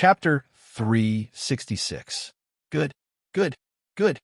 Chapter 366. Good, good, good.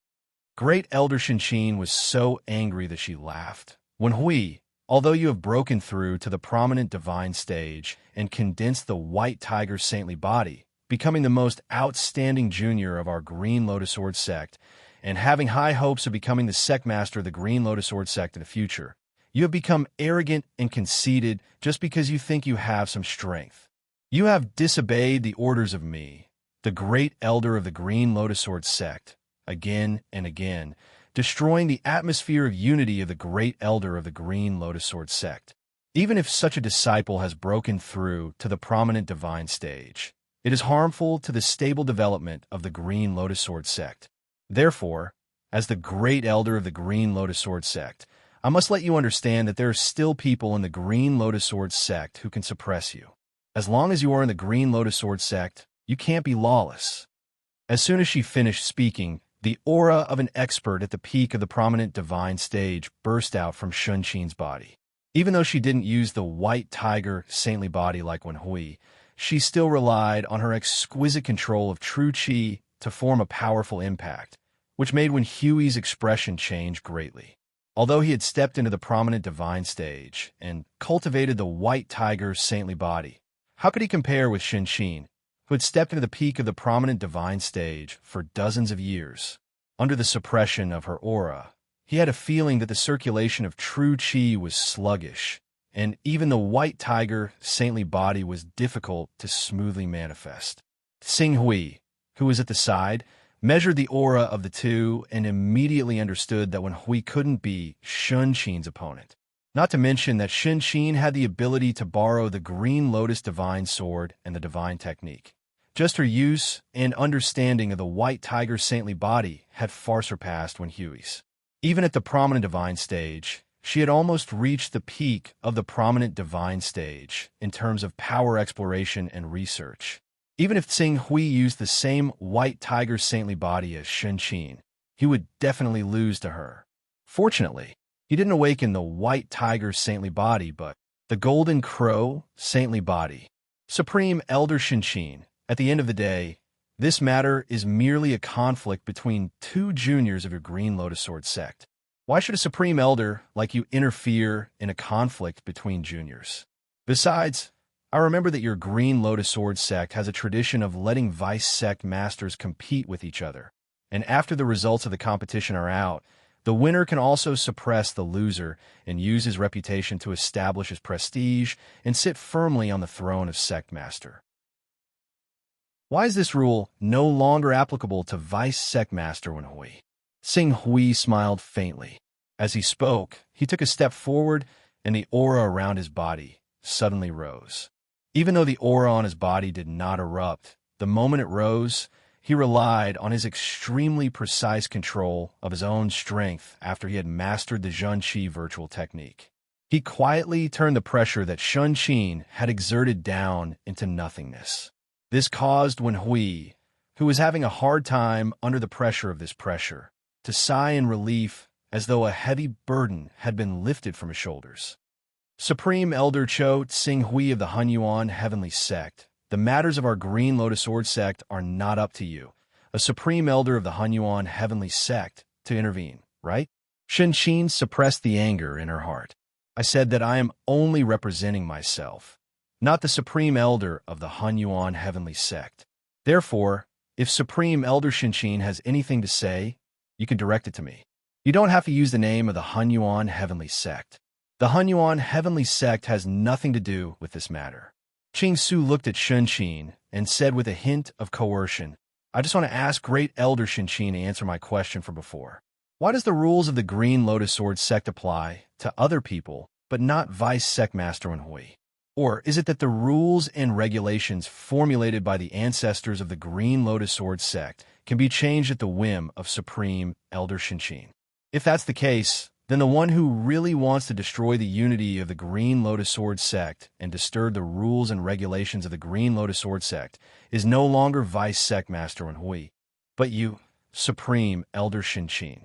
Great Elder Shinshin was so angry that she laughed. When Hui, although you have broken through to the prominent divine stage and condensed the white tiger's saintly body, becoming the most outstanding junior of our Green Lotus Sword sect, and having high hopes of becoming the sect master of the Green Lotus Sword sect in the future, you have become arrogant and conceited just because you think you have some strength. You have disobeyed the orders of me, the great elder of the Green Lotus Sword sect, again and again, destroying the atmosphere of unity of the great elder of the Green Lotus Sword sect. Even if such a disciple has broken through to the prominent divine stage, it is harmful to the stable development of the Green Lotus Sword sect. Therefore, as the great elder of the Green Lotus Sword sect, I must let you understand that there are still people in the Green Lotus Sword sect who can suppress you. As long as you are in the Green Lotus Sword sect, you can't be lawless. As soon as she finished speaking, the aura of an expert at the peak of the prominent divine stage burst out from Shunshin's body. Even though she didn't use the white tiger saintly body like Wen Hui, she still relied on her exquisite control of true qi to form a powerful impact, which made Wen Hui's expression change greatly. Although he had stepped into the prominent divine stage and cultivated the white tiger's saintly body, how could he compare with Shinshin, who had stepped into the peak of the prominent divine stage for dozens of years? Under the suppression of her aura, he had a feeling that the circulation of true qi was sluggish, and even the white tiger saintly body was difficult to smoothly manifest. Xing Hui, who was at the side, measured the aura of the two and immediately understood that Wen Hui couldn't be Shunshin's opponent. Not to mention that Shinshin had the ability to borrow the Green Lotus Divine Sword and the Divine Technique. Just her use and understanding of the white tiger's saintly body had far surpassed Wen Hui's. Even at the prominent divine stage, she had almost reached the peak of the prominent divine stage in terms of power exploration and research. Even if Xing Hui used the same white tiger's saintly body as Shinshin, he would definitely lose to her. Fortunately, he didn't awaken the white tiger's saintly body, but the golden crow saintly body. Supreme Elder Shinshin, at the end of the day, this matter is merely a conflict between two juniors of your Green Lotus Sword sect. Why should a Supreme Elder like you interfere in a conflict between juniors? Besides, I remember that your Green Lotus Sword sect has a tradition of letting vice sect masters compete with each other, and after the results of the competition are out, the winner can also suppress the loser and use his reputation to establish his prestige and sit firmly on the throne of sect master. Why is this rule no longer applicable to vice sect master Wen Hui? Xing Hui smiled faintly. As he spoke, he took a step forward, and the aura around his body suddenly rose. Even though the aura on his body did not erupt, the moment it rose, he relied on his extremely precise control of his own strength after he had mastered the Zhenqi virtual technique. He quietly turned the pressure that Shunshin had exerted down into nothingness. This caused Wen Hui, who was having a hard time under the pressure of this pressure, to sigh in relief as though a heavy burden had been lifted from his shoulders. Supreme Elder Cho Xing Hui of the Hunyuan Heavenly Sect, the matters of our Green Lotus Sword sect are not up to you, a Supreme Elder of the Hunyuan Heavenly Sect, to intervene, right? Shinshin suppressed the anger in her heart. I said that I am only representing myself, not the Supreme Elder of the Hunyuan Heavenly Sect. Therefore, if Supreme Elder Shinshin has anything to say, you can direct it to me. You don't have to use the name of the Hunyuan Heavenly Sect. The Hunyuan Heavenly Sect has nothing to do with this matter. Qing Su looked at Shinshin and said with a hint of coercion, I just want to ask Great Elder Shinshin to answer my question from before. Why does the rules of the Green Lotus Sword sect apply to other people, but not Vice Sect Master Wen Hui? Or is it that the rules and regulations formulated by the ancestors of the Green Lotus Sword sect can be changed at the whim of Supreme Elder Shinshin? If that's the case, then the one who really wants to destroy the unity of the Green Lotus Sword sect and disturb the rules and regulations of the Green Lotus Sword sect is no longer Vice Sect Master Wen Hui, but you, Supreme Elder Shinshin.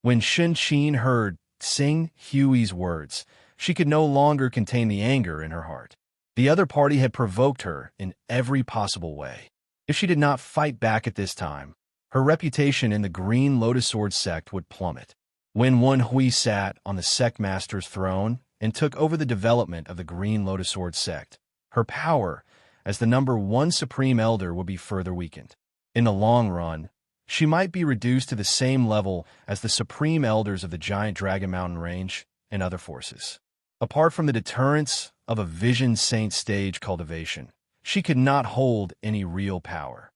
When Shinshin heard Xing Hui's words, she could no longer contain the anger in her heart. The other party had provoked her in every possible way. If she did not fight back at this time, her reputation in the Green Lotus Sword sect would plummet. When Wen Hui sat on the sect master's throne and took over the development of the Green Lotus Sword sect, her power as the #1 Supreme Elder would be further weakened. In the long run, she might be reduced to the same level as the Supreme Elders of the giant Dragon Mountain Range and other forces. Apart from the deterrence of a Vision Saint stage cultivation, she could not hold any real power.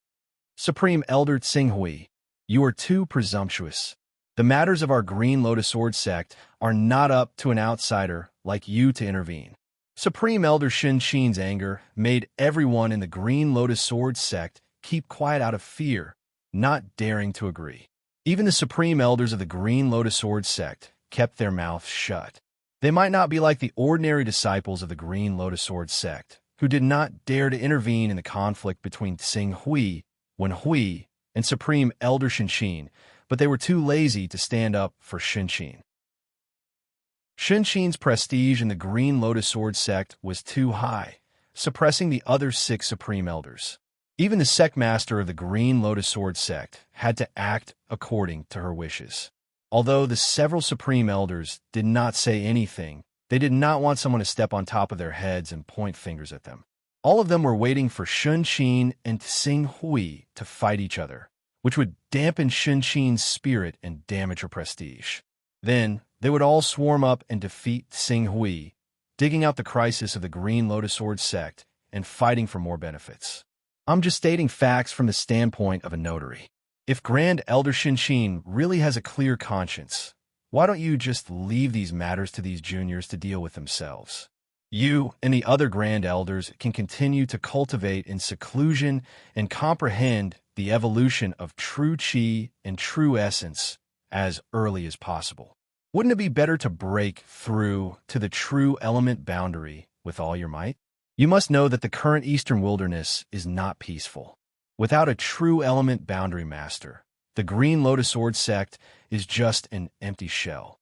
Supreme Elder Tsinghui, you are too presumptuous. The matters of our Green Lotus Sword sect are not up to an outsider like you to intervene. Supreme Elder Shen Qin's anger made everyone in the Green Lotus Sword sect keep quiet out of fear, not daring to agree. Even the Supreme Elders of the Green Lotus Sword sect kept their mouths shut. They might not be like the ordinary disciples of the Green Lotus Sword sect, who did not dare to intervene in the conflict between Tsinghui, Wen Hui, and Supreme Elder Shen Qin, but they were too lazy to stand up for Shen Qin. Shen Qin's prestige in the Green Lotus Sword sect was too high, suppressing the other 6 Supreme Elders. Even the sect master of the Green Lotus Sword sect had to act according to her wishes. Although the several Supreme Elders did not say anything, they did not want someone to step on top of their heads and point fingers at them. All of them were waiting for Shen Qin and Tsinghui to fight each other, which would dampen Shen Qin's spirit and damage her prestige. Then, they would all swarm up and defeat Tsinghui, digging out the crisis of the Green Lotus Sword sect and fighting for more benefits. I'm just stating facts from the standpoint of a notary. If Grand Elder Shen Qin really has a clear conscience, why don't you just leave these matters to these juniors to deal with themselves? You and the other Grand Elders can continue to cultivate in seclusion and comprehend the evolution of true Qi and true essence as early as possible. Wouldn't it be better to break through to the true element boundary with all your might? You must know that the current Eastern wilderness is not peaceful. Without a true element boundary master, the Green Lotus Sword sect is just an empty shell.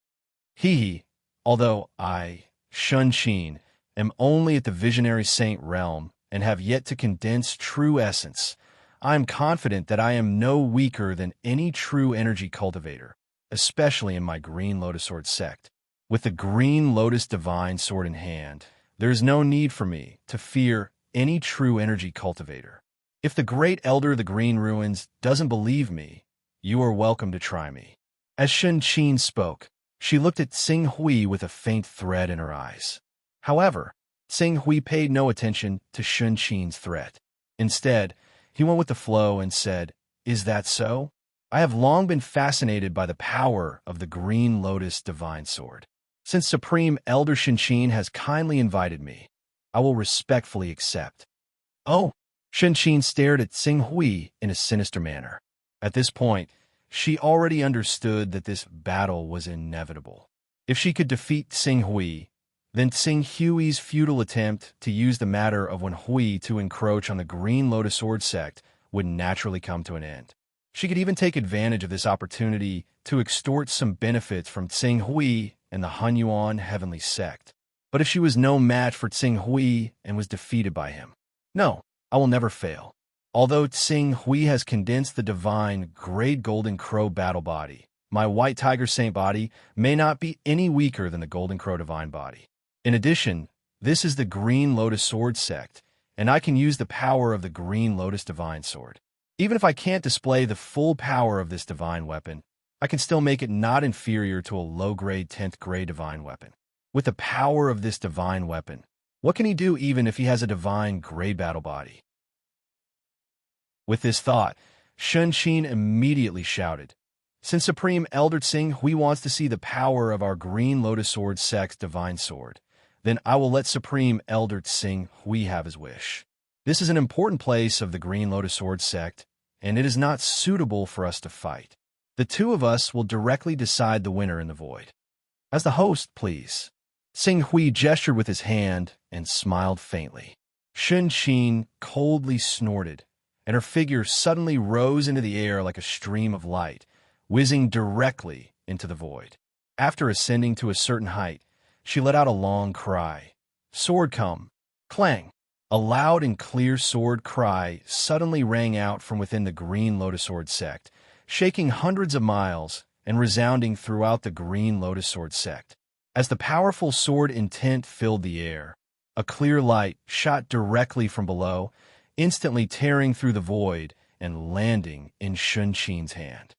Although I, Shen Qin, am only at the Visionary Saint realm and have yet to condense true essence, I am confident that I am no weaker than any true energy cultivator, especially in my Green Lotus Sword sect. With the Green Lotus Divine Sword in hand, there is no need for me to fear any true energy cultivator. If the Great Elder of the Green Ruins doesn't believe me, you are welcome to try me. As Shen Qin spoke, she looked at Tsinghui with a faint threat in her eyes. However, Tsinghui paid no attention to Shen Qin's threat. Instead, he went with the flow and said, "Is that so? I have long been fascinated by the power of the Green Lotus Divine Sword. Since Supreme Elder Shen Qin has kindly invited me, I will respectfully accept." Oh! Shen Qin stared at Tsinghui in a sinister manner. At this point, she already understood that this battle was inevitable. If she could defeat Tsinghui, then Tsinghui's futile attempt to use the matter of Wen Hui to encroach on the Green Lotus Sword sect would naturally come to an end. She could even take advantage of this opportunity to extort some benefits from Tsinghui and the Hunyuan heavenly sect. But if she was no match for Tsinghui and was defeated by him, no, I will never fail. Although Tsinghui has condensed the divine Great Golden Crow battle body, my White Tiger Saint body may not be any weaker than the Golden Crow divine body. In addition, this is the Green Lotus Sword sect, and I can use the power of the Green Lotus Divine Sword. Even if I can't display the full power of this divine weapon, I can still make it not inferior to a low-grade 10th grade divine weapon. With the power of this divine weapon, what can he do even if he has a divine grade battle body? With this thought, Shen Qin immediately shouted, "Since Supreme Elder Tsinghui wants to see the power of our Green Lotus Sword sect's divine sword, then I will let Supreme Elder Tsinghui have his wish. This is an important place of the Green Lotus Sword sect, and it is not suitable for us to fight. The two of us will directly decide the winner in the void. As the host, please." Tsinghui gestured with his hand and smiled faintly. Shen Qin coldly snorted, and her figure suddenly rose into the air like a stream of light, whizzing directly into the void. After ascending to a certain height, she let out a long cry. Sword come! Clang! A loud and clear sword cry suddenly rang out from within the Green Lotus Sword sect, shaking hundreds of miles and resounding throughout the Green Lotus Sword sect. As the powerful sword intent filled the air, a clear light shot directly from below, instantly tearing through the void and landing in Hunyuan's hand.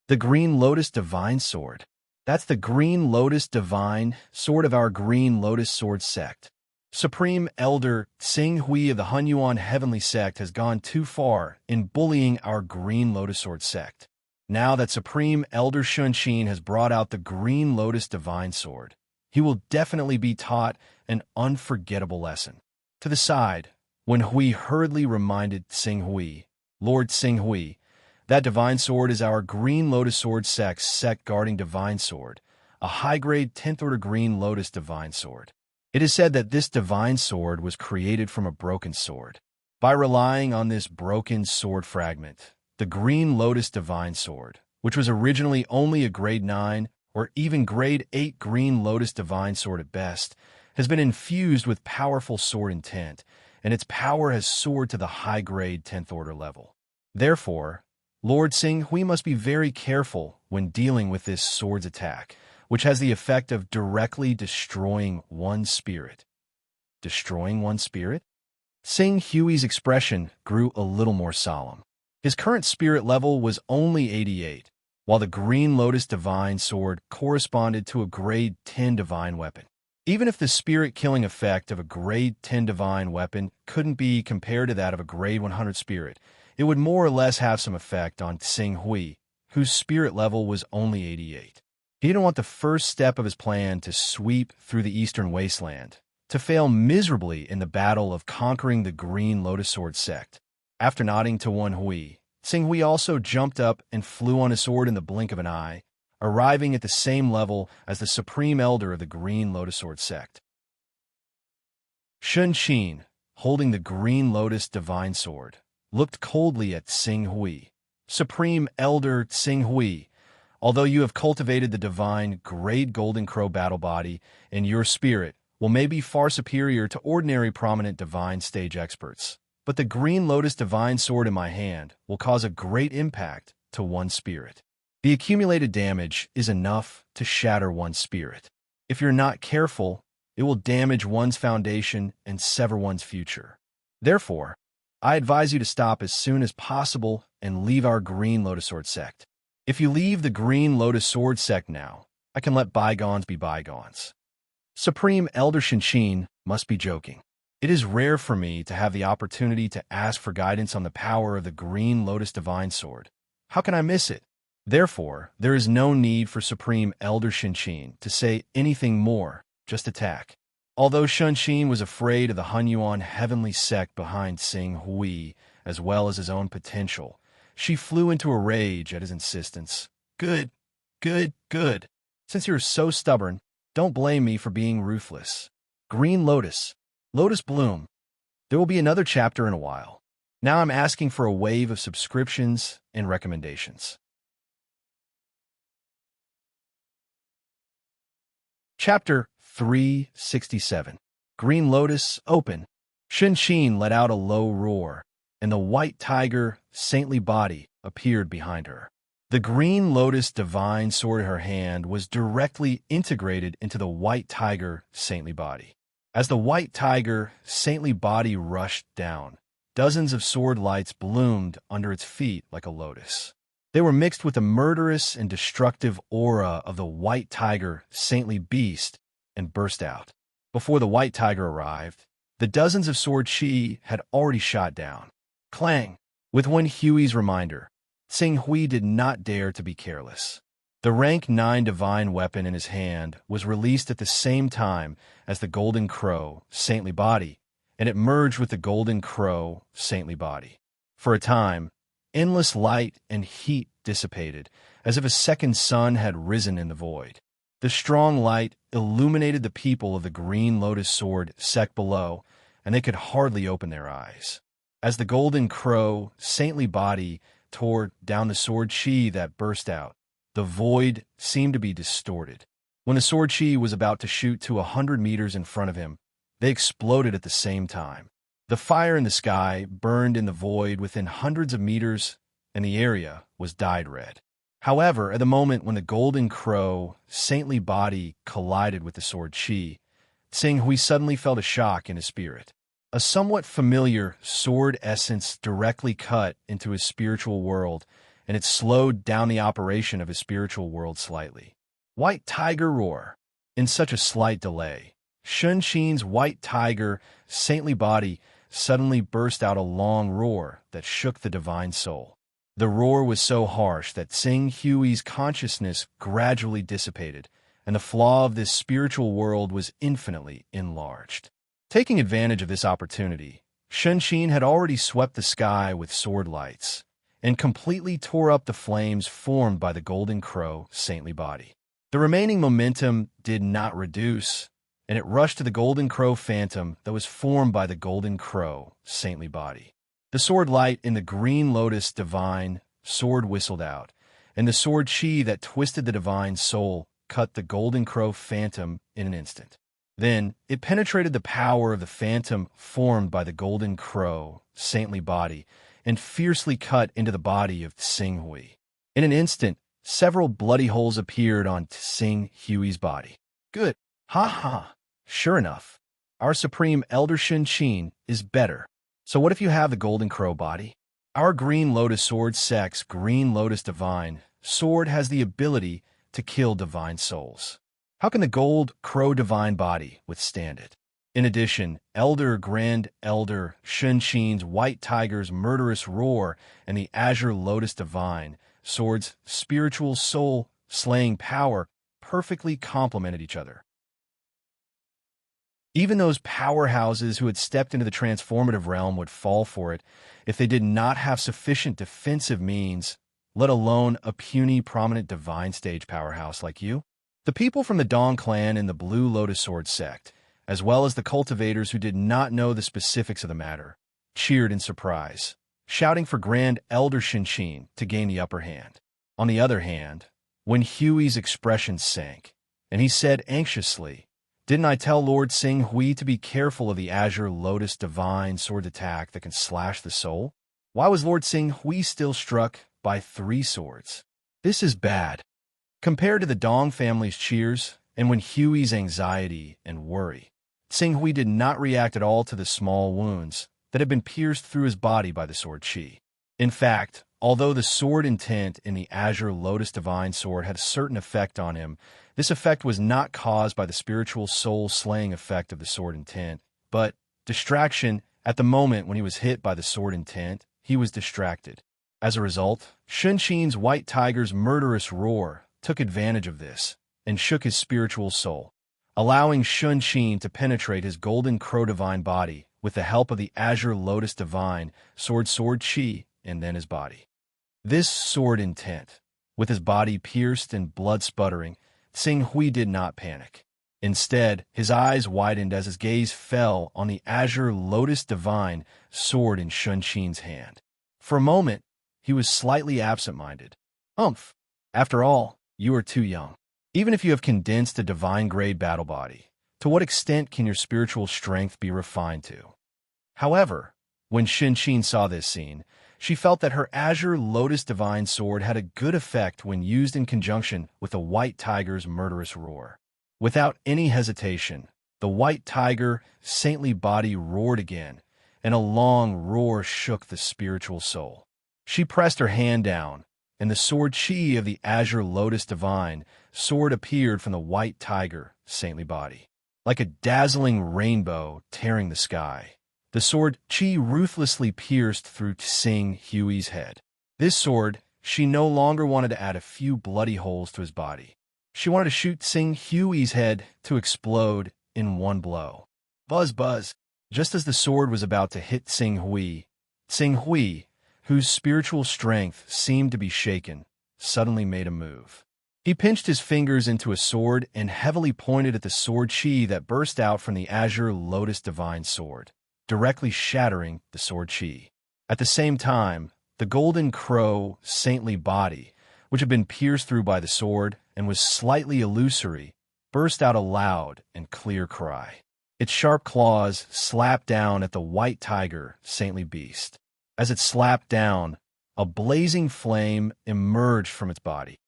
The Green Lotus Divine Sword. That's the Green Lotus Divine Sword of our Green Lotus Sword sect. Supreme Elder Tsing-Hui of the Hunyuan Heavenly Sect has gone too far in bullying our Green Lotus Sword sect. Now that Supreme Elder Hunyuan has brought out the Green Lotus Divine Sword, he will definitely be taught an unforgettable lesson. To the side, when Hui hurriedly reminded Tsing-Hui, Lord Tsing-Hui, that Divine Sword is our Green Lotus Sword sect guarding Divine Sword, a high-grade 10th Order Green Lotus Divine Sword. It is said that this divine sword was created from a broken sword. By relying on this broken sword fragment, the Green Lotus Divine Sword, which was originally only a grade 9 or even grade 8 Green Lotus Divine Sword at best, has been infused with powerful sword intent, and its power has soared to the high-grade 10th Order level. Therefore, Lord Tsing-Hui must be very careful when dealing with this sword's attack, which has the effect of directly destroying one's spirit. Destroying one's spirit? Tsing-Hui's expression grew a little more solemn. His current spirit level was only 88, while the Green Lotus Divine Sword corresponded to a grade 10 divine weapon. Even if the spirit-killing effect of a grade 10 divine weapon couldn't be compared to that of a grade 100 spirit, it would more or less have some effect on Tsing-Hui, whose spirit level was only 88. He didn't want the first step of his plan to sweep through the Eastern Wasteland, to fail miserably in the battle of conquering the Green Lotus Sword sect. After nodding to Hui, Tsing-Hui also jumped up and flew on his sword in the blink of an eye, arriving at the same level as the Supreme Elder of the Green Lotus Sword sect. Hunyuan, holding the Green Lotus Divine Sword, looked coldly at Tsing-Hui. Supreme Elder Tsing-Hui, although you have cultivated the divine grade Golden Crow battle body, and your spirit will may be far superior to ordinary prominent divine stage experts, but the Green Lotus Divine Sword in my hand will cause a great impact to one's spirit. The accumulated damage is enough to shatter one's spirit. If you're not careful, it will damage one's foundation and sever one's future. Therefore, I advise you to stop as soon as possible and leave our Green Lotus Sword sect. If you leave the Green Lotus Sword sect now, I can let bygones be bygones. Supreme Elder Hunyuan must be joking. It is rare for me to have the opportunity to ask for guidance on the power of the Green Lotus Divine Sword. How can I miss it? Therefore, there is no need for Supreme Elder Hunyuan to say anything more, just attack. Although Hunyuan was afraid of the Hunyuan Heavenly Sect behind Tsing-Hui, as well as his own potential, she flew into a rage at his insistence. Good, good, good. Since you're so stubborn, don't blame me for being ruthless. Green Lotus, Lotus Bloom. There will be another chapter in a while. Now I'm asking for a wave of subscriptions and recommendations. Chapter 367. Green Lotus, Open. Hunyuan let out a low roar, and the white tiger, saintly body appeared behind her. The Green Lotus Divine Sword in her hand was directly integrated into the white tiger, saintly body. As the white tiger, saintly body rushed down, dozens of sword lights bloomed under its feet like a lotus. They were mixed with the murderous and destructive aura of the white tiger, saintly beast, and burst out. Before the white tiger arrived, the dozens of sword chi had already shot down. Clang! With Hui's reminder, Tsing-Hui did not dare to be careless. The rank 9 divine weapon in his hand was released at the same time as the Golden Crow, saintly body, and it merged with the Golden Crow, saintly body. For a time, endless light and heat dissipated, as if a second sun had risen in the void. The strong light illuminated the people of the Green Lotus Sword sect below, and they could hardly open their eyes. As the Golden Crow, saintly body, tore down the sword chi that burst out, the void seemed to be distorted. When the sword chi was about to shoot to 100 meters in front of him, they exploded at the same time. The fire in the sky burned in the void within hundreds of meters, and the area was dyed red. However, at the moment when the golden crow, saintly body collided with the sword Qi, Tsing Hui suddenly felt a shock in his spirit. A somewhat familiar sword essence directly cut into his spiritual world, and it slowed down the operation of his spiritual world slightly. White tiger roar. In such a slight delay, Shun Qin's white tiger, saintly body suddenly burst out a long roar that shook the divine soul. The roar was so harsh that Tsing Hui's consciousness gradually dissipated, and the flaw of this spiritual world was infinitely enlarged. Taking advantage of this opportunity, Shun Qin had already swept the sky with sword lights and completely tore up the flames formed by the golden crow saintly body. The remaining momentum did not reduce, and it rushed to the golden crow phantom that was formed by the golden crow saintly body. The sword light in the green lotus divine sword whistled out, and the sword Qi that twisted the divine soul cut the golden crow phantom in an instant. Then it penetrated the power of the phantom formed by the golden crow saintly body and fiercely cut into the body of Tsing Hui. In an instant, several bloody holes appeared on Tsing Hui's body. Good. Ha ha. Sure enough, our supreme elder Shun Qin is better. So what if you have the golden crow body? Our green lotus sword sex green lotus divine sword has the ability to kill divine souls. How can the gold crow divine body withstand it? In addition, Grand Elder Shun Qin's white tiger's murderous roar and the azure lotus divine sword's spiritual soul slaying power perfectly complemented each other. Even those powerhouses who had stepped into the transformative realm would fall for it if they did not have sufficient defensive means, let alone a puny, prominent divine stage powerhouse like you. The people from the Dong clan and the Blue Lotus Sword sect, as well as the cultivators who did not know the specifics of the matter, cheered in surprise, shouting for Grand Elder Shun Qin to gain the upper hand. On the other hand, when Hui's expression sank, and he said anxiously, "Didn't I tell Lord Tsing Hui to be careful of the azure lotus divine sword attack that can slash the soul? Why was Lord Tsing Hui still struck by 3 swords? This is bad." Compared to the Dong family's cheers, and when Hui's anxiety and worry, Tsing Hui did not react at all to the small wounds that had been pierced through his body by the sword Qi. In fact, although the sword intent in the azure lotus divine sword had a certain effect on him, this effect was not caused by the spiritual soul-slaying effect of the sword intent, but distraction. At the moment when he was hit by the sword intent, he was distracted. As a result, Shun Qin's white tiger's murderous roar took advantage of this and shook his spiritual soul, allowing Shun Qin to penetrate his golden crow divine body with the help of the azure lotus divine sword Qi and then his body. This sword intent, with his body pierced and blood sputtering, Tsing Hui did not panic. Instead, his eyes widened as his gaze fell on the azure lotus divine sword in Shun Qin's hand. For a moment, he was slightly absent-minded. After all, you are too young. Even if you have condensed a divine-grade battle body, to what extent can your spiritual strength be refined to? However, when Shun Qin saw this scene, she felt that her azure lotus divine sword had a good effect when used in conjunction with the white tiger's murderous roar. Without any hesitation, the white tiger saintly body roared again, and a long roar shook the spiritual soul. She pressed her hand down, and the sword Qi of the azure lotus divine sword appeared from the white tiger saintly body. Like a dazzling rainbow tearing the sky, the sword Qi ruthlessly pierced through Tsing Hui's head. This sword, she no longer wanted to add a few bloody holes to his body. She wanted to shoot Tsing Hui's head to explode in one blow. Buzz buzz. Just as the sword was about to hit Tsing Hui, whose spiritual strength seemed to be shaken, suddenly made a move. He pinched his fingers into a sword and heavily pointed at the sword Qi that burst out from the azure lotus divine sword, directly shattering the sword Qi. At the same time, the golden crow saintly body, which had been pierced through by the sword and was slightly illusory, burst out a loud and clear cry. Its sharp claws slapped down at the white tiger, saintly beast. As it slapped down, a blazing flame emerged from its body.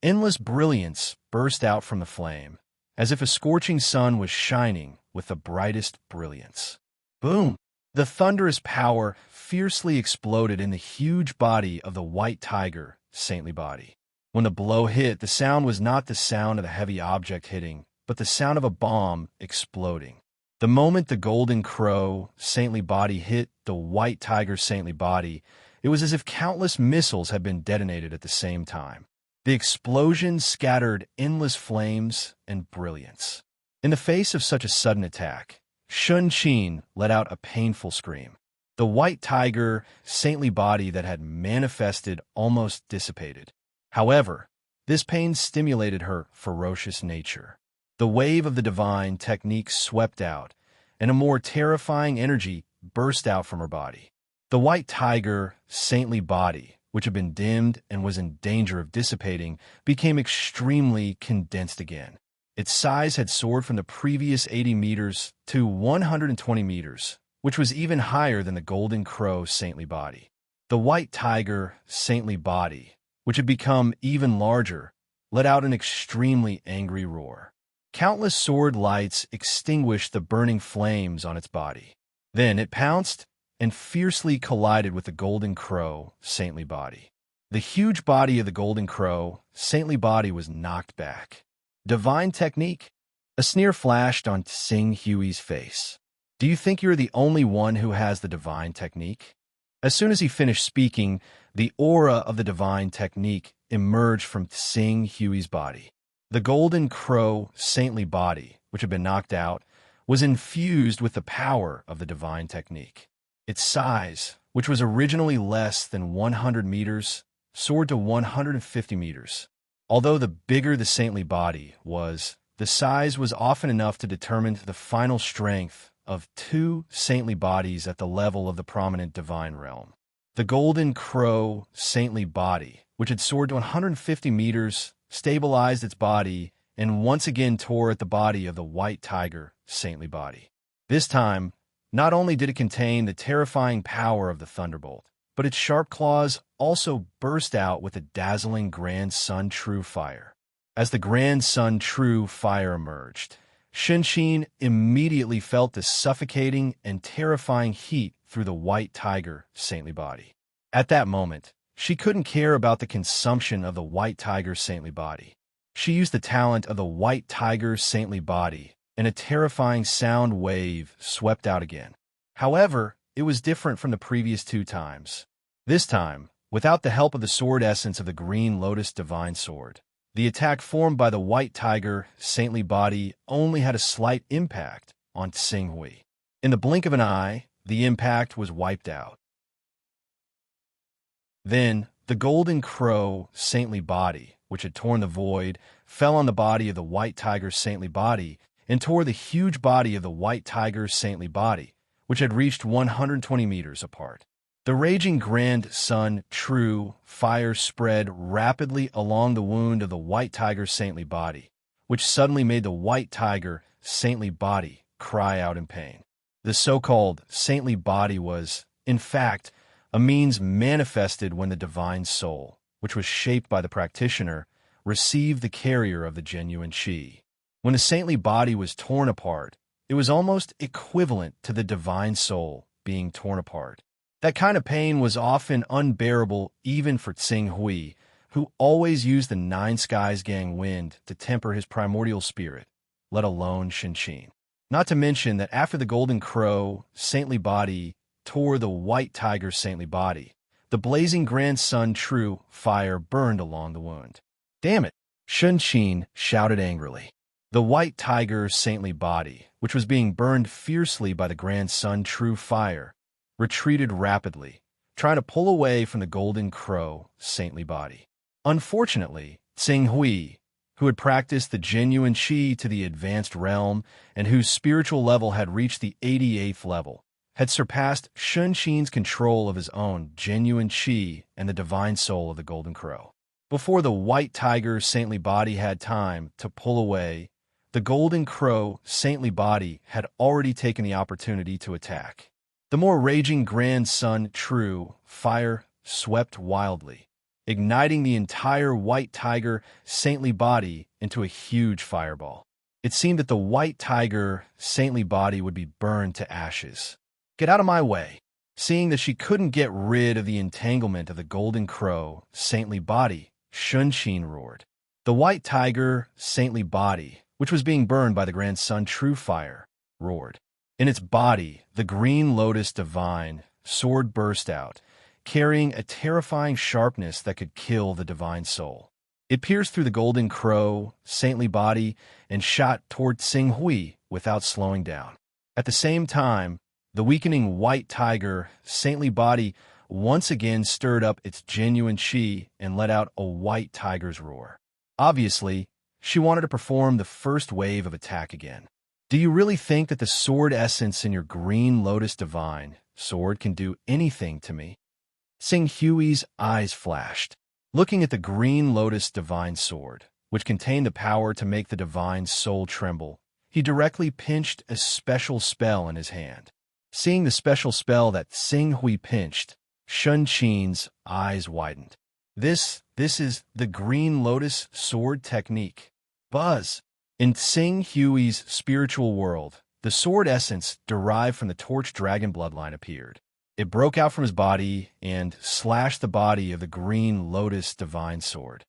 Endless brilliance burst out from the flame, as if a scorching sun was shining with the brightest brilliance. Boom! The thunderous power fiercely exploded in the huge body of the white tiger, saintly body. When the blow hit, the sound was not the sound of a heavy object hitting, but the sound of a bomb exploding. The moment the golden crow, saintly body hit the white tiger, saintly body, it was as if countless missiles had been detonated at the same time. The explosion scattered endless flames and brilliance. In the face of such a sudden attack, Shun let out a painful scream. The white tiger, saintly body that had manifested almost dissipated. However, this pain stimulated her ferocious nature. The wave of the divine technique swept out, and a more terrifying energy burst out from her body. The white tiger, saintly body, which had been dimmed and was in danger of dissipating, became extremely condensed again. Its size had soared from the previous 80 meters to 120 meters, which was even higher than the golden crow, saintly body. The white tiger, saintly body, which had become even larger, let out an extremely angry roar. Countless sword lights extinguished the burning flames on its body. Then it pounced and fiercely collided with the golden crow, saintly body. The huge body of the golden crow, saintly body was knocked back. Divine technique? A sneer flashed on Tsing Hui's face. Do you think you're the only one who has the divine technique? As soon as he finished speaking, the aura of the divine technique emerged from Tsing Hui's body. The golden crow, saintly body, which had been knocked out, was infused with the power of the divine technique. Its size, which was originally less than 100 meters, soared to 150 meters. Although the bigger the saintly body was, the size was often enough to determine the final strength of two saintly bodies at the level of the prominent divine realm. The golden crow, saintly body, which had soared to 150 meters, stabilized its body, and once again tore at the body of the white tiger, saintly body. This time, not only did it contain the terrifying power of the thunderbolt, but its sharp claws also burst out with a dazzling Grand Sun True fire. As the Grand Sun True fire emerged, Shinshin immediately felt the suffocating and terrifying heat through the white tiger, saintly body. At that moment, she couldn't care about the consumption of the white tiger's saintly body. She used the talent of the white tiger's saintly body, and a terrifying sound wave swept out again. However, it was different from the previous two times. This time, without the help of the sword essence of the Green Lotus Divine Sword, the attack formed by the white tiger, saintly body, only had a slight impact on Tsing Hui. In the blink of an eye, the impact was wiped out. Then, the golden crow, saintly body, which had torn the void, fell on the body of the white tiger's saintly body and tore the huge body of the white tiger's saintly body, which had reached 120 meters apart. The raging Grand Sun True fire spread rapidly along the wound of the white tiger's saintly body, which suddenly made the white tiger, saintly body, cry out in pain. The so-called saintly body was, in fact, a means manifested when the divine soul, which was shaped by the practitioner, received the carrier of the genuine chi. When the saintly body was torn apart, it was almost equivalent to the divine soul being torn apart. That kind of pain was often unbearable even for Tsing Hui, who always used the Nine Skies Gang wind to temper his primordial spirit, let alone Shinshin. Not to mention that after the golden crow, saintly body, tore the white tiger's saintly body, the blazing Grand Sun True fire burned along the wound. Damn it! Shinshin shouted angrily. The white tiger's saintly body, which was being burned fiercely by the Grand Sun True fire, retreated rapidly, trying to pull away from the golden crow, saintly body. Unfortunately, Tsing Hui, who had practiced the genuine chi to the advanced realm and whose spiritual level had reached the 88th level, had surpassed Shinshin's control of his own genuine chi and the divine soul of the golden crow. Before the white tiger's saintly body had time to pull away, the golden crow, saintly body had already taken the opportunity to attack. The more raging grand sun, true fire, swept wildly, igniting the entire white tiger, saintly body into a huge fireball. It seemed that the white tiger, saintly body would be burned to ashes. "Get out of my way!" Seeing that she couldn't get rid of the entanglement of the golden crow, saintly body, Hunyuan roared. The white tiger, saintly body, which was being burned by the grand sun, true fire, roared. In its body, the green lotus divine sword burst out, carrying a terrifying sharpness that could kill the divine soul. It pierced through the golden crow, saintly body, and shot toward Tsing Hui without slowing down. At the same time, the weakening white tiger, saintly body, once again stirred up its genuine chi and let out a white tiger's roar. Obviously, she wanted to perform the first wave of attack again. "Do you really think that the sword essence in your green lotus divine sword can do anything to me?" Tsing Hui's eyes flashed. Looking at the green lotus divine sword, which contained the power to make the divine soul tremble, he directly pinched a special spell in his hand. Seeing the special spell that Tsing Hui pinched, Hunyuan's eyes widened. This is the green lotus sword technique. Buzz! In Tsing Hui's spiritual world, the sword essence derived from the torch dragon bloodline appeared. It broke out from his body and slashed the body of the green lotus divine sword.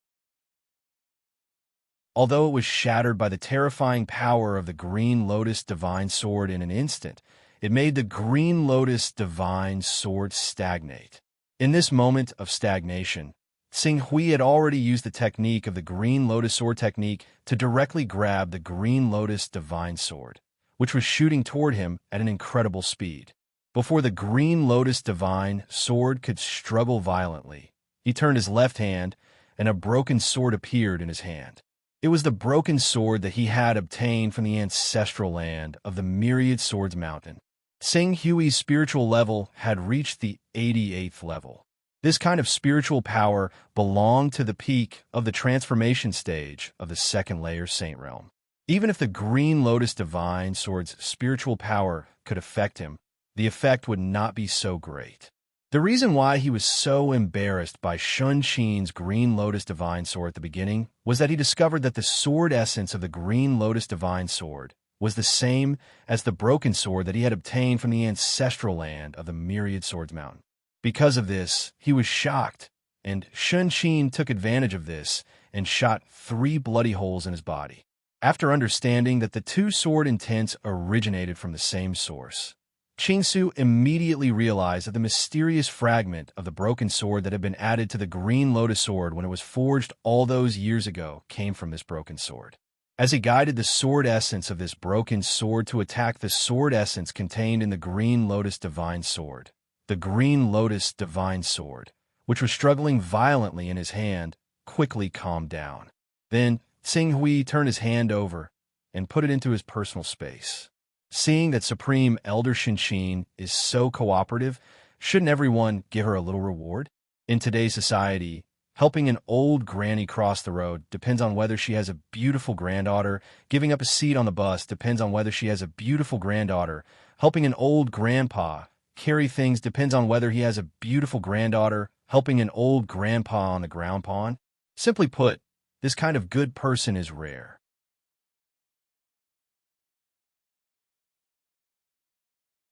Although it was shattered by the terrifying power of the green lotus divine sword in an instant, it made the green lotus divine sword stagnate. In this moment of stagnation, Tsing Hui had already used the technique of the green lotus sword technique to directly grab the green lotus divine sword, which was shooting toward him at an incredible speed. Before the green lotus divine sword could struggle violently, he turned his left hand, and a broken sword appeared in his hand. It was the broken sword that he had obtained from the ancestral land of the Myriad Swords Mountain. Tsing Hui's spiritual level had reached the 88th level. This kind of spiritual power belonged to the peak of the transformation stage of the second layer Saint Realm. Even if the green lotus divine sword's spiritual power could affect him, the effect would not be so great. The reason why he was so embarrassed by Hunyuan's green lotus divine sword at the beginning was that he discovered that the sword essence of the green lotus divine sword was the same as the broken sword that he had obtained from the ancestral land of the Myriad Swords Mountain. Because of this, he was shocked, and Hunyuan took advantage of this and shot 3 bloody holes in his body. After understanding that the 2 sword intents originated from the same source, Qingsu immediately realized that the mysterious fragment of the broken sword that had been added to the green lotus sword when it was forged all those years ago came from this broken sword. As he guided the sword essence of this broken sword to attack the sword essence contained in the green lotus divine sword, the green lotus divine sword, which was struggling violently in his hand, quickly calmed down. Then Tsing Hui turned his hand over and put it into his personal space. Seeing that Supreme Elder Shinshin is so cooperative, shouldn't everyone give her a little reward? In today's society, helping an old granny cross the road depends on whether she has a beautiful granddaughter. Giving up a seat on the bus depends on whether she has a beautiful granddaughter. Helping an old grandpa carry things depends on whether he has a beautiful granddaughter. Helping an old grandpa on the ground pond. Simply put, this kind of good person is rare.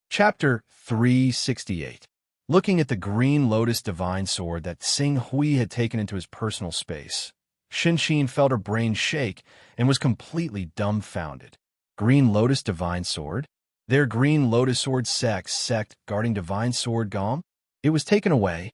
Chapter 368. Looking at the green lotus divine sword that Tsing Hui had taken into his personal space, Shinshin felt her brain shake and was completely dumbfounded. Green lotus divine sword? Their green lotus sword sect guarding divine sword gone? It was taken away.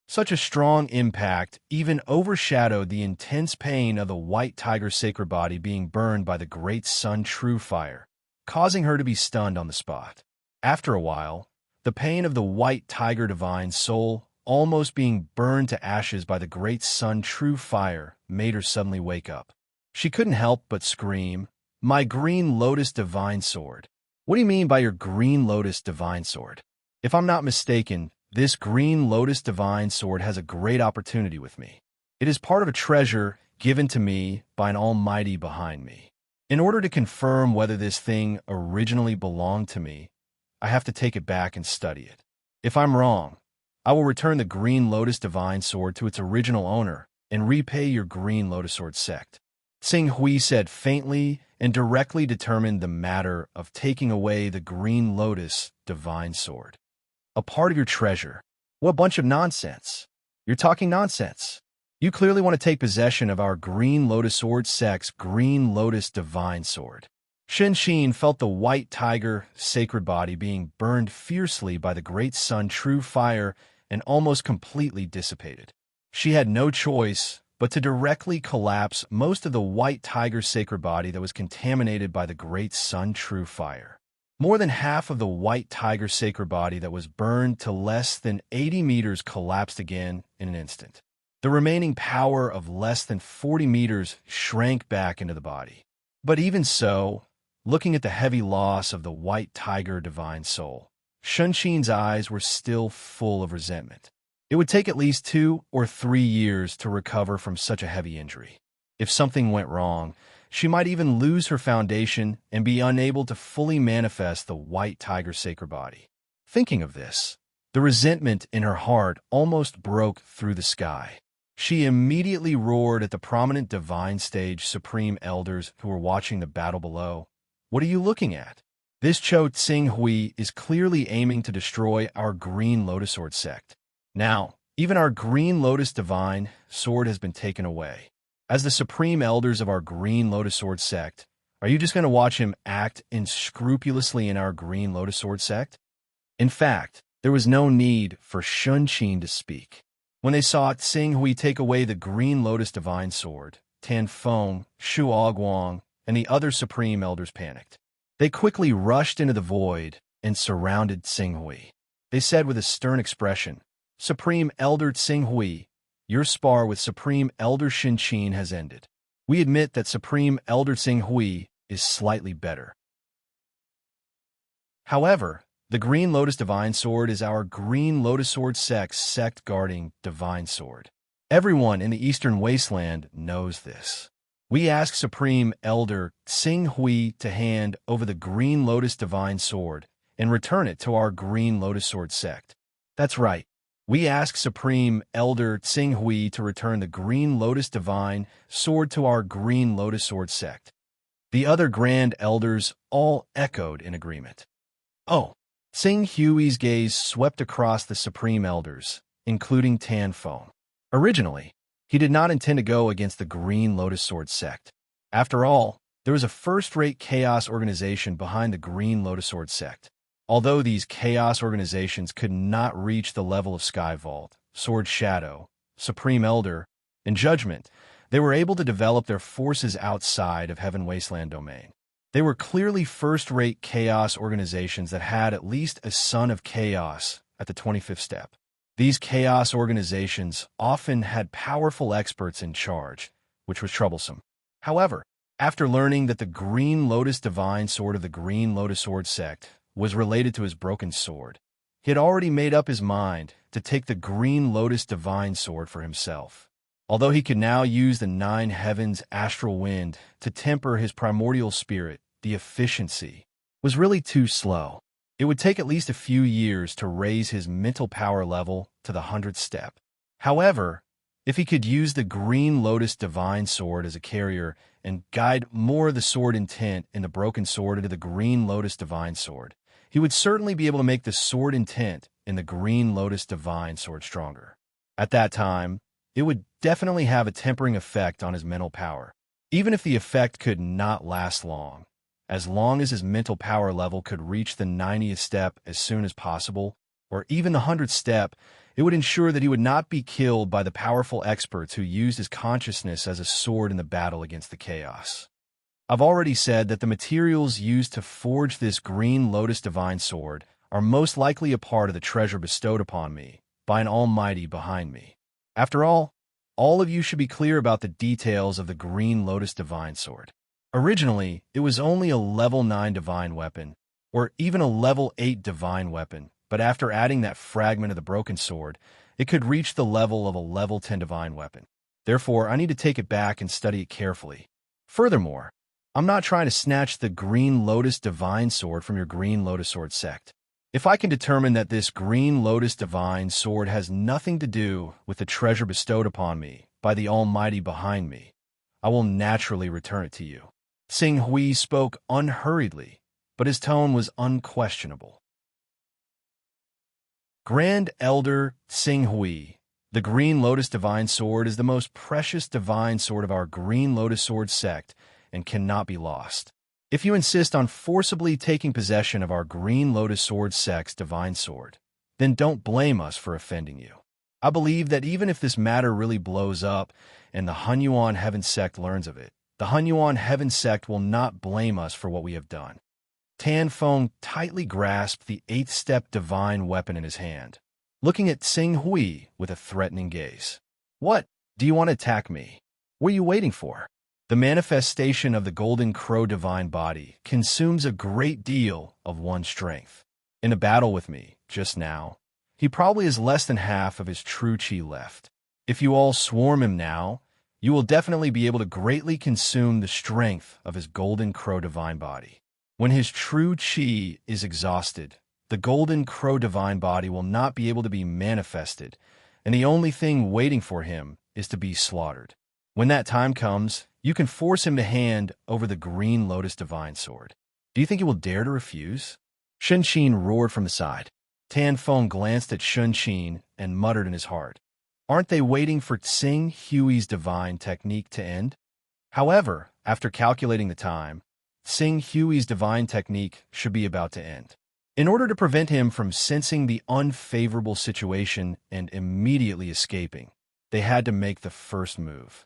Such a strong impact even overshadowed the intense pain of the white tiger's sacred body being burned by the great sun true fire, causing her to be stunned on the spot. After a while, the pain of the white tiger divine soul almost being burned to ashes by the great sun true fire made her suddenly wake up. She couldn't help but scream, "My green lotus divine sword! What do you mean by your green lotus divine sword? If I'm not mistaken, this green lotus divine sword has a great opportunity with me. It is part of a treasure given to me by an almighty behind me." In order to confirm whether this thing originally belonged to me, I have to take it back and study it. If I'm wrong, I will return the Green Lotus Divine Sword to its original owner and repay your Green Lotus Sword sect. Tsing Hui said faintly and directly determined the matter of taking away the Green Lotus Divine Sword. A part of your treasure. What bunch of nonsense. You're talking nonsense. You clearly want to take possession of our Green Lotus Sword sect's Green Lotus Divine Sword. Shen Qin felt the white tiger sacred body being burned fiercely by the great sun true fire and almost completely dissipated. She had no choice but to directly collapse most of the white tiger sacred body that was contaminated by the great sun true fire. More than half of the white tiger sacred body that was burned to less than 80 meters collapsed again in an instant. The remaining power of less than 40 meters shrank back into the body. But even so, looking at the heavy loss of the white tiger divine soul, Shen Qin's eyes were still full of resentment. It would take at least 2 or 3 years to recover from such a heavy injury. If something went wrong, she might even lose her foundation and be unable to fully manifest the white tiger sacred body. Thinking of this, the resentment in her heart almost broke through the sky. She immediately roared at the prominent divine stage supreme elders who were watching the battle below. What are you looking at? This Cho Tsing Hui is clearly aiming to destroy our Green Lotus Sword sect. Now, even our Green Lotus Divine Sword has been taken away. As the supreme elders of our Green Lotus Sword sect, are you just going to watch him act unscrupulously in our Green Lotus Sword sect? In fact, there was no need for Shen Qin to speak. When they saw Tsing Hui take away the Green Lotus Divine Sword, Tan Feng, Shu Aguang, and the other supreme elders panicked. They quickly rushed into the void and surrounded Tsing Hui. They said with a stern expression, "Supreme Elder Tsing Hui, your spar with Supreme Elder Shen Qin has ended. We admit that Supreme Elder Tsing Hui is slightly better. However, the Green Lotus Divine Sword is our Green Lotus Sword sect guarding Divine Sword. Everyone in the Eastern Wasteland knows this. We ask Supreme Elder Tsing Hui to hand over the Green Lotus Divine Sword and return it to our Green Lotus Sword sect. That's right. We ask Supreme Elder Tsing Hui to return the Green Lotus Divine Sword to our Green Lotus Sword sect." The other Grand Elders all echoed in agreement. Oh! Tsing Hui's gaze swept across the Supreme Elders, including Tan Feng. Originally, he did not intend to go against the Green Lotus Sword sect. After all, there was a first-rate chaos organization behind the Green Lotus Sword sect. Although these chaos organizations could not reach the level of Sky Vault, Sword Shadow, Supreme Elder, and Judgment, they were able to develop their forces outside of Heaven Wasteland domain. They were clearly first-rate chaos organizations that had at least a Son of Chaos at the 25th step. These chaos organizations often had powerful experts in charge, which was troublesome. However, after learning that the Green Lotus Divine Sword of the Green Lotus Sword sect was related to his broken sword, he had already made up his mind to take the Green Lotus Divine Sword for himself. Although he could now use the 9 heavens astral wind to temper his primordial spirit, the efficiency was really too slow. It would take at least a few years to raise his mental power level to the 100th step. However, if he could use the Green Lotus Divine Sword as a carrier and guide more of the sword intent in the broken sword into the Green Lotus Divine Sword, he would certainly be able to make the sword intent in the Green Lotus Divine Sword stronger. At that time, it would definitely have a tempering effect on his mental power, even if the effect could not last long. As long as his mental power level could reach the 90th step as soon as possible, or even the 100th step, it would ensure that he would not be killed by the powerful experts who used his consciousness as a sword in the battle against the chaos. I've already said that the materials used to forge this Green Lotus Divine Sword are most likely a part of the treasure bestowed upon me by an Almighty behind me. After all of you should be clear about the details of the Green Lotus Divine Sword. Originally, it was only a level 9 divine weapon, or even a level 8 divine weapon, but after adding that fragment of the broken sword, it could reach the level of a level 10 divine weapon. Therefore, I need to take it back and study it carefully. Furthermore, I'm not trying to snatch the Green Lotus Divine Sword from your Green Lotus Sword sect. If I can determine that this Green Lotus Divine Sword has nothing to do with the treasure bestowed upon me by the Almighty behind me, I will naturally return it to you. Tsing Hui spoke unhurriedly, but his tone was unquestionable. Grand Elder Tsing Hui, the Green Lotus Divine Sword is the most precious divine sword of our Green Lotus Sword sect and cannot be lost. If you insist on forcibly taking possession of our Green Lotus Sword sect's divine sword, then don't blame us for offending you. I believe that even if this matter really blows up and the Hunyuan Heaven sect learns of it, the Hunyuan Heaven sect will not blame us for what we have done. Tan Feng tightly grasped the eighth-step divine weapon in his hand, looking at Tsing Hui with a threatening gaze. What? Do you want to attack me? What are you waiting for? The manifestation of the Golden Crow divine body consumes a great deal of one's strength. In a battle with me, just now, he probably has less than half of his true chi left. If you all swarm him now, you will definitely be able to greatly consume the strength of his Golden Crow divine body. When his true chi is exhausted, the Golden Crow divine body will not be able to be manifested, and the only thing waiting for him is to be slaughtered. When that time comes, you can force him to hand over the Green Lotus Divine Sword. Do you think he will dare to refuse? Shun Qin roared from the side. Tan Feng glanced at Shun Qin and muttered in his heart, "Aren't they waiting for Tsing Hui's divine technique to end?" However, after calculating the time, Tsing Hui's divine technique should be about to end. In order to prevent him from sensing the unfavorable situation and immediately escaping, they had to make the first move.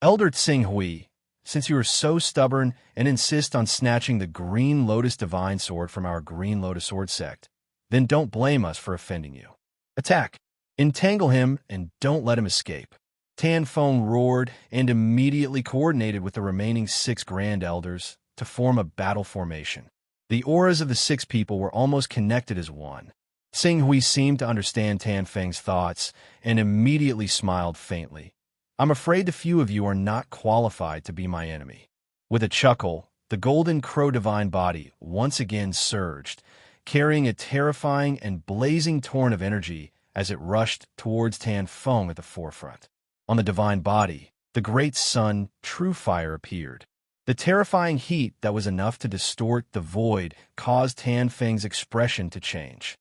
Elder Tsing Hui, since you are so stubborn and insist on snatching the Green Lotus Divine Sword from our Green Lotus Sword sect, then don't blame us for offending you. Attack! Entangle him and don't let him escape. Tan Feng roared and immediately coordinated with the remaining 6 Grand Elders to form a battle formation. The auras of the 6 people were almost connected as one. Tsing Hui seemed to understand Tan Feng's thoughts and immediately smiled faintly. I'm afraid the few of you are not qualified to be my enemy. With a chuckle, the Golden Crow divine body once again surged, carrying a terrifying and blazing torrent of energy as it rushed towards Tan Feng at the forefront. On the divine body, the great sun, True Fire, appeared. The terrifying heat that was enough to distort the void caused Tan Feng's expression to change.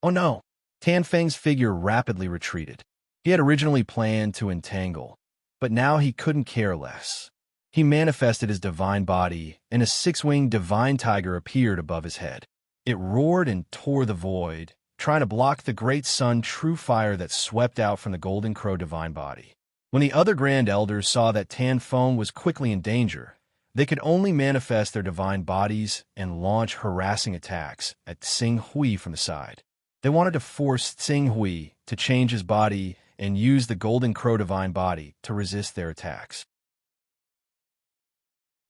Oh no! Tan Feng's figure rapidly retreated. He had originally planned to entangle, but now he couldn't care less. He manifested his divine body, and a 6-winged divine tiger appeared above his head. It roared and tore the void, trying to block the great sun True Fire that swept out from the Golden Crow divine body. When the other Grand Elders saw that Tan Feng was quickly in danger, they could only manifest their divine bodies and launch harassing attacks at Tsing Hui from the side. They wanted to force Tsing Hui to change his body and use the Golden Crow divine body to resist their attacks.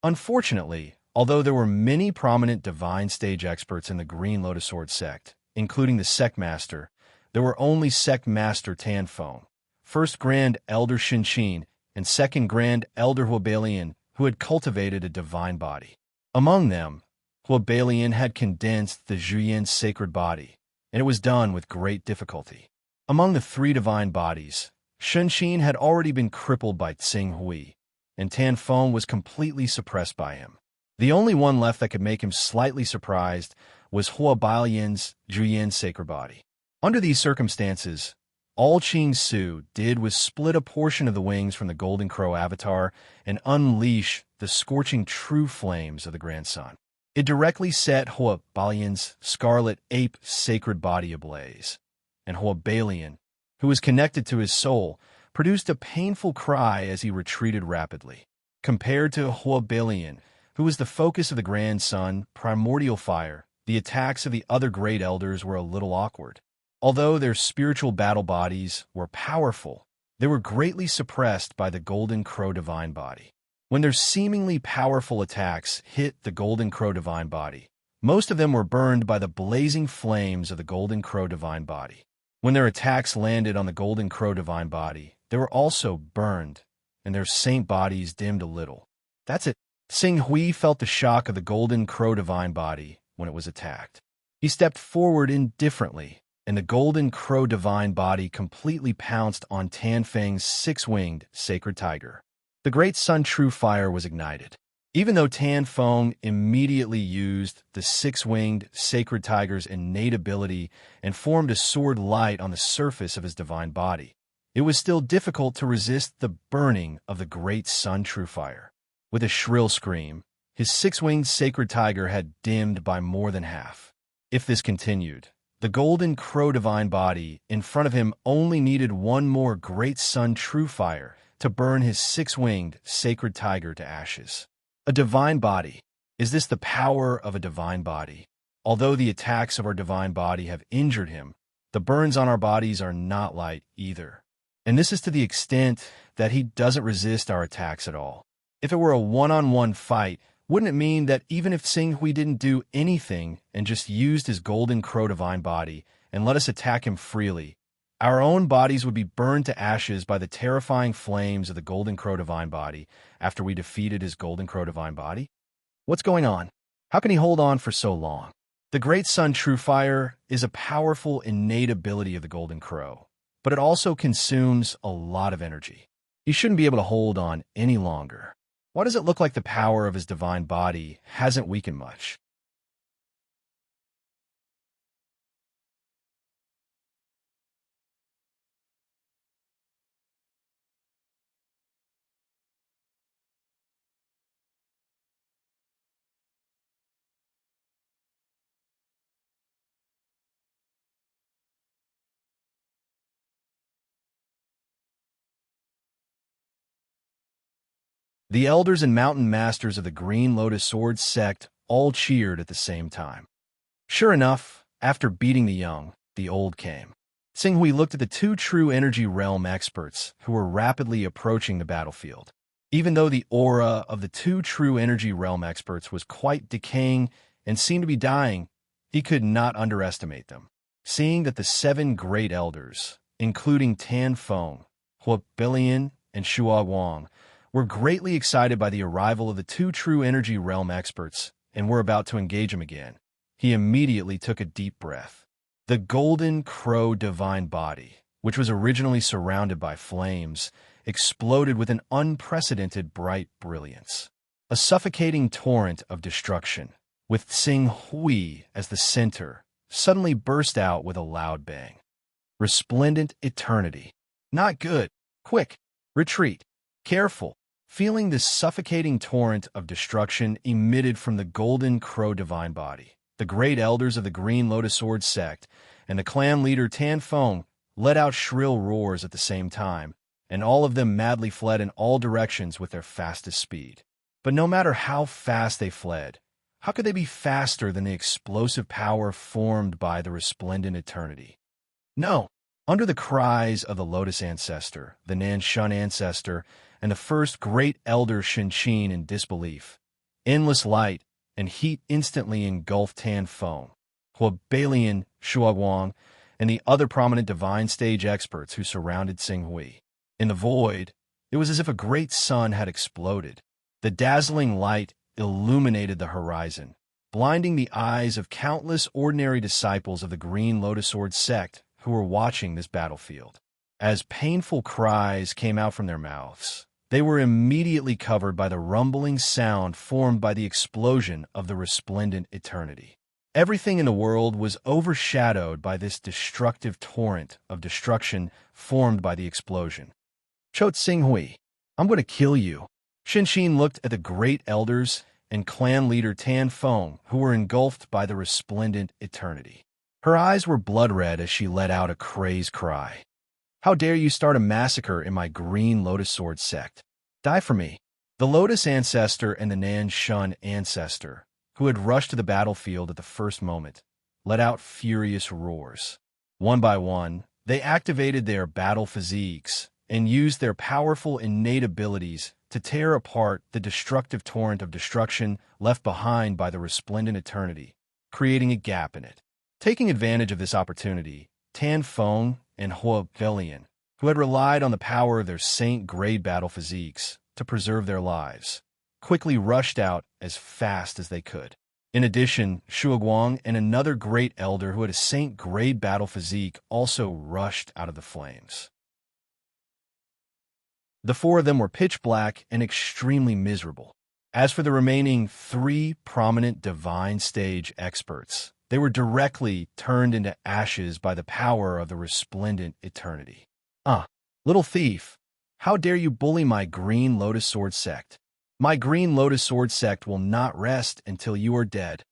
Unfortunately, although there were many prominent divine stage experts in the Green Lotus Sword sect, including the sect master, there were only sect master Tan Feng, first Grand Elder Shun Qin, and second Grand Elder Huabalian, who had cultivated a divine body. Among them, Huabalian had condensed the Zhuyan's sacred body, and it was done with great difficulty. Among the 3 divine bodies, Shun Qin had already been crippled by Tsing Hui, and Tan Feng was completely suppressed by him. The only one left that could make him slightly surprised was Huabalian's Zhuyan sacred body. Under these circumstances, all Qing Su did was split a portion of the wings from the Golden Crow avatar and unleash the scorching true flames of the Grand Sun. It directly set Huabalian's scarlet ape sacred body ablaze, and Huabalian, who was connected to his soul, produced a painful cry as he retreated rapidly. Compared to Huabalian, who was the focus of the Grand Sun, primordial fire, the attacks of the other great elders were a little awkward. Although their spiritual battle bodies were powerful, they were greatly suppressed by the Golden Crow divine body. When their seemingly powerful attacks hit the Golden Crow divine body, most of them were burned by the blazing flames of the Golden Crow divine body. When their attacks landed on the Golden Crow divine body, they were also burned, and their saint bodies dimmed a little. That's it. Sing Hui felt the shock of the golden crow divine body when it was attacked. He stepped forward indifferently, and the golden crow divine body completely pounced on Tan Feng's six-winged sacred tiger. The great sun true fire was ignited. Even though Tan Feng immediately used the six-winged sacred tiger's innate ability and formed a sword light on the surface of his divine body, it was still difficult to resist the burning of the great sun true fire. With a shrill scream, his six-winged sacred tiger had dimmed by more than half. If this continued, the golden crow divine body in front of him only needed one more great sun true fire to burn his six-winged sacred tiger to ashes. A divine body. Is this the power of a divine body? Although the attacks of our divine body have injured him, the burns on our bodies are not light either. And this is to the extent that he doesn't resist our attacks at all. If it were a one-on-one fight, wouldn't it mean that even if Sing Hui didn't do anything and just used his golden crow divine body and let us attack him freely, our own bodies would be burned to ashes by the terrifying flames of the golden crow divine body after we defeated his golden crow divine body? What's going on? How can he hold on for so long? The great sun true fire is a powerful innate ability of the golden crow, but it also consumes a lot of energy. He shouldn't be able to hold on any longer. Why does it look like the power of his divine body hasn't weakened much? The elders and mountain masters of the Green Lotus Sword sect all cheered at the same time. Sure enough, after beating the young, the old came. Sing Hui looked at the two true energy realm experts who were rapidly approaching the battlefield. Even though the aura of the two true energy realm experts was quite decaying and seemed to be dying, he could not underestimate them. Seeing that the seven great elders, including Tan Feng, Hunyuan, and Shua Wang, were greatly excited by the arrival of the two true energy realm experts and were about to engage him again, he immediately took a deep breath. The golden crow divine body, which was originally surrounded by flames, exploded with an unprecedented bright brilliance. A suffocating torrent of destruction, with Sing Hui as the center, suddenly burst out with a loud bang. Resplendent eternity. Not good. Quick. Retreat. Careful. Feeling this suffocating torrent of destruction emitted from the golden crow divine body, the great elders of the Green Lotus Sword sect and the clan leader Tan Feng let out shrill roars at the same time, and all of them madly fled in all directions with their fastest speed. But no matter how fast they fled, how could they be faster than the explosive power formed by the resplendent eternity? No! Under the cries of the Lotus Ancestor, the Nanshan Ancestor, and the first great elder Shinqin in disbelief, endless light and heat instantly engulfed Tan Feng, Huabalian, Shua Wang, and the other prominent divine stage experts who surrounded Sing Hui. In the void, it was as if a great sun had exploded. The dazzling light illuminated the horizon, blinding the eyes of countless ordinary disciples of the Green Lotus Sword sect who were watching this battlefield. As painful cries came out from their mouths, they were immediately covered by the rumbling sound formed by the explosion of the resplendent eternity. Everything in the world was overshadowed by this destructive torrent of destruction formed by the explosion. Chot Sing Hui, I'm going to kill you. Shinqin looked at the great elders and clan leader Tan Feng, who were engulfed by the resplendent eternity. Her eyes were blood red as she let out a crazed cry. How dare you start a massacre in my Green Lotus Sword sect? Die for me. The Lotus Ancestor and the Nanshan Ancestor, who had rushed to the battlefield at the first moment, let out furious roars. One by one, they activated their battle physiques and used their powerful innate abilities to tear apart the destructive torrent of destruction left behind by the resplendent eternity, creating a gap in it. Taking advantage of this opportunity, Tan Feng and Huabalian, who had relied on the power of their saint-grade battle physiques to preserve their lives, quickly rushed out as fast as they could. In addition, Shuoguang and another great elder who had a saint-grade battle physique also rushed out of the flames. The four of them were pitch black and extremely miserable. As for the remaining three prominent divine stage experts, they were directly turned into ashes by the power of the resplendent eternity. Little thief, how dare you bully my Green Lotus Sword sect? My Green Lotus Sword sect will not rest until you are dead.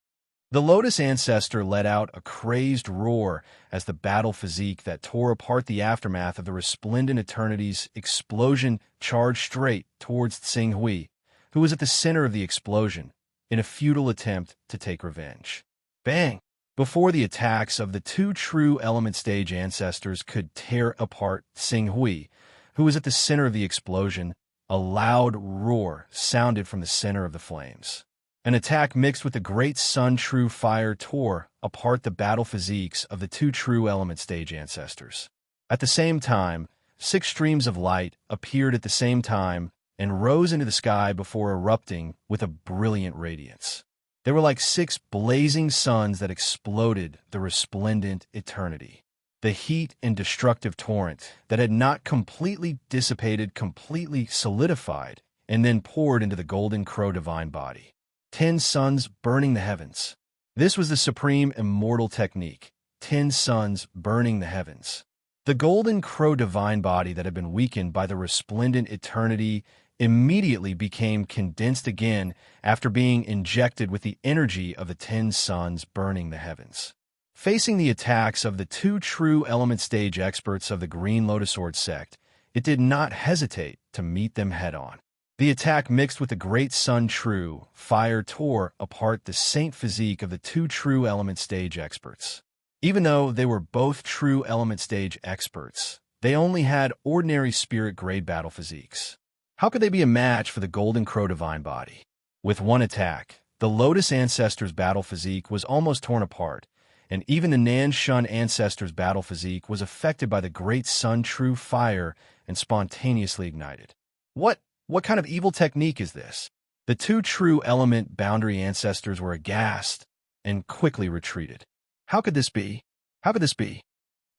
The Lotus Ancestor let out a crazed roar as the battle physique that tore apart the aftermath of the resplendent eternity's explosion charged straight towards Tsing Hui, who was at the center of the explosion, in a futile attempt to take revenge. Bang! Before the attacks of the two true element stage ancestors could tear apart Tsing Hui, who was at the center of the explosion, a loud roar sounded from the center of the flames. An attack mixed with the great sun true fire tore apart the battle physiques of the two true element stage ancestors. At the same time, 6 streams of light appeared at the same time and rose into the sky before erupting with a brilliant radiance. They were like 6 blazing suns that exploded the resplendent eternity. The heat and destructive torrent that had not completely dissipated completely solidified and then poured into the golden crow divine body. 10 suns burning the heavens. This was the supreme immortal technique, 10 suns burning the heavens. The golden crow divine body that had been weakened by the resplendent eternity immediately became condensed again after being injected with the energy of the 10 suns burning the heavens. Facing the attacks of the two true element stage experts of the Green Lotus Sword sect, it did not hesitate to meet them head-on. The attack mixed with the great sun true fire tore apart the saint physique of the two true element stage experts. Even though they were both true element stage experts, they only had ordinary spirit grade battle physiques. How could they be a match for the golden crow divine body? With one attack, the Lotus Ancestor's battle physique was almost torn apart, and even the Nan Shun Ancestor's battle physique was affected by the great sun true fire and spontaneously ignited. What kind of evil technique is this? The two true element boundary ancestors were aghast and quickly retreated. How could this be? How could this be?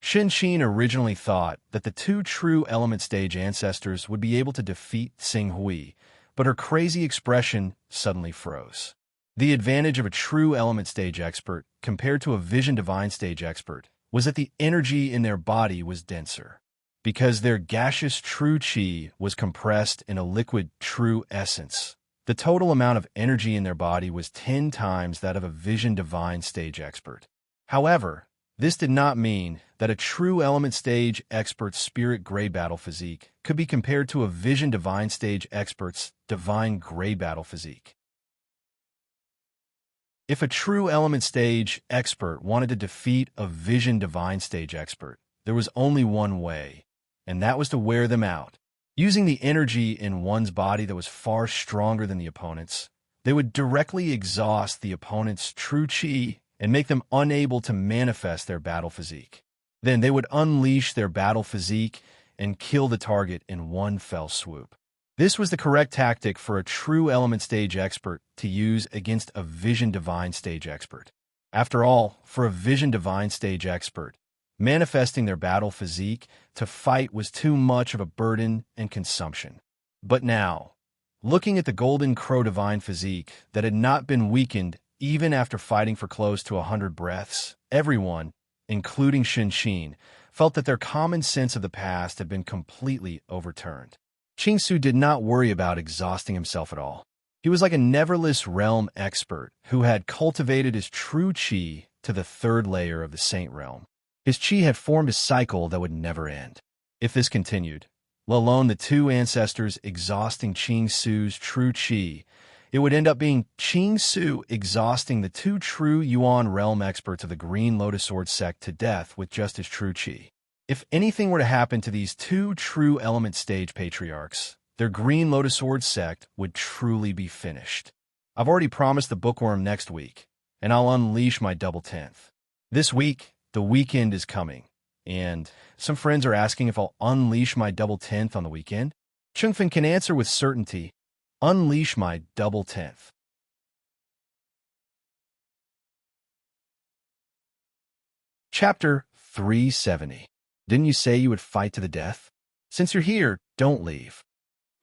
Shin Xin originally thought that the two true element stage ancestors would be able to defeat Tsing Hui, but her crazy expression suddenly froze. The advantage of a true element stage expert compared to a vision divine stage expert was that the energy in their body was denser. Because their gaseous true chi was compressed in a liquid true essence, the total amount of energy in their body was 10 times that of a vision divine stage expert. However, this did not mean that a true element stage expert's spirit grade battle physique could be compared to a vision divine stage expert's divine grade battle physique. If a true element stage expert wanted to defeat a vision divine stage expert, there was only one way, and that was to wear them out. Using the energy in one's body that was far stronger than the opponent's, they would directly exhaust the opponent's true chi and make them unable to manifest their battle physique. Then they would unleash their battle physique and kill the target in one fell swoop. This was the correct tactic for a true element stage expert to use against a vision divine stage expert. After all, for a vision divine stage expert, manifesting their battle physique to fight was too much of a burden and consumption. But now, looking at the golden crow divine physique that had not been weakened even after fighting for close to 100 breaths, everyone, including Shin Xin, felt that their common sense of the past had been completely overturned. Qingsu did not worry about exhausting himself at all. He was like a neverless realm expert who had cultivated his true chi to the 3rd layer of the saint realm. His chi had formed a cycle that would never end. If this continued, let alone the two ancestors exhausting Qingsu's true chi, it would end up being Qingsu exhausting the two true Yuan realm experts of the Green Lotus Sword sect to death with just his true chi. If anything were to happen to these two true element stage patriarchs, their Green Lotus Sword sect would truly be finished. I've already promised the bookworm next week, and I'll unleash my double 10th. This week, the weekend is coming, and some friends are asking if I'll unleash my double 10th on the weekend. Chungfin can answer with certainty, Unleash my double tenth. Chapter 370. Didn't you say you would fight to the death? Since you're here, don't leave.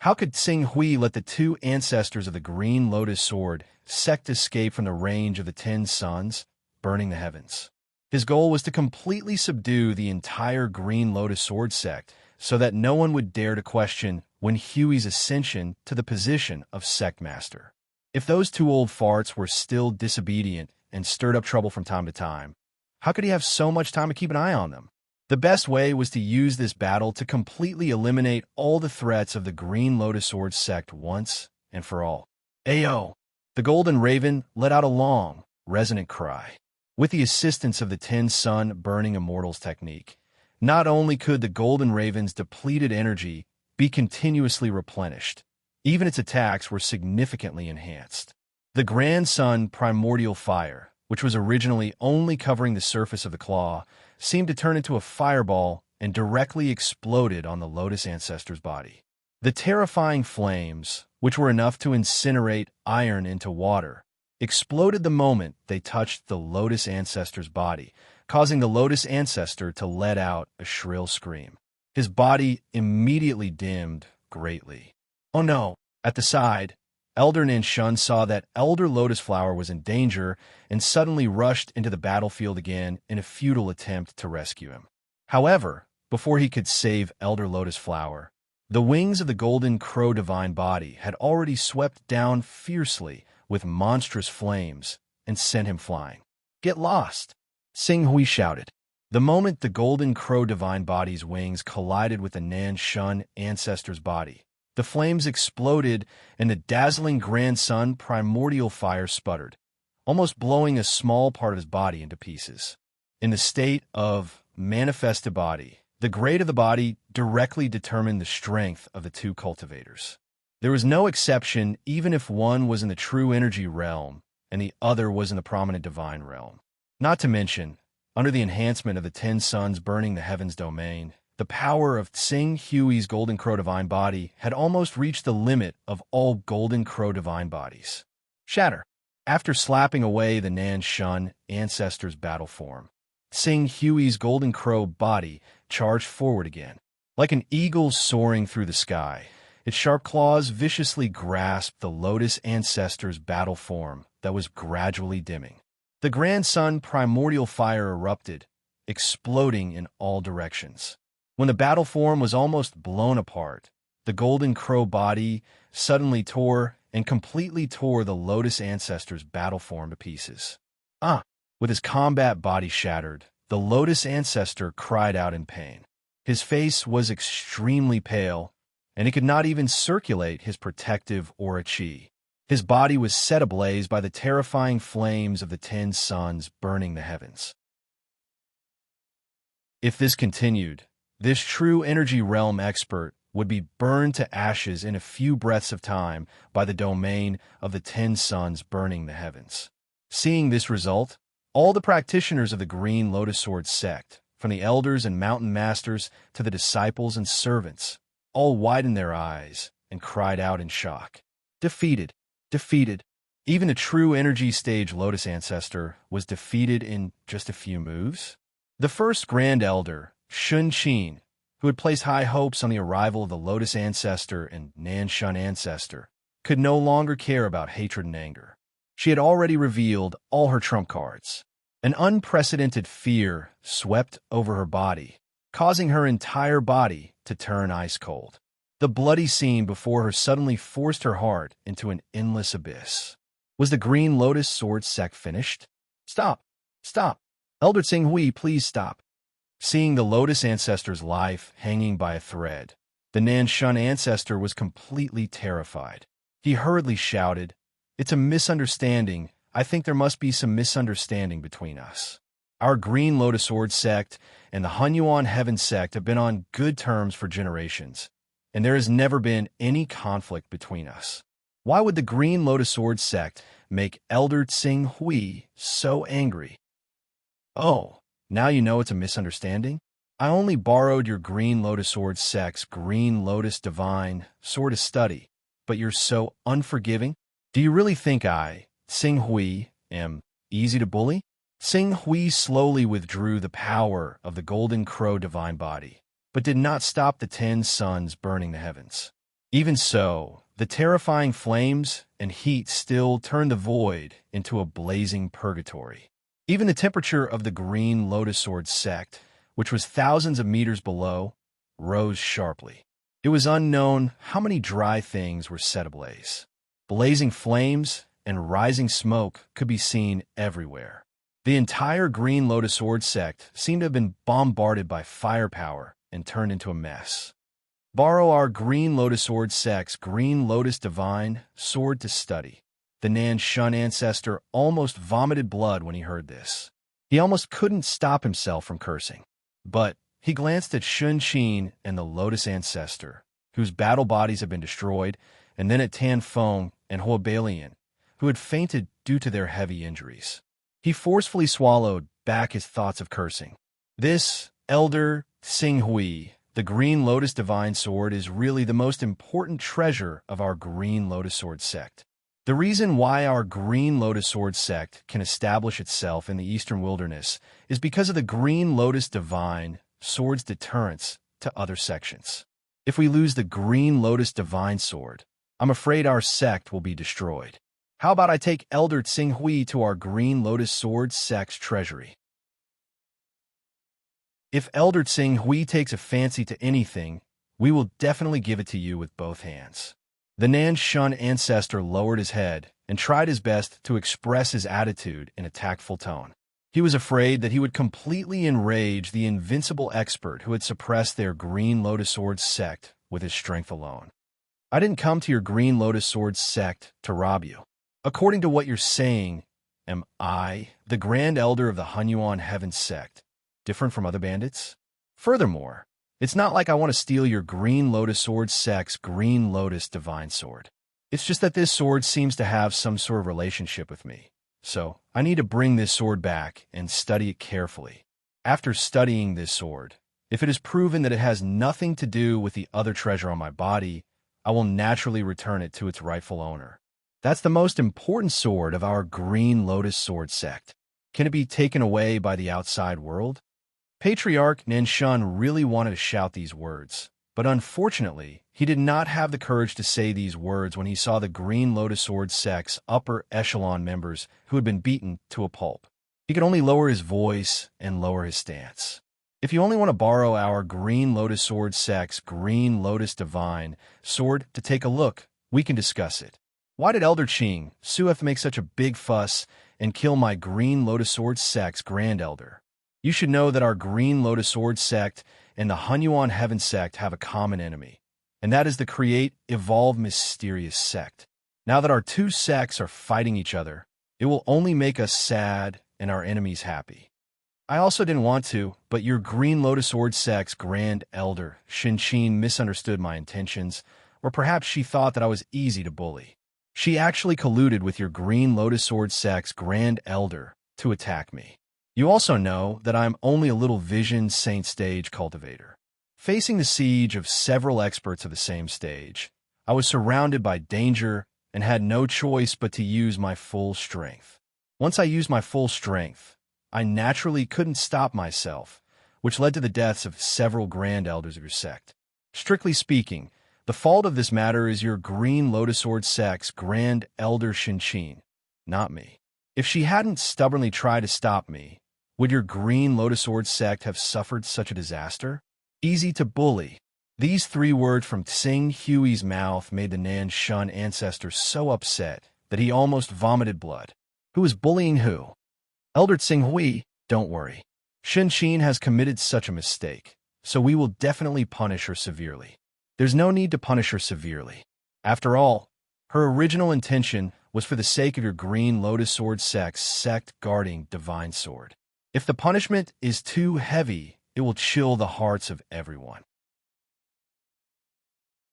How could Tsing Hui let the two ancestors of the Green Lotus Sword sect escape from the range of the 10 suns, burning the heavens? His goal was to completely subdue the entire Green Lotus Sword sect so that no one would dare to question Wen Hui's ascension to the position of sect master. If those two old farts were still disobedient and stirred up trouble from time to time, how could he have so much time to keep an eye on them? The best way was to use this battle to completely eliminate all the threats of the Green Lotus Sword sect once and for all. Ayo! The Golden Raven let out a long, resonant cry. With the assistance of the 10 Sun Burning Immortals technique, not only could the Golden Raven's depleted energy be continuously replenished, even its attacks were significantly enhanced. The Grand Sun Primordial Fire, which was originally only covering the surface of the claw, seemed to turn into a fireball and directly exploded on the Lotus Ancestor's body. The terrifying flames, which were enough to incinerate iron into water, exploded the moment they touched the Lotus Ancestor's body, causing the Lotus Ancestor to let out a shrill scream. His body immediately dimmed greatly. Oh no! At the side, Elder Nanshan saw that Elder Lotus Flower was in danger and suddenly rushed into the battlefield again in a futile attempt to rescue him. However, before he could save Elder Lotus Flower, the wings of the Golden Crow Divine Body had already swept down fiercely with monstrous flames and sent him flying. Get lost! Tsing Hui shouted. The moment the Golden Crow Divine Body's wings collided with the Nanshan Ancestor's body, the flames exploded and the dazzling Grand Sun Primordial Fire sputtered, almost blowing a small part of his body into pieces. In the state of manifested body, the grade of the body directly determined the strength of the two cultivators. There was no exception even if one was in the true energy realm and the other was in the prominent divine realm. Not to mention, under the enhancement of the 10 suns burning the heavens domain, the power of Tsing Hui's Golden Crow Divine Body had almost reached the limit of all Golden Crow Divine Bodies. Shatter. After slapping away the Nanshan Ancestor's battle form, Tsing Hui's Golden Crow body charged forward again. Like an eagle soaring through the sky, its sharp claws viciously grasped the Lotus Ancestor's battle form that was gradually dimming. The Grand Sun Primordial Fire erupted, exploding in all directions. When the battle form was almost blown apart, the Golden Crow body suddenly tore and completely tore the Lotus Ancestor's battle form to pieces. With his combat body shattered, the Lotus Ancestor cried out in pain. His face was extremely pale, and he could not even circulate his protective aura chi. His body was set ablaze by the terrifying flames of the 10 suns burning the heavens. If this continued, this true energy realm expert would be burned to ashes in a few breaths of time by the domain of the 10 suns burning the heavens. Seeing this result, all the practitioners of the Green Lotus Sword sect, from the elders and mountain masters to the disciples and servants, all widened their eyes and cried out in shock. Defeated. Defeated. Even a true energy stage Lotus Ancestor was defeated in just a few moves. The first Grand Elder, Shun Qin, who had placed high hopes on the arrival of the Lotus Ancestor and Nanshan Ancestor, could no longer care about hatred and anger. She had already revealed all her trump cards. An unprecedented fear swept over her body, causing her entire body to turn ice cold. The bloody scene before her suddenly forced her heart into an endless abyss. Was the Green Lotus Sword sect finished? Stop! Stop! Elder Tsing Hui, please stop. Seeing the Lotus Ancestor's life hanging by a thread, the Nanshan Ancestor was completely terrified. He hurriedly shouted, "It's a misunderstanding. I think there must be some misunderstanding between us. Our Green Lotus Sword sect and the Hunyuan Heaven sect have been on good terms for generations, and there has never been any conflict between us. Why would the Green Lotus Sword sect make Elder Tsing Hui so angry?" "Oh, now you know it's a misunderstanding? I only borrowed your Green Lotus Sword sect's Green Lotus Divine Sword to study, but you're so unforgiving? Do you really think I, Xing Hui, am easy to bully? Xing Hui slowly withdrew the power of the golden crow divine body, but did not stop the 10 suns burning the heavens. Even so, the terrifying flames and heat still turned the void into a blazing purgatory. Even the temperature of the green lotus sword sect, which was thousands of meters below, rose sharply. It was unknown how many dry things were set ablaze. Blazing flames and rising smoke could be seen everywhere. The entire green lotus sword sect seemed to have been bombarded by firepower and turned into a mess. Borrow our green lotus sword sect's green lotus divine sword to study. The Nan Shun ancestor almost vomited blood when he heard this. He almost couldn't stop himself from cursing. But he glanced at Shun Qin and the lotus ancestor, whose battle bodies had been destroyed, and then at Tan Feng and Huobalian, who had fainted due to their heavy injuries. He forcefully swallowed back his thoughts of cursing. This elder Xing Hui, the green lotus divine sword, is really the most important treasure of our green lotus sword sect. The reason why our green lotus sword sect can establish itself in the eastern wilderness is because of the green lotus divine sword's deterrence to other sections. If we lose the green lotus divine sword, I'm afraid our sect will be destroyed. How about I take Elder Xing Hui to our green lotus sword sect's treasury? If Elder Xing Hui takes a fancy to anything, we will definitely give it to you with both hands. The Nan Shun ancestor lowered his head and tried his best to express his attitude in a tactful tone. He was afraid that he would completely enrage the invincible expert who had suppressed their green lotus sword sect with his strength alone. I didn't come to your green lotus sword sect to rob you. According to what you're saying, am I, the Grand Elder of the Hunyuan Heaven sect, different from other bandits? Furthermore, it's not like I want to steal your green lotus sword sect's green lotus divine sword. It's just that this sword seems to have some sort of relationship with me. So I need to bring this sword back and study it carefully. After studying this sword, if it is proven that it has nothing to do with the other treasure on my body, I will naturally return it to its rightful owner. That's the most important sword of our green lotus sword sect. Can it be taken away by the outside world? Patriarch Nanshan really wanted to shout these words, but unfortunately, he did not have the courage to say these words when he saw the green lotus sword sect's upper echelon members who had been beaten to a pulp. He could only lower his voice and lower his stance. If you only want to borrow our green lotus sword sect's green lotus divine sword to take a look, we can discuss it. Why did Elder Qing Su have to make such a big fuss and kill my green lotus sword sect's grand elder? You should know that our green lotus sword sect and the Hunyuan Heaven sect have a common enemy, and that is the create, evolve, mysterious sect. Now that our two sects are fighting each other, it will only make us sad and our enemies happy. I also didn't want to, but your green lotus sword sect's grand elder, Shinchin, misunderstood my intentions, or perhaps she thought that I was easy to bully. She actually colluded with your green lotus sword sect's grand elder to attack me. You also know that I am only a little vision saint stage cultivator. Facing the siege of several experts of the same stage, I was surrounded by danger and had no choice but to use my full strength. Once I used my full strength, I naturally couldn't stop myself, which led to the deaths of several grand elders of your sect. Strictly speaking, the fault of this matter is your green lotus sword sect's grand elder Shinchin, not me. If she hadn't stubbornly tried to stop me, would your green lotus sword sect have suffered such a disaster? Easy to bully. These 3 words from Xing Hui's mouth made the Nan Shun ancestor so upset that he almost vomited blood. Who is bullying who? Elder Xing Hui, don't worry. Shinchin has committed such a mistake, so we will definitely punish her severely. There's no need to punish her severely. After all, her original intention was for the sake of your green lotus sword sect's sect guarding divine sword. If the punishment is too heavy, it will chill the hearts of everyone.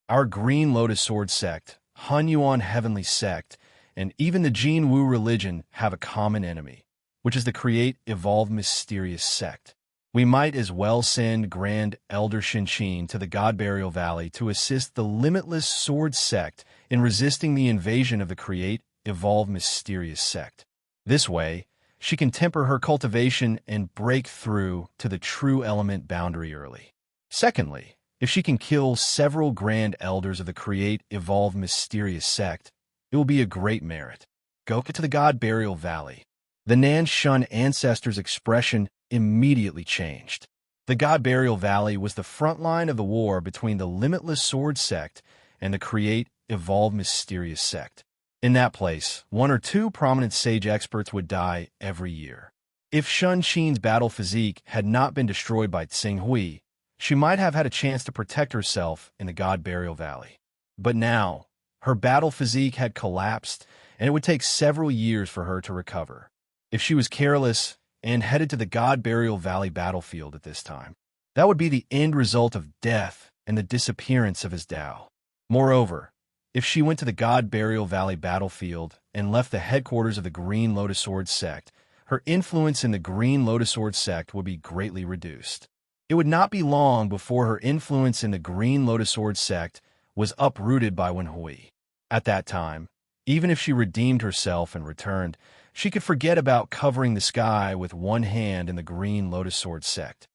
Our green lotus sword sect, Hunyuan heavenly sect, and even the Jin Wu religion have a common enemy, which is the create, evolve, mysterious sect. We might as well send Grand Elder Shinshin to the God Burial Valley to assist the limitless sword sect in resisting the invasion of the Create, Evolve Mysterious sect. This way, she can temper her cultivation and break through to the true element boundary early. Secondly, if she can kill several Grand Elders of the Create, Evolve Mysterious sect, it will be a great merit. Go to the God Burial Valley. The Nanshan ancestors' expression immediately changed. The God Burial Valley was the front line of the war between the Limitless Sword sect and the Create, Evolve Mysterious sect. In that place, one or two prominent sage experts would die every year. If Shun Qin's battle physique had not been destroyed by Tsing Hui, she might have had a chance to protect herself in the God Burial Valley. But now, her battle physique had collapsed, and it would take several years for her to recover. If she was careless and headed to the God Burial Valley battlefield at this time, that would be the end result of death and the disappearance of his Tao. Moreover, if she went to the God Burial Valley battlefield and left the headquarters of the Green Lotus Sword sect, her influence in the Green Lotus Sword sect would be greatly reduced. It would not be long before her influence in the Green Lotus Sword sect was uprooted by Wen Hui. At that time, even if she redeemed herself and returned, she could forget about covering the sky with one hand in the Green Lotus Sword sect.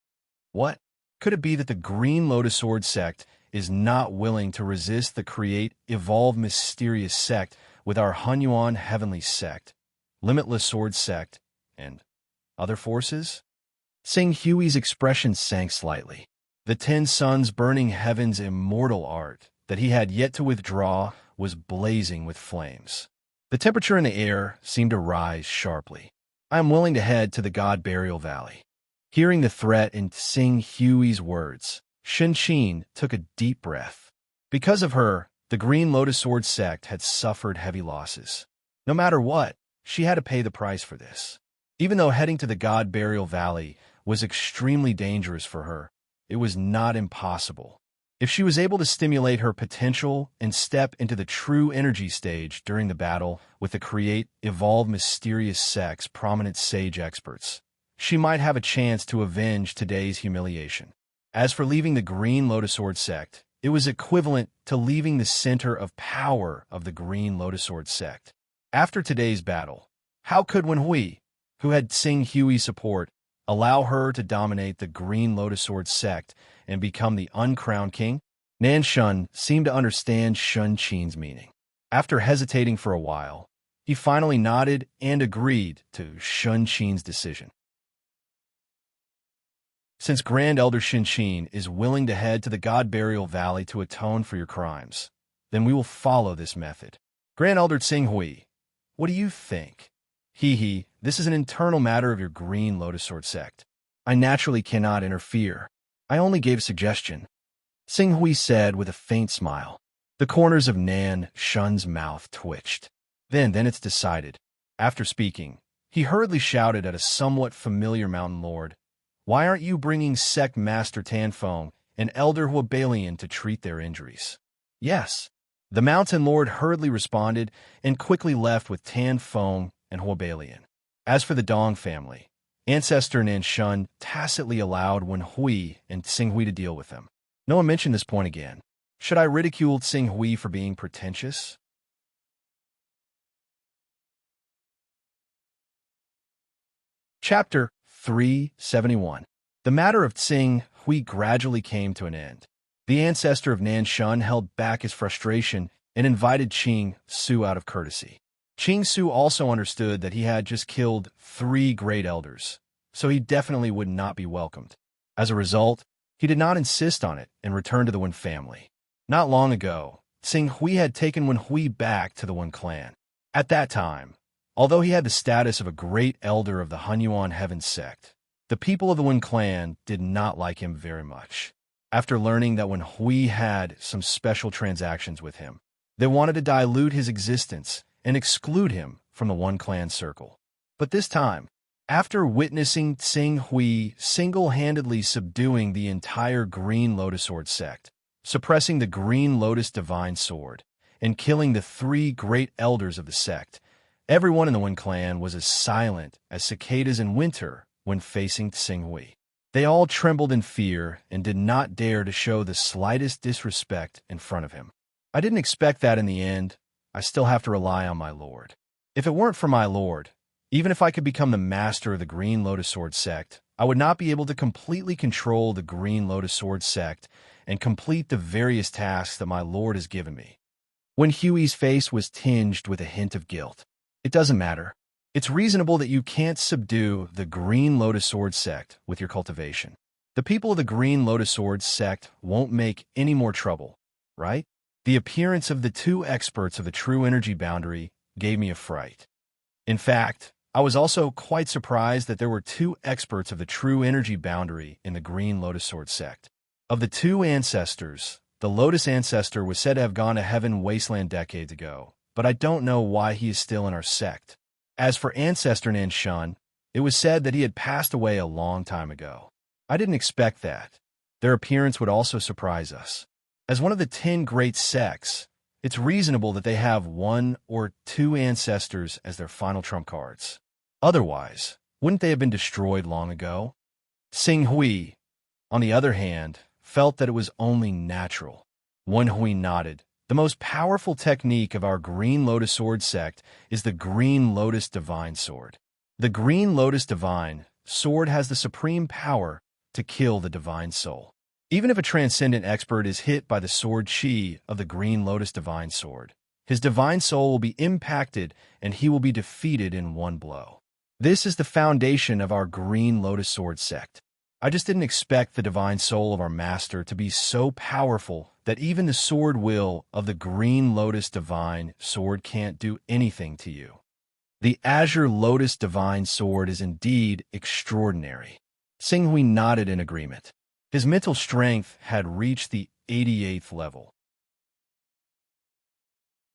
What? Could it be that the Green Lotus Sword sect is not willing to resist the Create, Evolve Mysterious sect with our Hunyuan Heavenly sect, Limitless Sword sect, and other forces? Tsing Hui's expression sank slightly. The 10 suns burning heaven's immortal art that he had yet to withdraw was blazing with flames. The temperature in the air seemed to rise sharply. I am willing to head to the God Burial Valley. Hearing the threat in Tsing Hui's words, Shen Qin took a deep breath. Because of her, the Green Lotus Sword sect had suffered heavy losses. No matter what, she had to pay the price for this. Even though heading to the God Burial Valley was extremely dangerous for her, it was not impossible. If she was able to stimulate her potential and step into the true energy stage during the battle with the Create, Evolve Mysterious sect's prominent sage experts, she might have a chance to avenge today's humiliation. As for leaving the Green Lotus Sword sect, it was equivalent to leaving the center of power of the Green Lotus Sword sect. After today's battle, how could Wen Hui, who had Tsing Hui's support, allow her to dominate the Green Lotus Sword sect and become the uncrowned king? Nanshan seemed to understand Shun Qin's meaning. After hesitating for a while, he finally nodded and agreed to Shun Qin's decision. Since Grand Elder Shinshin is willing to head to the God Burial Valley to atone for your crimes, then we will follow this method. Grand Elder Tsing Hui, what do you think? This is an internal matter of your Green Lotus Sword sect. I naturally cannot interfere. I only gave a suggestion. Tsing Hui said with a faint smile. The corners of Nan Shun's mouth twitched. Then it's decided. After speaking, he hurriedly shouted at a somewhat familiar mountain lord, "Why aren't you bringing Sect Master Tanfeng and Elder Huabalian to treat their injuries?" "Yes." The mountain lord hurriedly responded and quickly left with Tanfeng and Huabalian. As for the Dong family, Ancestor Nanshan tacitly allowed Wen Hui and Tsing Hui to deal with them. No one mentioned this point again. Should I ridicule Tsing Hui for being pretentious? Chapter 371. The matter of Tsing Hui gradually came to an end. The ancestor of Nanshan held back his frustration and invited Qing Su out of courtesy. Qing Su also understood that he had just killed 3 great elders, so he definitely would not be welcomed. As a result, he did not insist on it and returned to the Wen family. Not long ago, Tsing Hui had taken Wen Hui back to the Wen clan. At that time, although he had the status of a great elder of the Hunyuan Heaven sect, the people of the Wen clan did not like him very much. After learning that Wen Hui had some special transactions with him, they wanted to dilute his existence and exclude him from the One Clan circle. But this time, after witnessing Tsing Hui single-handedly subduing the entire Green Lotus Sword sect, suppressing the Green Lotus Divine Sword, and killing the 3 great elders of the sect, everyone in the Wen clan was as silent as cicadas in winter when facing Tsing Hui. They all trembled in fear and did not dare to show the slightest disrespect in front of him. I didn't expect that in the end. I still have to rely on my lord. If it weren't for my lord, even if I could become the master of the Green Lotus Sword sect, I would not be able to completely control the Green Lotus Sword sect and complete the various tasks that my lord has given me. When Huey's face was tinged with a hint of guilt, it doesn't matter. It's reasonable that you can't subdue the Green Lotus Sword sect with your cultivation. The people of the Green Lotus Sword sect won't make any more trouble, right? The appearance of the two experts of the true energy boundary gave me a fright. In fact, I was also quite surprised that there were two experts of the true energy boundary in the Green Lotus Sword sect. Of the two ancestors, the Lotus ancestor was said to have gone to Heaven Wasteland decades ago, but I don't know why he is still in our sect. As for Ancestor Nanshan, it was said that he had passed away a long time ago. I didn't expect that. Their appearance would also surprise us. As one of the 10 great sects, it's reasonable that they have one or two ancestors as their final trump cards. Otherwise, wouldn't they have been destroyed long ago? Sing Hui, on the other hand, felt that it was only natural. Wen Hui nodded. The most powerful technique of our Green Lotus Sword sect is the Green Lotus Divine Sword. The Green Lotus Divine Sword has the supreme power to kill the divine soul. Even if a transcendent expert is hit by the sword chi of the Green Lotus Divine Sword, his divine soul will be impacted and he will be defeated in one blow. This is the foundation of our Green Lotus Sword sect. I just didn't expect the divine soul of our master to be so powerful that even the sword will of the Green Lotus Divine Sword can't do anything to you. The Azure Lotus Divine Sword is indeed extraordinary. Sing Hui nodded in agreement. His mental strength had reached the 88th level.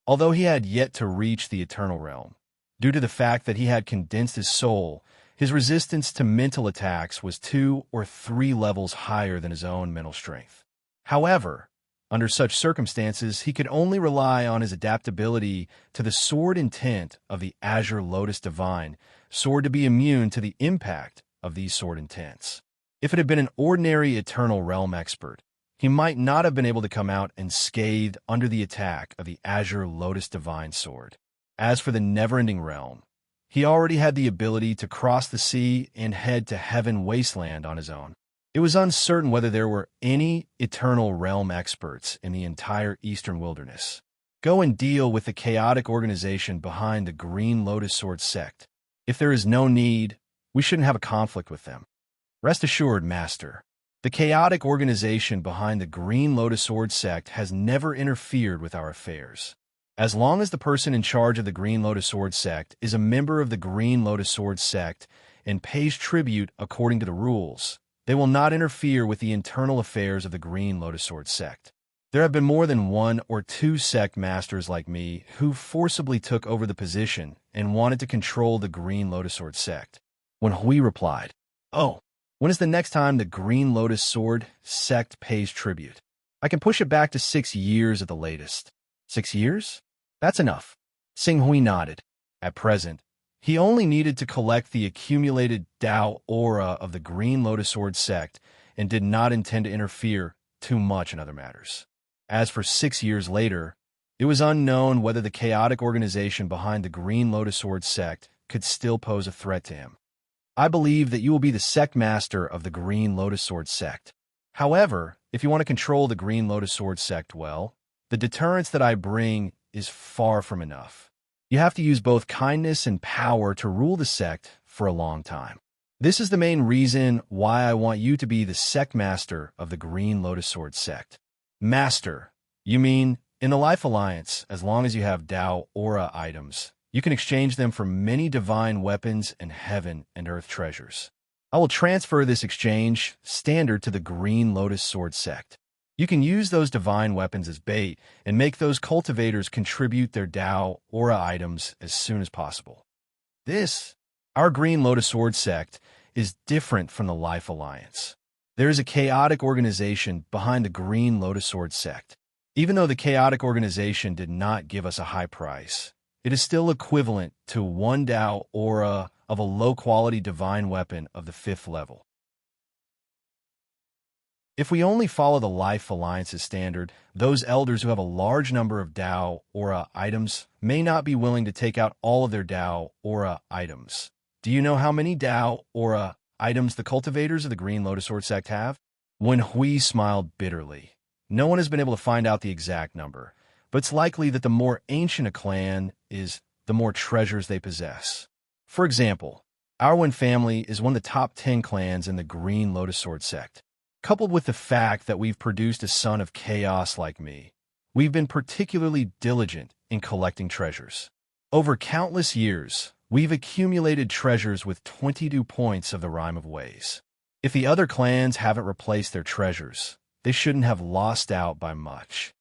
Although he had yet to reach the Eternal Realm, due to the fact that he had condensed his soul, his resistance to mental attacks was 2 or 3 levels higher than his own mental strength. However, under such circumstances, he could only rely on his adaptability to the sword intent of the Azure Lotus Divine Sword to be immune to the impact of these sword intents. If it had been an ordinary Eternal Realm expert, he might not have been able to come out unscathed under the attack of the Azure Lotus Divine Sword. As for the Never-Ending Realm, he already had the ability to cross the sea and head to Heaven Wasteland on his own. It was uncertain whether there were any Eternal Realm experts in the entire Eastern Wilderness. Go and deal with the chaotic organization behind the Green Lotus Sword sect. If there is no need, we shouldn't have a conflict with them. Rest assured, Master, the chaotic organization behind the Green Lotus Sword sect has never interfered with our affairs. As long as the person in charge of the Green Lotus Sword sect is a member of the Green Lotus Sword sect and pays tribute according to the rules, they will not interfere with the internal affairs of the Green Lotus Sword sect. There have been more than 1 or 2 sect masters like me who forcibly took over the position and wanted to control the Green Lotus Sword sect. When Hui replied, "Oh, when is the next time the Green Lotus Sword sect pays tribute? I can push it back to 6 years at the latest." 6 years? That's enough. Sing Hui nodded. At present, he only needed to collect the accumulated Dao aura of the Green Lotus Sword sect and did not intend to interfere too much in other matters. As for 6 years later, it was unknown whether the chaotic organization behind the Green Lotus Sword sect could still pose a threat to him. I believe that you will be the sect master of the Green Lotus Sword sect. However, if you want to control the Green Lotus Sword sect well, the deterrence that I bring is far from enough. You have to use both kindness and power to rule the sect for a long time. This is the main reason why I want you to be the sect master of the Green Lotus Sword sect. Master, you mean in the Life Alliance, as long as you have Dao aura items, you can exchange them for many divine weapons and heaven and earth treasures. I will transfer this exchange standard to the Green Lotus Sword sect. You can use those divine weapons as bait and make those cultivators contribute their Dao aura items as soon as possible. Our Green Lotus Sword sect, is different from the Life Alliance. There is a chaotic organization behind the Green Lotus Sword sect. Even though the chaotic organization did not give us a high price, it is still equivalent to 1 Dao aura of a low-quality divine weapon of the 5th level. If we only follow the Life Alliance's standard, those elders who have a large number of Dao Aura items may not be willing to take out all of their Dao Aura items. Do you know how many Dao Aura items the cultivators of the Green Lotus Sword sect have? Wen Hui smiled bitterly. No one has been able to find out the exact number, but it's likely that the more ancient a clan is, the more treasures they possess. For example, our Wen family is one of the top 10 clans in the Green Lotus Sword sect. Coupled with the fact that we've produced a son of chaos like me, we've been particularly diligent in collecting treasures. Over countless years, we've accumulated treasures with 22 points of the Rhyme of Ways. If the other clans haven't replaced their treasures, they shouldn't have lost out by much.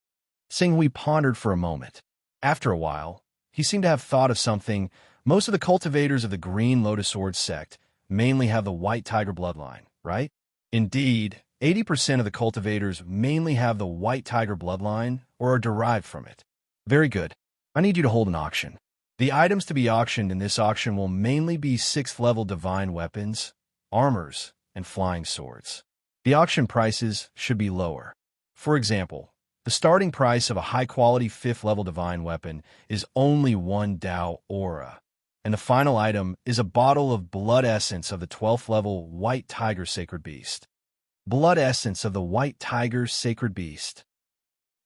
Xinghui pondered for a moment. After a while, he seemed to have thought of something. Most of the cultivators of the Green Lotus Sword sect mainly have the White Tiger bloodline, right? Indeed, 80% of the cultivators mainly have the White Tiger bloodline or are derived from it. Very good. I need you to hold an auction. The items to be auctioned in this auction will mainly be 6th level divine weapons, armors, and flying swords. The auction prices should be lower. For example, the starting price of a high-quality 5th level divine weapon is only 1 Dao Aura, and the final item is a bottle of blood essence of the 12th level White Tiger Sacred Beast. Blood essence of the White Tiger Sacred Beast.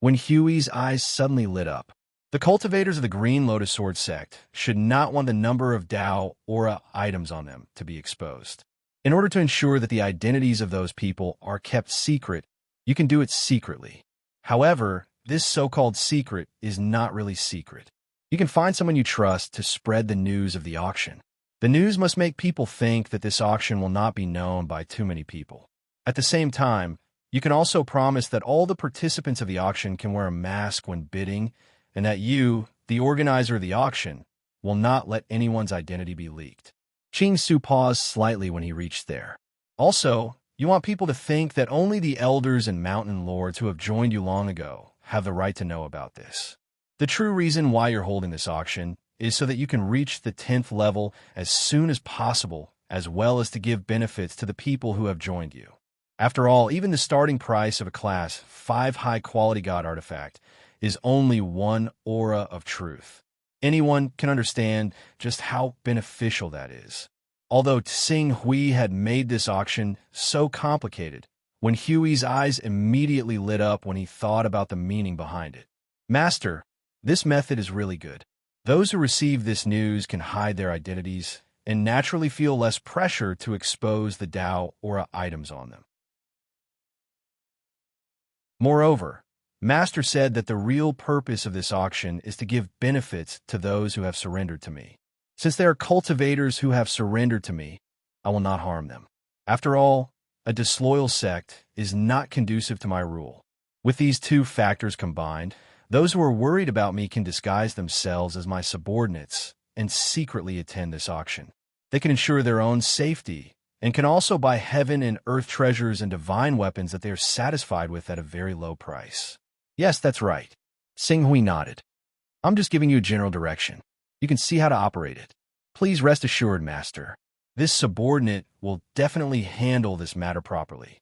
When Huey's eyes suddenly lit up, the cultivators of the Green Lotus Sword sect should not want the number of Dao Aura items on them to be exposed. In order to ensure that the identities of those people are kept secret, you can do it secretly. However, this so-called secret is not really secret. You can find someone you trust to spread the news of the auction. The news must make people think that this auction will not be known by too many people. At the same time, you can also promise that all the participants of the auction can wear a mask when bidding, and that you, the organizer of the auction, will not let anyone's identity be leaked. Qing Su paused slightly when he reached there. Also, you want people to think that only the elders and mountain lords who have joined you long ago have the right to know about this. The true reason why you're holding this auction is so that you can reach the 10th level as soon as possible, as well as to give benefits to the people who have joined you. After all, even the starting price of a Class 5 high-quality God artifact is only 1 Aura of Truth. Anyone can understand just how beneficial that is. Although Tsing Hui had made this auction so complicated, when Huey's eyes immediately lit up when he thought about the meaning behind it. Master, this method is really good. Those who receive this news can hide their identities and naturally feel less pressure to expose the Dao Aura items on them. Moreover, Master said that the real purpose of this auction is to give benefits to those who have surrendered to me. Since they are cultivators who have surrendered to me, I will not harm them. After all, a disloyal sect is not conducive to my rule. With these two factors combined, those who are worried about me can disguise themselves as my subordinates and secretly attend this auction. They can ensure their own safety and can also buy heaven and earth treasures and divine weapons that they are satisfied with at a very low price. Yes, that's right. Xinghui nodded. I'm just giving you a general direction. You can see how to operate it. Please rest assured, Master. This subordinate will definitely handle this matter properly.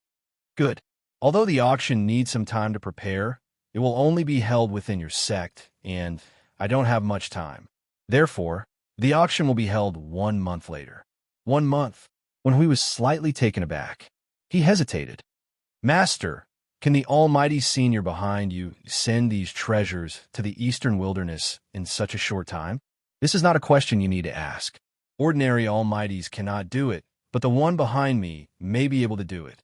Good. Although the auction needs some time to prepare, it will only be held within your sect, and I don't have much time. Therefore, the auction will be held 1 month later. 1 month. When Hui was slightly taken aback, he hesitated. Master, can the almighty senior behind you send these treasures to the eastern wilderness in such a short time? This is not a question you need to ask. Ordinary almighties cannot do it, but the one behind me may be able to do it.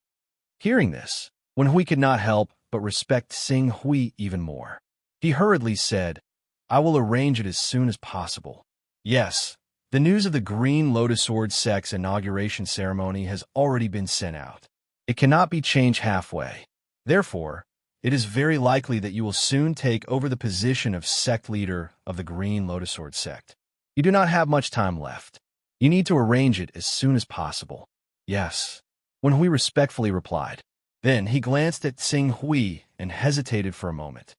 Hearing this, Wen Hui could not help but respect Xing Hui even more. He hurriedly said, I will arrange it as soon as possible. Yes, the news of the Green Lotus Sword sect's inauguration ceremony has already been sent out. It cannot be changed halfway. Therefore, it is very likely that you will soon take over the position of sect leader of the Green Lotus Sword sect. You do not have much time left. You need to arrange it as soon as possible. Yes, Wen Hui respectfully replied. Then he glanced at Xing Hui and hesitated for a moment.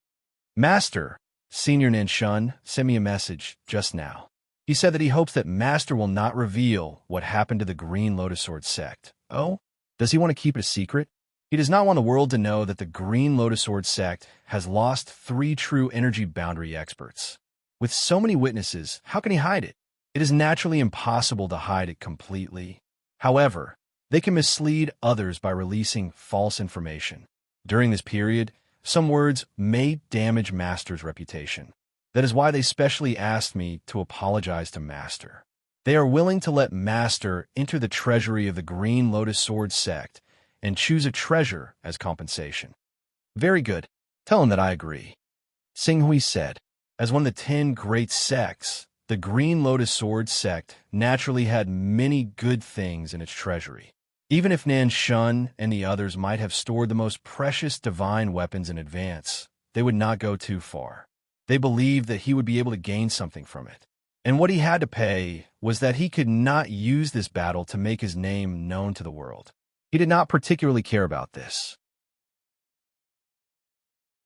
Master, Senior Nanshun sent me a message just now. He said that he hopes that Master will not reveal what happened to the Green Lotus Sword sect. Oh? Does he want to keep it a secret? He does not want the world to know that the Green Lotus Sword sect has lost 3 true energy boundary experts. With so many witnesses, how can he hide it? It is naturally impossible to hide it completely. However, they can mislead others by releasing false information. During this period, some words may damage Master's reputation. That is why they specially asked me to apologize to Master. They are willing to let Master enter the treasury of the Green Lotus Sword sect and choose a treasure as compensation. Very good. Tell him that I agree. Xinghui said. As one of the 10 great sects, the Green Lotus Sword sect naturally had many good things in its treasury. Even if Nanshan and the others might have stored the most precious divine weapons in advance, they would not go too far. They believed that he would be able to gain something from it. And what he had to pay was that he could not use this battle to make his name known to the world. He did not particularly care about this.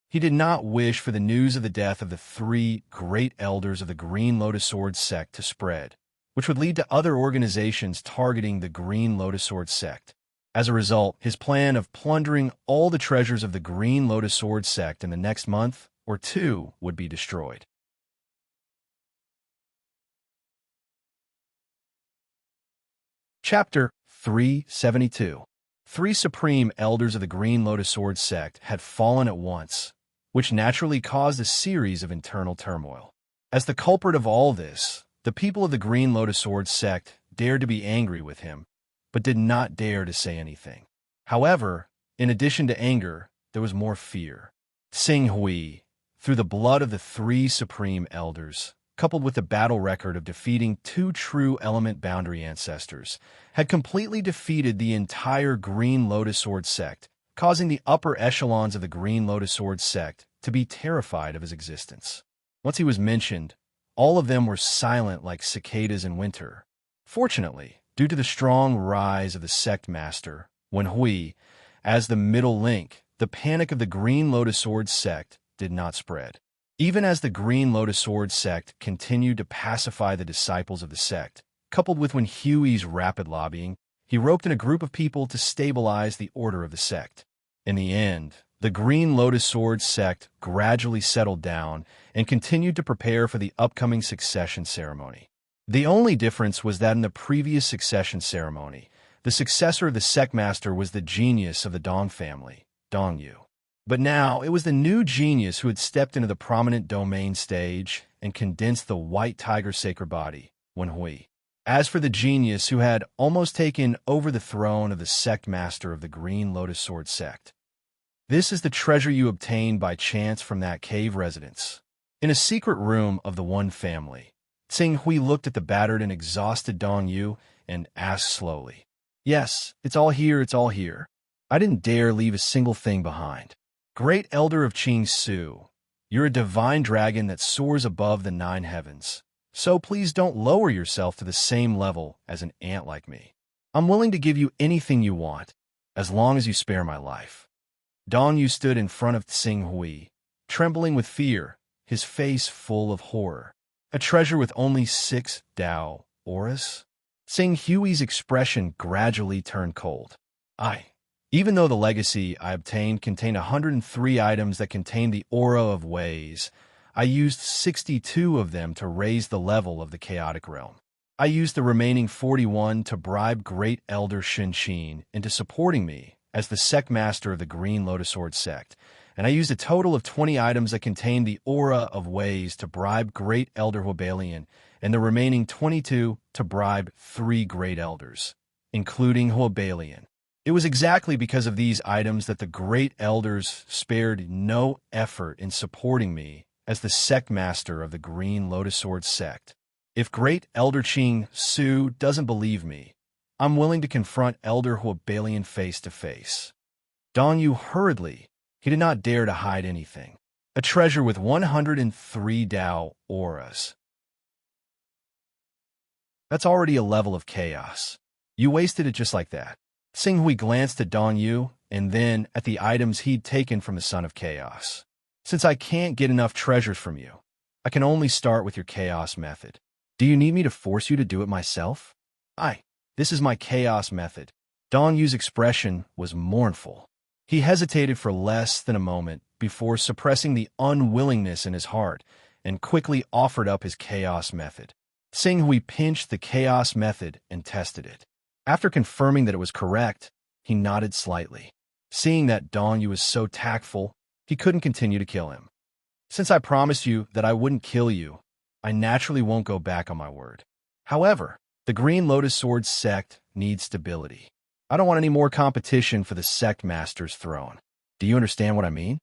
He did not wish for the news of the death of the 3 great elders of the Green Lotus Sword sect to spread, which would lead to other organizations targeting the Green Lotus Sword sect. As a result, his plan of plundering all the treasures of the Green Lotus Sword sect in the next month or 2 would be destroyed. Chapter 372. 3 supreme elders of the Green Lotus Sword sect had fallen at once, which naturally caused a series of internal turmoil. As the culprit of all this, the people of the Green Lotus Sword sect dared to be angry with him, but did not dare to say anything. However, in addition to anger, there was more fear. Xinghui, through the blood of the 3 supreme elders, coupled with the battle record of defeating 2 true element boundary ancestors, had completely defeated the entire Green Lotus Sword sect, causing the upper echelons of the Green Lotus Sword sect to be terrified of his existence. Once he was mentioned, all of them were silent like cicadas in winter. Fortunately, due to the strong rise of the sect master, Hunyuan, as the middle link, the panic of the Green Lotus Sword sect did not spread. Even as the Green Lotus Sword sect continued to pacify the disciples of the sect, coupled with Hunyuan's rapid lobbying, he roped in a group of people to stabilize the order of the sect. In the end, the Green Lotus Sword sect gradually settled down and continued to prepare for the upcoming succession ceremony. The only difference was that in the previous succession ceremony, the successor of the sect master was the genius of the Dong family, Dongyu. But now it was the new genius who had stepped into the prominent domain stage and condensed the white tiger sacred body, Hunyuan. As for the genius who had almost taken over the throne of the sect master of the Green Lotus Sword sect, this is the treasure you obtained by chance from that cave residence. In a secret room of the One family, Xinghui looked at the battered and exhausted Dongyu and asked slowly, "Yes, it's all here, it's all here. I didn't dare leave a single thing behind. Great Elder of Qing Su, you're a divine dragon that soars above the 9 heavens. So please don't lower yourself to the same level as an ant like me. I'm willing to give you anything you want, as long as you spare my life." Dongyu stood in front of Xinghui, trembling with fear, his face full of horror. A treasure with only 6 Dao auras? Xinghui's expression gradually turned cold. Even though the legacy I obtained contained 103 items that contained the aura of ways, I used 62 of them to raise the level of the chaotic realm. I used the remaining 41 to bribe Great Elder Shinshin into supporting me as the sect master of the Green Lotus Sword sect, and I used a total of 20 items that contained the aura of ways to bribe Great Elder Huabalian, and the remaining 22 to bribe 3 Great Elders, including Huabalian. It was exactly because of these items that the Great Elders spared no effort in supporting me as the sect master of the Green Lotus Sword sect. If Great Elder Qing Su doesn't believe me, I'm willing to confront Elder Huabalian face to face. Dongyu hurriedly. He did not dare to hide anything. A treasure with 103 Dao auras. That's already a level of chaos. You wasted it just like that. Xinghui glanced at Dongyu and then at the items he'd taken from the Son of Chaos. Since I can't get enough treasures from you, I can only start with your chaos method. Do you need me to force you to do it myself? This is my chaos method. Dongyu's expression was mournful. He hesitated for less than a moment before suppressing the unwillingness in his heart and quickly offered up his chaos method. Xinghui pinched the chaos method and tested it. After confirming that it was correct, he nodded slightly. Seeing that Dong Yu was so tactful, he couldn't continue to kill him. Since I promised you that I wouldn't kill you, I naturally won't go back on my word. However, the Green Lotus Sword sect needs stability. I don't want any more competition for the sect master's throne. Do you understand what I mean?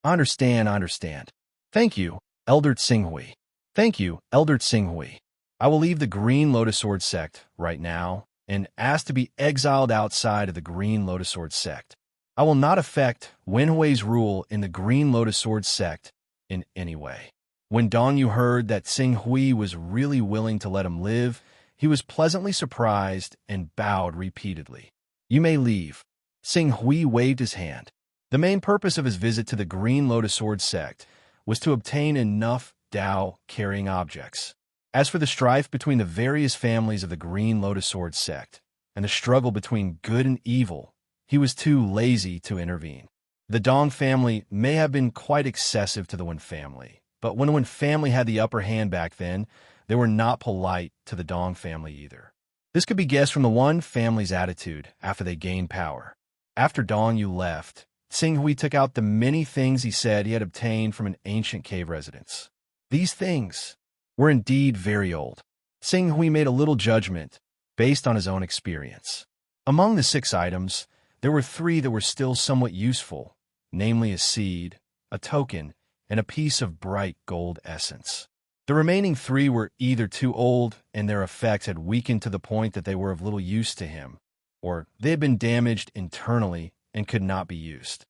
I understand. Thank you, Elder Xinghui. Thank you, Elder Xinghui. I will leave the Green Lotus Sword sect right now and ask to be exiled outside of the Green Lotus Sword sect. I will not affect Wenhui's rule in the Green Lotus Sword sect in any way. When Dong Yu heard that Xinghui was really willing to let him live, he was pleasantly surprised and bowed repeatedly. You may leave. Xinghui waved his hand. The main purpose of his visit to the Green Lotus Sword sect was to obtain enough Dao-carrying objects. As for the strife between the various families of the Green Lotus Sword sect and the struggle between good and evil, he was too lazy to intervene. The Dong family may have been quite excessive to the Wen family, but when the Wen family had the upper hand back then, they were not polite to the Dong family either. This could be guessed from the Wen family's attitude after they gained power. After Dong Yu left, Xinghui took out the many things he said he had obtained from an ancient cave residence. These things were indeed very old. Xinghui made a little judgment based on his own experience. Among the 6 items, there were 3 that were still somewhat useful, namely a seed, a token, and a piece of bright gold essence. The remaining 3 were either too old and their effects had weakened to the point that they were of little use to him, or they had been damaged internally and could not be used.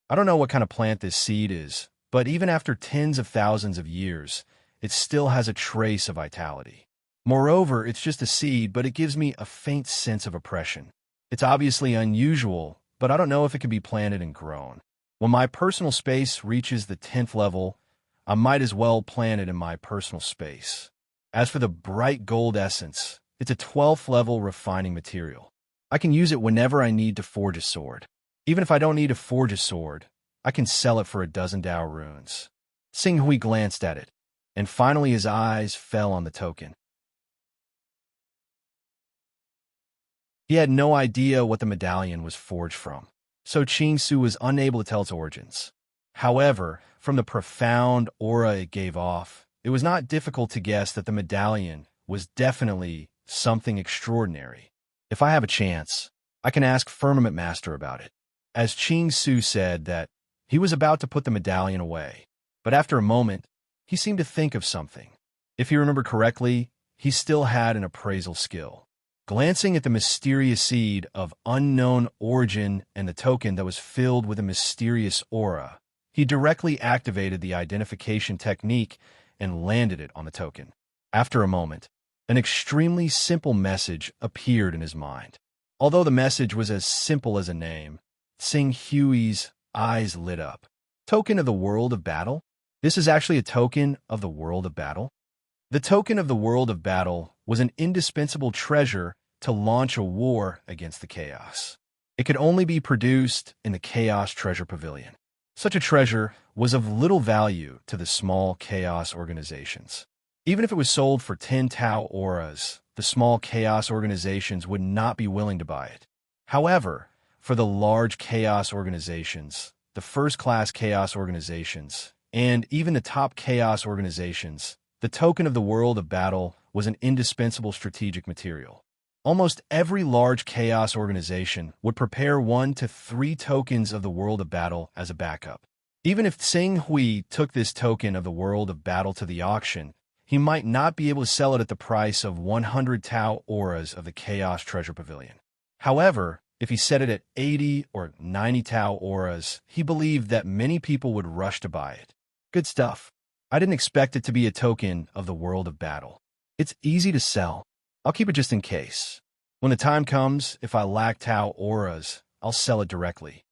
I don't know what kind of plant this seed is, but even after tens of thousands of years, it still has a trace of vitality. Moreover, it's just a seed, but it gives me a faint sense of oppression. It's obviously unusual, but I don't know if it can be planted and grown. When my personal space reaches the 10th level, I might as well plant it in my personal space. As for the bright gold essence, it's a 12th level refining material. I can use it whenever I need to forge a sword. Even if I don't need to forge a sword, I can sell it for a dozen Dao runes. Xinghui glanced at it, and finally his eyes fell on the token. He had no idea what the medallion was forged from, so Qingsu was unable to tell its origins. However, from the profound aura it gave off, it was not difficult to guess that the medallion was definitely something extraordinary. If I have a chance, I can ask Firmament Master about it. As Qingsu said that he was about to put the medallion away, but after a moment, he seemed to think of something. If he remembered correctly, he still had an appraisal skill. Glancing at the mysterious seed of unknown origin and the token that was filled with a mysterious aura, he directly activated the identification technique and landed it on the token. After a moment, an extremely simple message appeared in his mind. Although the message was as simple as a name, Xinghui's eyes lit up. Token of the World of Battle? This is actually a token of the World of Battle? The token of the World of Battle was an indispensable treasure to launch a war against the chaos. It could only be produced in the Chaos Treasure Pavilion. Such a treasure was of little value to the small chaos organizations. Even if it was sold for 10 Tau auras, the small chaos organizations would not be willing to buy it. However, for the large chaos organizations, the first-class chaos organizations, and even the top chaos organizations, the token of the World of Battle was an indispensable strategic material. Almost every large chaos organization would prepare 1 to 3 tokens of the World of Battle as a backup. Even if Xinghui took this token of the World of Battle to the auction, he might not be able to sell it at the price of 100 Tau auras of the Chaos Treasure Pavilion. However, if he set it at 80 or 90 Tau auras, he believed that many people would rush to buy it. Good stuff. I didn't expect it to be a token of the World of Battle. It's easy to sell. I'll keep it just in case. When the time comes, if I lack Tau auras, I'll sell it directly.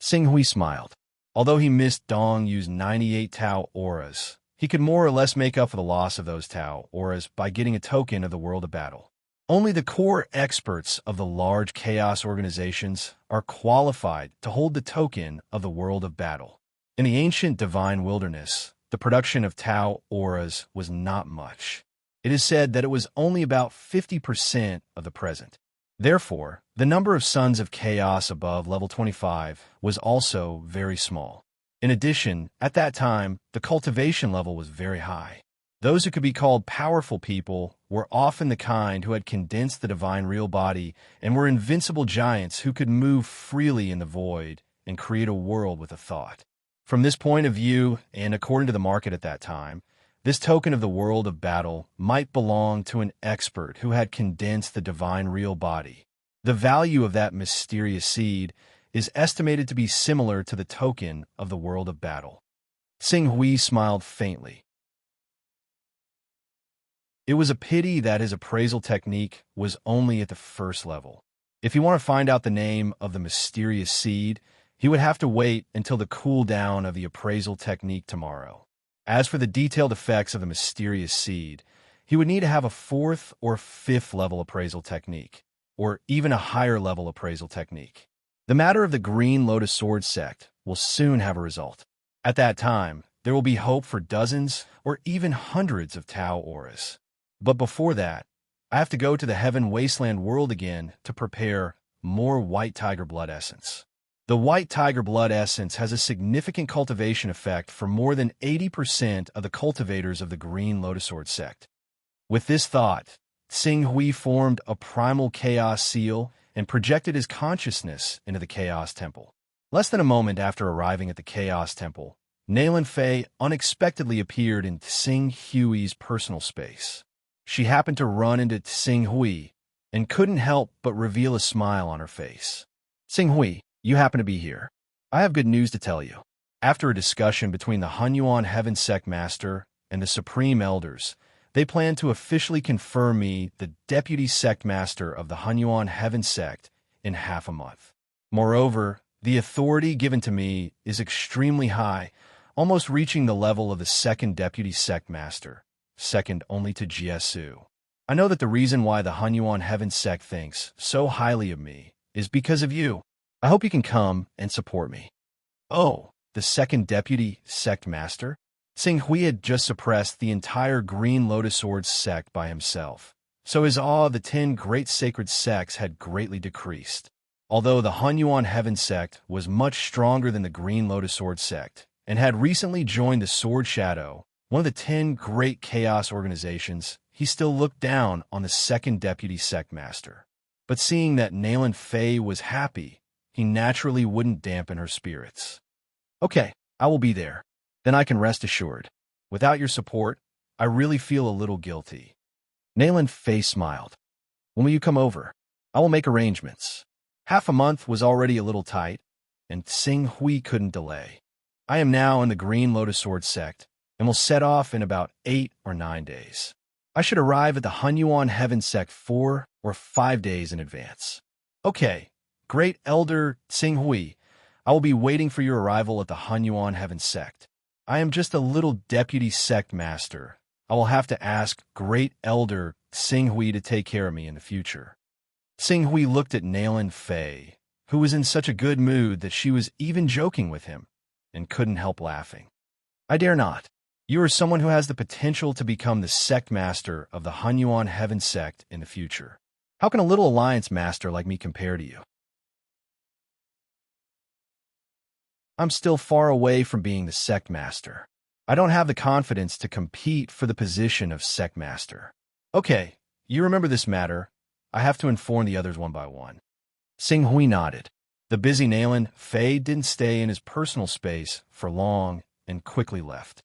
Xinghui smiled. Although he missed Dong Yu's 98 Tau auras, he could more or less make up for the loss of those Tau auras by getting a token of the World of Battle. Only the core experts of the large chaos organizations are qualified to hold the token of the world of battle. In the ancient divine wilderness, the production of Tau auras was not much. It is said that it was only about 50% of the present. Therefore, the number of sons of chaos above level 25 was also very small. In addition, at that time, the cultivation level was very high. Those who could be called powerful people were often the kind who had condensed the divine real body and were invincible giants who could move freely in the void and create a world with a thought. From this point of view, and according to the market at that time, this token of the world of battle might belong to an expert who had condensed the divine real body. The value of that mysterious seed is estimated to be similar to the token of the world of battle. Xing Hui smiled faintly. It was a pity that his appraisal technique was only at the first level. If he wanted to find out the name of the mysterious seed, he would have to wait until the cooldown of the appraisal technique tomorrow. As for the detailed effects of the mysterious seed, he would need to have a 4th or 5th level appraisal technique, or even a higher level appraisal technique. The matter of the Green Lotus Sword sect will soon have a result. At that time, there will be hope for dozens or even hundreds of Tau auras. But before that, I have to go to the Heaven Wasteland world again to prepare more White Tiger Blood Essence. The White Tiger Blood Essence has a significant cultivation effect for more than 80% of the cultivators of the Green Lotus Sword sect. With this thought, Xing Hui formed a primal chaos seal and projected his consciousness into the Chaos Temple. Less than a moment after arriving at the Chaos Temple, Nalan Fei unexpectedly appeared in Xing Hui's personal space. She happened to run into Xing Hui and couldn't help but reveal a smile on her face. Xing Hui, you happen to be here. I have good news to tell you. After a discussion between the Hunyuan Heaven Sect Master and the Supreme Elders, they plan to officially confirm me the Deputy Sect Master of the Hunyuan Heaven Sect in half a month. Moreover, the authority given to me is extremely high, almost reaching the level of the second Deputy Sect Master, second only to Jiesu. I know that the reason why the Hunyuan Heaven Sect thinks so highly of me is because of you. I hope you can come and support me. Oh, the second Deputy Sect Master? Xing Hui had just suppressed the entire Green Lotus Sword sect by himself, so his awe of the 10 great sacred sects had greatly decreased. Although the Hunyuan Heaven Sect was much stronger than the Green Lotus Sword sect, and had recently joined the Sword Shadow, one of the 10 great chaos organizations, he still looked down on the second Deputy Sect Master. But seeing that Nalan Fei was happy, he naturally wouldn't dampen her spirits. Okay, I will be there. Then I can rest assured. Without your support, I really feel a little guilty. Nalan Fei smiled. When will you come over? I will make arrangements. Half a month was already a little tight, and Xing Hui couldn't delay. I am now in the Green Lotus Sword sect, and will set off in about 8 or 9 days. I should arrive at the Hunyuan Heaven Sect 4 or 5 days in advance. Okay, Great Elder Xing Hui, I will be waiting for your arrival at the Hunyuan Heaven Sect. I am just a little Deputy Sect Master. I will have to ask Great Elder Xing Hui to take care of me in the future. Xing Hui looked at Nalan Fei, who was in such a good mood that she was even joking with him, and couldn't help laughing. I dare not. You are someone who has the potential to become the Sect Master of the Hunyuan Heaven Sect in the future. How can a little Alliance Master like me compare to you? I'm still far away from being the Sect Master. I don't have the confidence to compete for the position of Sect Master. Okay, you remember this matter. I have to inform the others one by one. Xing Hui nodded. The busy Nalan Fei didn't stay in his personal space for long and quickly left.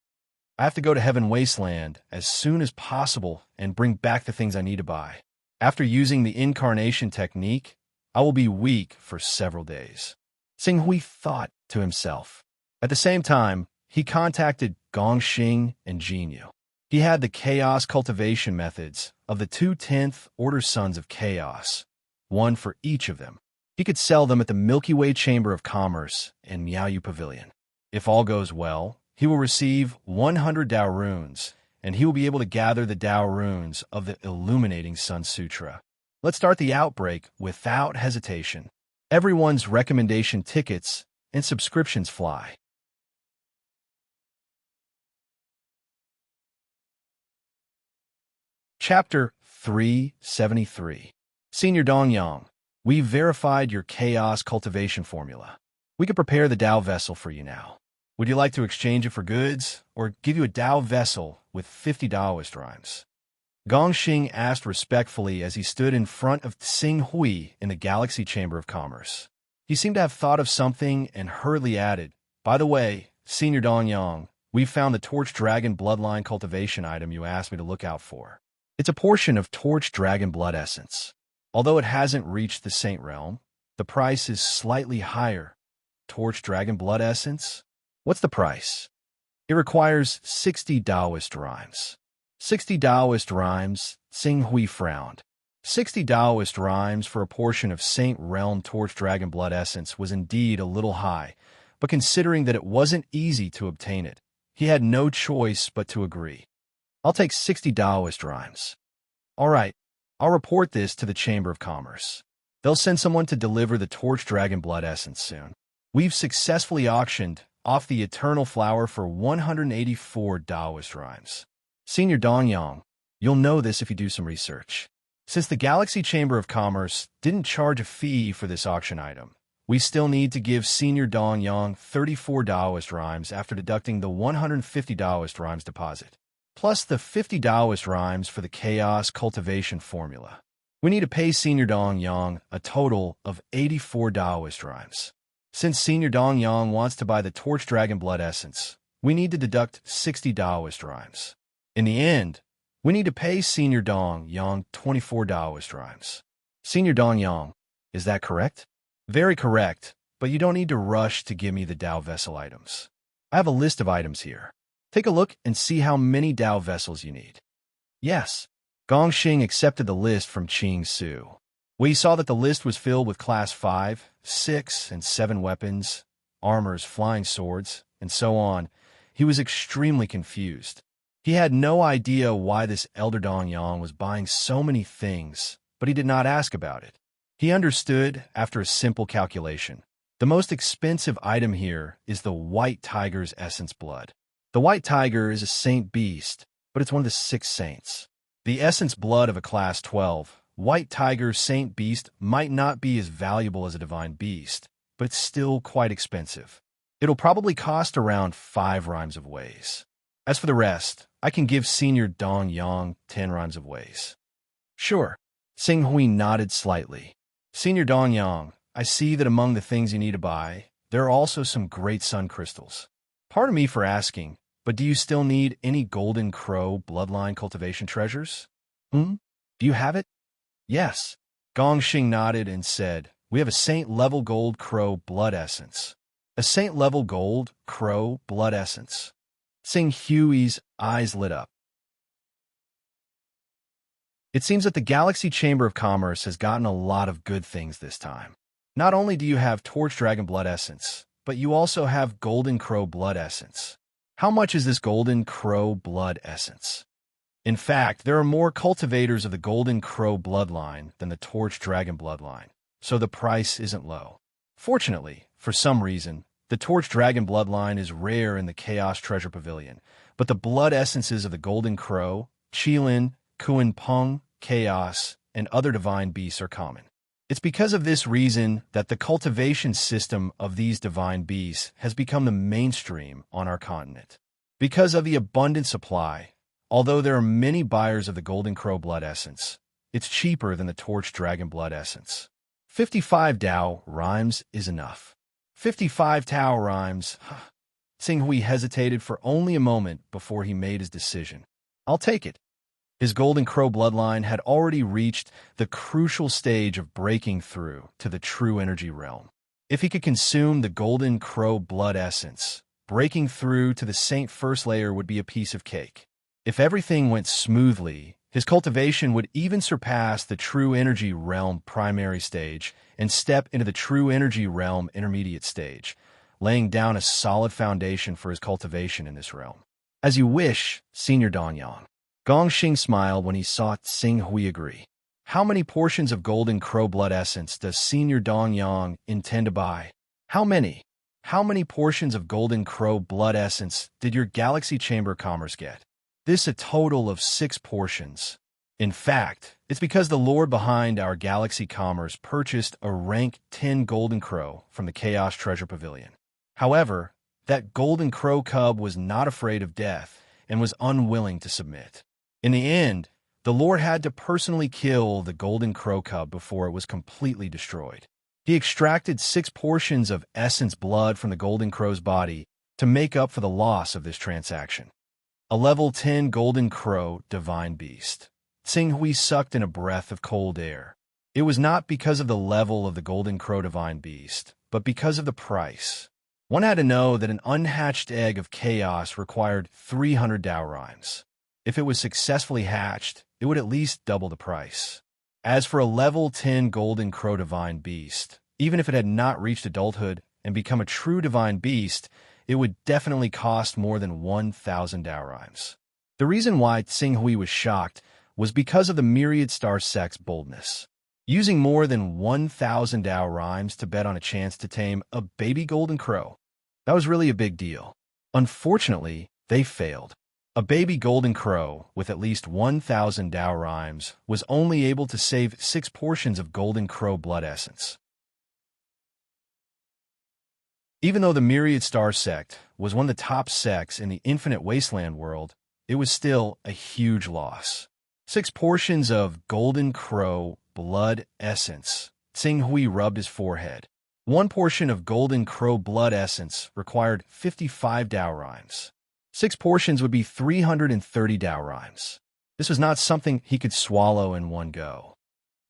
I have to go to Heaven Wasteland as soon as possible and bring back the things I need to buy. After using the incarnation technique, I will be weak for several days. Xing Hui thought to himself. At the same time, he contacted Gongxing and Jinyu. He had the chaos cultivation methods of the 2 10th Order Sons of Chaos, one for each of them. He could sell them at the Milky Way Chamber of Commerce and Miaoyu Pavilion. If all goes well, he will receive 100 Dao runes, and he will be able to gather the Dao runes of the Illuminating Sun Sutra. Let's start the outbreak without hesitation. Everyone's recommendation tickets and subscriptions fly. Chapter 373. Senior Dongyang, we've verified your chaos cultivation formula. We could prepare the Tao vessel for you now. Would you like to exchange it for goods, or give you a Tao vessel with 50 Taoist rhymes? Gongxing asked respectfully as he stood in front of Tsing Hui in the Galaxy Chamber of Commerce. He seemed to have thought of something and hurriedly added, "By the way, Senior Dongyang, we've found the Torch Dragon Bloodline cultivation item you asked me to look out for. It's a portion of Torch Dragon Blood Essence. Although it hasn't reached the Saint Realm, the price is slightly higher. Torch Dragon Blood Essence? What's the price? It requires 60 Taoist rhymes." 60 Taoist rhymes, Tsing Hui frowned. 60 Taoist rhymes for a portion of Saint Realm Torch Dragon Blood Essence was indeed a little high, but considering that it wasn't easy to obtain it, he had no choice but to agree. "I'll take 60 Taoist rhymes." "All right, I'll report this to the Chamber of Commerce. They'll send someone to deliver the Torch Dragon Blood Essence soon. We've successfully auctioned off the Eternal Flower for 184 Taoist rhymes. Senior Dongyang, you'll know this if you do some research. Since the Galaxy Chamber of Commerce didn't charge a fee for this auction item, we still need to give Senior Dongyang 34 Taoist rhymes after deducting the 150 Taoist rhymes deposit, plus the 50 Taoist rhymes for the Chaos Cultivation formula. We need to pay Senior Dongyang a total of 84 Taoist rhymes. Since Senior Dongyang wants to buy the Torch Dragon Blood Essence, we need to deduct 60 Taoist rhymes. In the end, we need to pay Senior Dongyang 24 Taoist rhymes. Senior Dongyang, is that correct? Very correct, but you don't need to rush to give me the Tao vessel items. I have a list of items here. Take a look and see how many Tao vessels you need. Yes. Gongxing accepted the list from Qing Su. When he saw that the list was filled with Class 5, 6, and 7 weapons, armors, flying swords, and so on, he was extremely confused. He had no idea why this Elder Dongyang was buying so many things, but he did not ask about it. He understood after a simple calculation. The most expensive item here is the White Tiger's Essence Blood. The White Tiger is a saint beast, but it's one of the 6 saints. The Essence Blood of a Class 12, White Tiger Saint Beast might not be as valuable as a Divine Beast, but it's still quite expensive. It'll probably cost around 5 rhymes of ways. As for the rest, I can give Senior Dongyang 10 rhymes of ways. Sure. Tsing Hui nodded slightly. Senior Dongyang, I see that among the things you need to buy, there are also some great sun crystals. Pardon me for asking, but do you still need any Golden Crow bloodline cultivation treasures? Do you have it? Yes. Gongxing nodded and said, we have a Saint-level Gold Crow blood essence. A Saint-level Gold Crow blood essence. Tsing Hui's eyes lit up. It seems that the Galaxy Chamber of Commerce has gotten a lot of good things this time. Not only do you have Torch Dragon Blood Essence, but you also have Golden Crow Blood Essence. How much is this Golden Crow Blood Essence? In fact, there are more cultivators of the Golden Crow bloodline than the Torch Dragon bloodline, so the price isn't low. Fortunately, for some reason, the Torch Dragon bloodline is rare in the Chaos Treasure Pavilion, but the blood essences of the Golden Crow, Qilin, Kuan Peng, Chaos, and other divine beasts are common. It's because of this reason that the cultivation system of these divine beasts has become the mainstream on our continent. Because of the abundant supply, although there are many buyers of the Golden Crow blood essence, it's cheaper than the Torch Dragon blood essence. 55 Tao rhymes is enough. 55 Tao rhymes. Tsing Hui hesitated for only a moment before he made his decision. I'll take it. His Golden Crow bloodline had already reached the crucial stage of breaking through to the true energy realm. If he could consume the Golden Crow blood essence, breaking through to the Saint First Layer would be a piece of cake. If everything went smoothly, his cultivation would even surpass the true energy realm primary stage and step into the true energy realm intermediate stage, laying down a solid foundation for his cultivation in this realm. As you wish, Senior Dongyang. Gongxing smiled when he saw Tsing Hui agree. How many portions of golden crow blood essence does Senior Dong Yang intend to buy? How many? How many portions of golden crow blood essence did your Galaxy Chamber of Commerce get? This a total of 6 portions. In fact, it's because the lord behind our Galaxy Commerce purchased a rank 10 golden crow from the Chaos Treasure Pavilion. However, that golden crow cub was not afraid of death and was unwilling to submit. In the end, the lord had to personally kill the golden crow cub before it was completely destroyed. He extracted 6 portions of essence blood from the golden crow's body to make up for the loss of this transaction. A level 10 golden crow divine beast. Tsing Hui sucked in a breath of cold air. It was not because of the level of the golden crow divine beast, but because of the price. One had to know that an unhatched egg of chaos required 300 Daorimes. If it was successfully hatched, it would at least double the price. As for a level 10 golden crow divine beast, even if it had not reached adulthood and become a true divine beast, it would definitely cost more than 1,000 Daorimes. The reason why Tsing Hui was shocked was because of the myriad star sect's boldness. Using more than 1,000 Daorimes to bet on a chance to tame a baby golden crow. That was really a big deal. Unfortunately, they failed. A baby golden crow with at least 1,000 Daorimes was only able to save 6 portions of golden crow blood essence. Even though the myriad star sect was one of the top sects in the infinite wasteland world, it was still a huge loss. 6 portions of golden crow blood essence. Tsing Hui rubbed his forehead. 1 portion of golden crow blood essence required 55 Daorimes. 6 portions would be 330 Daorimes. This was not something he could swallow in one go.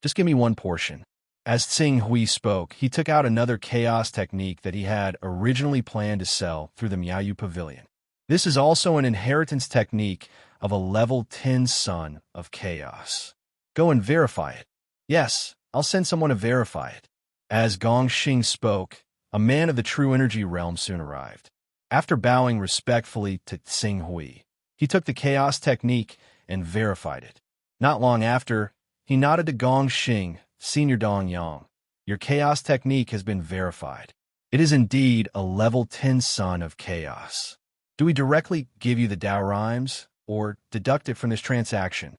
Just give me 1 portion. As Tsing Hui spoke, he took out another chaos technique that he had originally planned to sell through the Miaoyu Pavilion. This is also an inheritance technique of a level 10 son of chaos. Go and verify it. Yes, I'll send someone to verify it. As Gong Xing spoke, a man of the true energy realm soon arrived. After bowing respectfully to Tsing Hui, he took the chaos technique and verified it. Not long after, he nodded to Gong Xing, Senior Dong Yang. Your chaos technique has been verified. It is indeed a level 10 son of chaos. Do we directly give you the Daorimes, or deduct it from this transaction?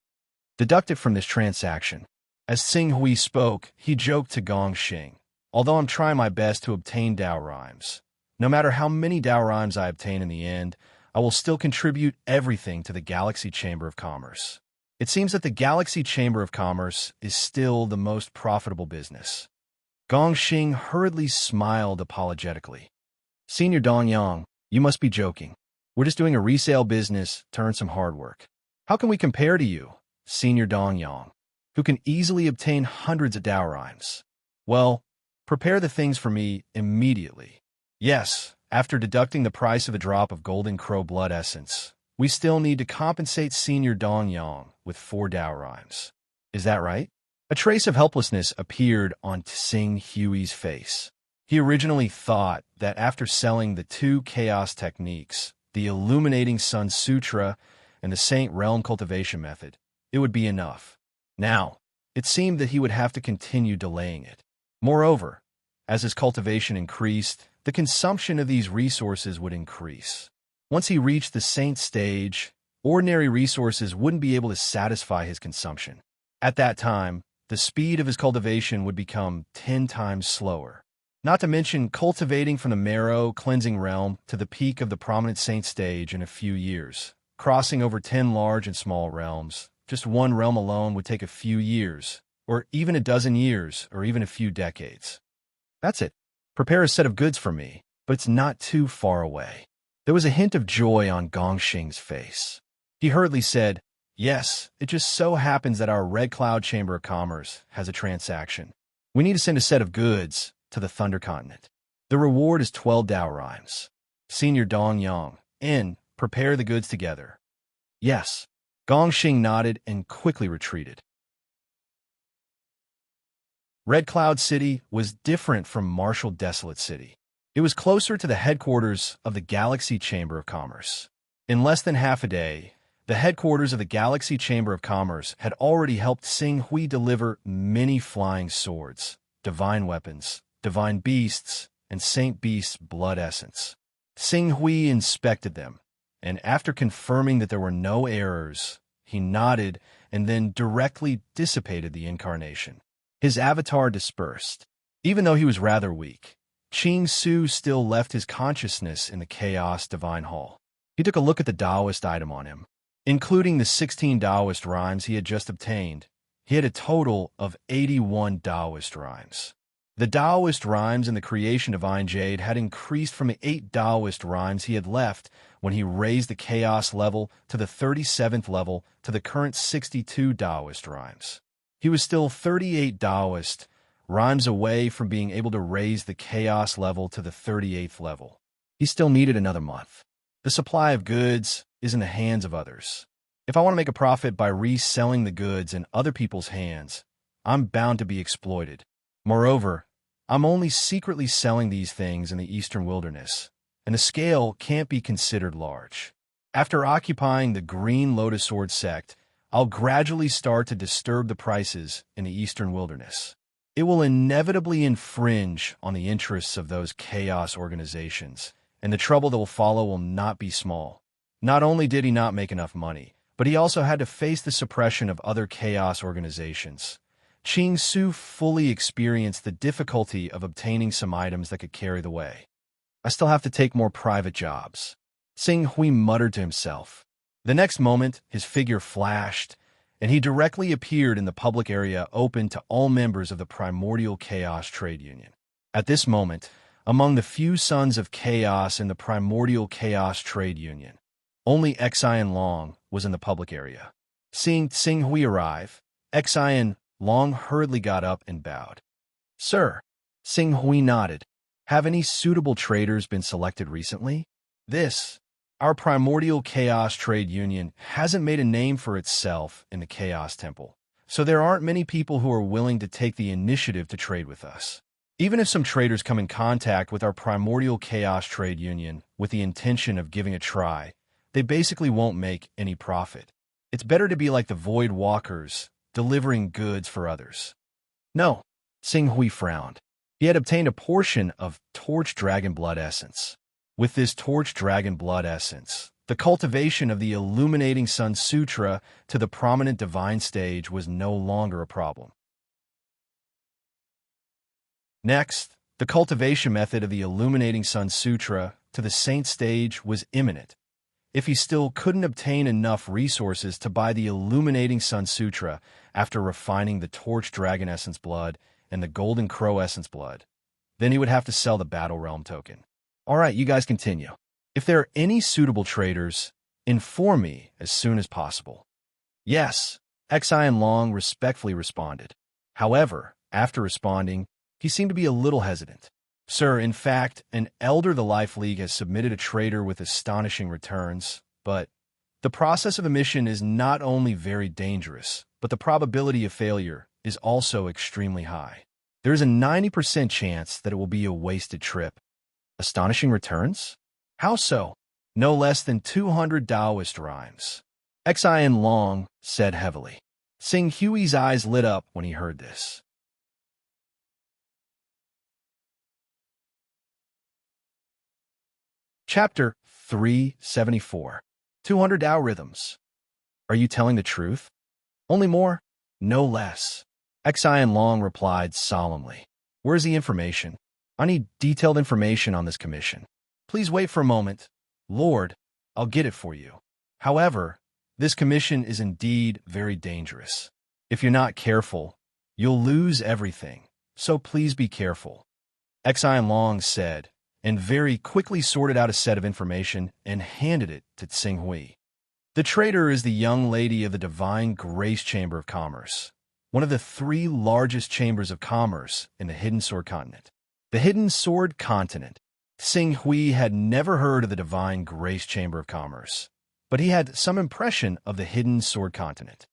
Deduct it from this transaction. As Tsing Hui spoke, he joked to Gong Xing. Although I'm trying my best to obtain Daorimes, no matter how many Daorimes I obtain in the end, I will still contribute everything to the Galaxy Chamber of Commerce. It seems that the Galaxy Chamber of Commerce is still the most profitable business. Gong Xing hurriedly smiled apologetically. Senior Dong Yang, you must be joking. We're just doing a resale business to earn some hard work. How can we compare to you, Senior Dong Yang, who can easily obtain hundreds of Daorimes? Well, prepare the things for me immediately. Yes, after deducting the price of a drop of golden crow blood essence, we still need to compensate Senior Dong Yang with 4 Daorimes. Is that right? A trace of helplessness appeared on Tsing Hui's face. He originally thought that after selling the 2 chaos techniques, the Illuminating Sun Sutra and the Saint Realm Cultivation Method, it would be enough. Now, it seemed that he would have to continue delaying it. Moreover, as his cultivation increased, the consumption of these resources would increase. Once he reached the Saint stage, ordinary resources wouldn't be able to satisfy his consumption. At that time, the speed of his cultivation would become 10 times slower. Not to mention cultivating from the marrow cleansing realm to the peak of the prominent Saint stage in a few years, crossing over 10 large and small realms. Just one realm alone would take a few years, or even a dozen years, or even a few decades. That's it. Prepare a set of goods for me, but it's not too far away. There was a hint of joy on Gong Xing's face. He hurriedly said, yes, it just so happens that our Red Cloud Chamber of Commerce has a transaction. We need to send a set of goods to the Thunder Continent. The reward is 12 Daorimes. Senior Dong Yang, and prepare the goods together. Yes. Gong Xing nodded and quickly retreated. Red Cloud City was different from Martial Desolate City. It was closer to the headquarters of the Galaxy Chamber of Commerce. In less than half a day, The headquarters of the Galaxy Chamber of Commerce had already helped Xing Hui deliver many flying swords, divine weapons, divine beasts, and Saint Beast's blood essence. Xing Hui inspected them, and after confirming that there were no errors, he nodded and then directly dissipated the incarnation. His avatar dispersed. Even though he was rather weak, Qing Su still left his consciousness in the Chaos Divine Hall. He took a look at the Taoist item on him. Including the 16 Taoist rhymes he had just obtained, he had a total of 81 Taoist rhymes. The Taoist rhymes in the creation Divine Jade had increased from the 8 Taoist rhymes he had left when he raised the Chaos level to the 37th level to the current 62 Taoist rhymes. He was still 38 Taoist rhymes away from being able to raise the Chaos level to the 38th level. He still needed another month. The supply of goods is in the hands of others. If I want to make a profit by reselling the goods in other people's hands, I'm bound to be exploited. Moreover, I'm only secretly selling these things in the eastern wilderness, and the scale can't be considered large. After occupying the Green Lotus Sword sect, I'll gradually start to disturb the prices in the eastern wilderness. It will inevitably infringe on the interests of those chaos organizations, and the trouble that will follow will not be small. Not only did he not make enough money, but he also had to face the suppression of other chaos organizations. Qing Su fully experienced the difficulty of obtaining some items that could carry the way. I still have to take more private jobs. Xing Hui muttered to himself. The next moment, his figure flashed, and he directly appeared in the public area open to all members of the Primordial Chaos Trade Union. At this moment, among the few sons of chaos in the Primordial Chaos Trade Union, only Xian Long was in the public area. Seeing Xing Hui arrive, Xian Long hurriedly got up and bowed. Sir, Xing Hui nodded. Have any suitable traders been selected recently? Our Primordial Chaos Trade Union hasn't made a name for itself in the Chaos Temple, so there aren't many people who are willing to take the initiative to trade with us. Even if some traders come in contact with our Primordial Chaos Trade Union with the intention of giving a try, they basically won't make any profit. It's better to be like the Void Walkers, delivering goods for others. No, Xing Hui frowned. He had obtained a portion of Torch Dragon Blood Essence. With this Torch Dragon Blood Essence, the cultivation of the Illuminating Sun Sutra to the prominent divine stage was no longer a problem. Next, the cultivation method of the Illuminating Sun Sutra to the Saint stage was imminent. If he still couldn't obtain enough resources to buy the Illuminating Sun Sutra after refining the Torch Dragon Essence Blood and the Golden Crow Essence Blood, then he would have to sell the Battle Realm token. All right, you guys continue. If there are any suitable traders, inform me as soon as possible. Yes, Xian Long respectfully responded. However, after responding, he seemed to be a little hesitant. Sir, in fact, an elder the Life League has submitted a trader with astonishing returns, but the process of emission is not only very dangerous, but the probability of failure is also extremely high. There is a 90% chance that it will be a wasted trip. Astonishing returns? How so? No less than 200 Taoist rhymes. Xian Long said heavily. Xing Hui's eyes lit up when he heard this. Chapter 374. 200 Tao Rhythms. Are you telling the truth? Only more, no less. Xian Long replied solemnly. Where's the information? I need detailed information on this commission. Please wait for a moment. Lord, I'll get it for you. However, this commission is indeed very dangerous. If you're not careful, you'll lose everything, so please be careful. Xian Long said, and very quickly sorted out a set of information and handed it to Xing Hui. The trader is the young lady of the Divine Grace Chamber of Commerce, one of the 3 largest chambers of commerce in the Hidden Sword Continent. The Hidden Sword Continent. Xing Hui had never heard of the Divine Grace Chamber of Commerce, but he had some impression of the Hidden Sword Continent.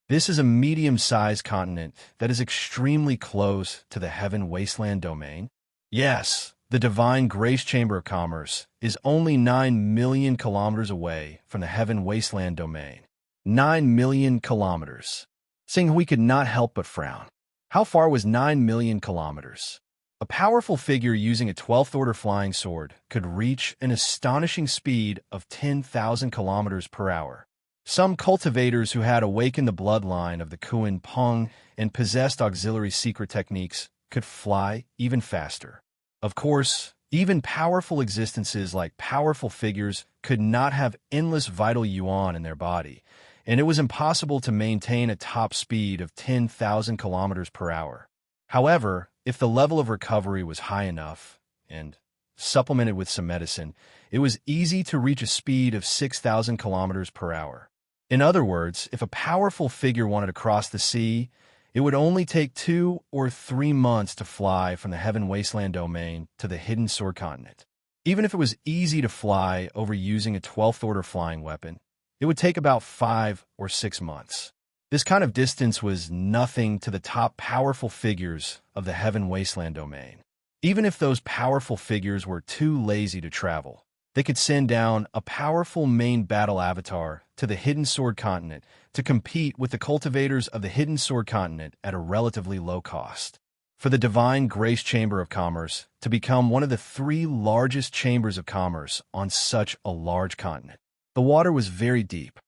This is a medium-sized continent that is extremely close to the Heaven Wasteland domain. Yes, The divine grace chamber of commerce is only 9 million kilometers away from the heaven wasteland domain. 9 million kilometers. Sing Hui could not help but frown. How far was 9 million kilometers? A powerful figure using a 12th order flying sword could reach an astonishing speed of 10,000 kilometers per hour. Some cultivators who had awakened the bloodline of the Kuan Peng and possessed auxiliary secret techniques could fly even faster. Of course, even powerful existences like powerful figures could not have endless vital yuan in their body, and it was impossible to maintain a top speed of 10,000 kilometers per hour. However, if the level of recovery was high enough, and supplemented with some medicine, it was easy to reach a speed of 6,000 kilometers per hour. In other words, if a powerful figure wanted to cross the sea, it would only take 2 or 3 months to fly from the Heaven Wasteland domain to the Hidden Sword continent. Even if it was easy to fly over using a 12th order flying weapon, it would take about 5 or 6 months. This kind of distance was nothing to the top powerful figures of the Heaven Wasteland domain. Even if those powerful figures were too lazy to travel, they could send down a powerful main battle avatar to the Hidden Sword continent to compete with the cultivators of the Hidden Sword continent at a relatively low cost. For the Divine Grace Chamber of Commerce to become one of the 3 largest chambers of commerce on such a large continent, the water was very deep.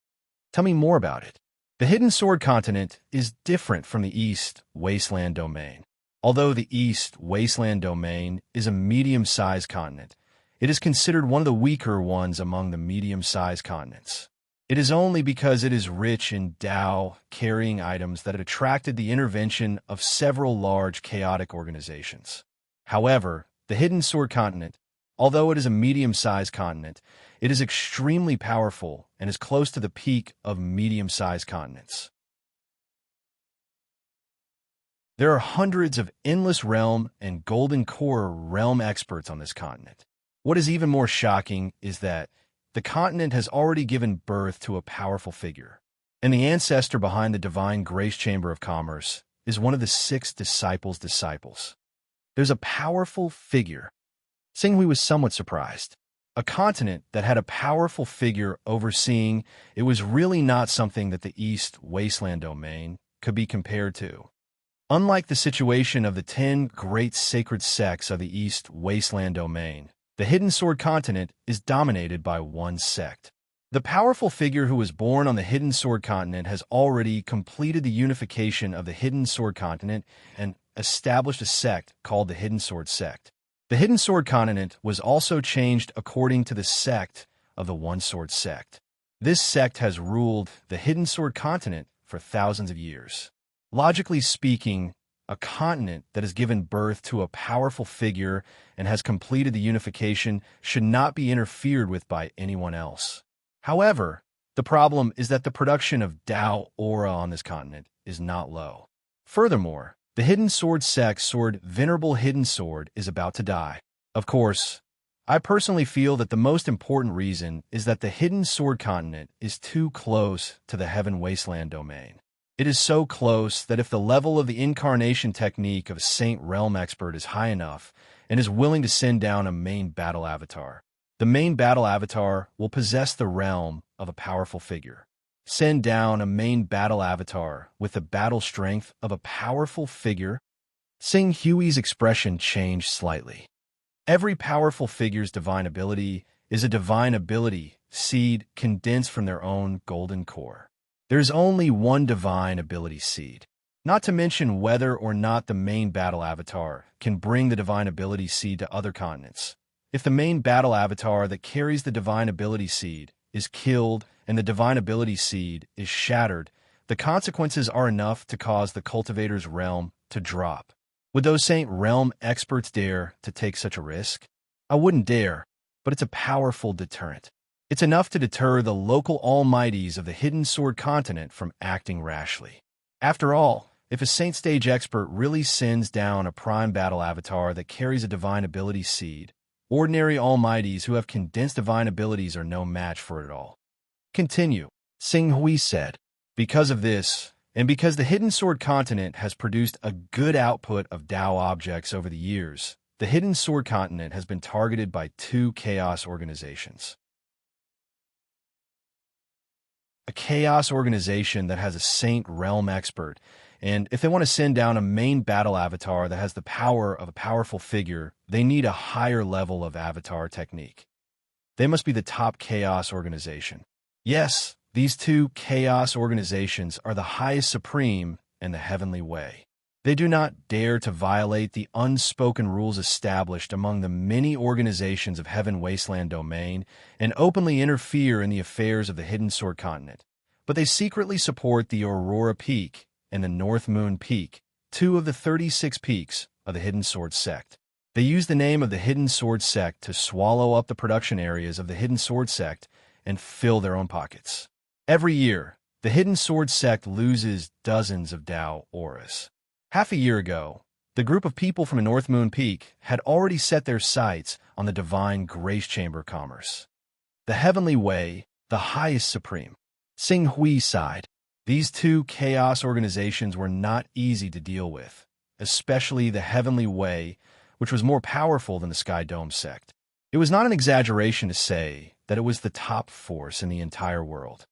Tell me more about it. The Hidden Sword continent is different from the East Wasteland domain. Although the East Wasteland domain is a medium-sized continent, it is considered one of the weaker ones among the medium-sized continents. It is only because it is rich in Tao-carrying items that it attracted the intervention of several large chaotic organizations. However, the Hidden Sword continent, although it is a medium-sized continent, it is extremely powerful and is close to the peak of medium-sized continents. There are hundreds of Endless Realm and Golden Core Realm experts on this continent. What is even more shocking is that the continent has already given birth to a powerful figure, and the ancestor behind the Divine Grace Chamber of Commerce is one of the 6 disciples' disciples. There's a powerful figure. Xinghui was somewhat surprised. A continent that had a powerful figure overseeing it was really not something that the East Wasteland domain could be compared to. Unlike the situation of the 10 great sacred sects of the East Wasteland domain, the Hidden Sword continent is dominated by one sect. The powerful figure who was born on the Hidden Sword continent has already completed the unification of the Hidden Sword continent and established a sect called the Hidden Sword sect. The Hidden Sword continent was also changed according to the sect of the One Sword sect. This sect has ruled the Hidden Sword continent for thousands of years. Logically speaking, a continent that has given birth to a powerful figure and has completed the unification should not be interfered with by anyone else. However, the problem is that the production of Tao aura on this continent is not low. Furthermore, the Hidden Sword sect's sword, Venerable Hidden Sword, is about to die. Of course, I personally feel that the most important reason is that the Hidden Sword continent is too close to the Heaven Wasteland domain. It is so close that if the level of the incarnation technique of a Saint Realm expert is high enough and is willing to send down a main battle avatar, the main battle avatar will possess the realm of a powerful figure. Send down a main battle avatar with the battle strength of a powerful figure. Xing Hui's expression changed slightly. Every powerful figure's divine ability is a divine ability seed condensed from their own golden core. There's only one divine ability seed. Not to mention whether or not the main battle avatar can bring the divine ability seed to other continents. If the main battle avatar that carries the divine ability seed is killed and the divine ability seed is shattered, the consequences are enough to cause the cultivator's realm to drop. Would those Saint Realm experts dare to take such a risk? I wouldn't dare, but it's a powerful deterrent. It's enough to deter the local almighties of the Hidden Sword continent from acting rashly. After all, if a Saint Stage expert really sends down a prime battle avatar that carries a divine ability seed, ordinary almighties who have condensed divine abilities are no match for it all. Continue, Xing Hui said. Because of this, and because the Hidden Sword continent has produced a good output of Tao objects over the years, the Hidden Sword continent has been targeted by two chaos organizations. A chaos organization that has a Saint Realm expert, and if they want to send down a main battle avatar that has the power of a powerful figure, they need a higher level of avatar technique. They must be the top chaos organization. Yes, these two chaos organizations are the highest supreme and the heavenly way. They do not dare to violate the unspoken rules established among the many organizations of Heaven Wasteland domain and openly interfere in the affairs of the Hidden Sword continent. But they secretly support the Aurora Peak and the North Moon Peak, two of the 36 peaks of the Hidden Sword sect. They use the name of the Hidden Sword sect to swallow up the production areas of the Hidden Sword sect and fill their own pockets. Every year, the Hidden Sword sect loses dozens of Dao auras. Half a year ago, the group of people from the North Moon Peak had already set their sights on the Divine Grace Chamber of Commerce. The Heavenly Way, the highest supreme. Xing Hui sighed. These two chaos organizations were not easy to deal with, especially the Heavenly Way, which was more powerful than the Sky Dome sect. It was not an exaggeration to say that it was the top force in the entire world.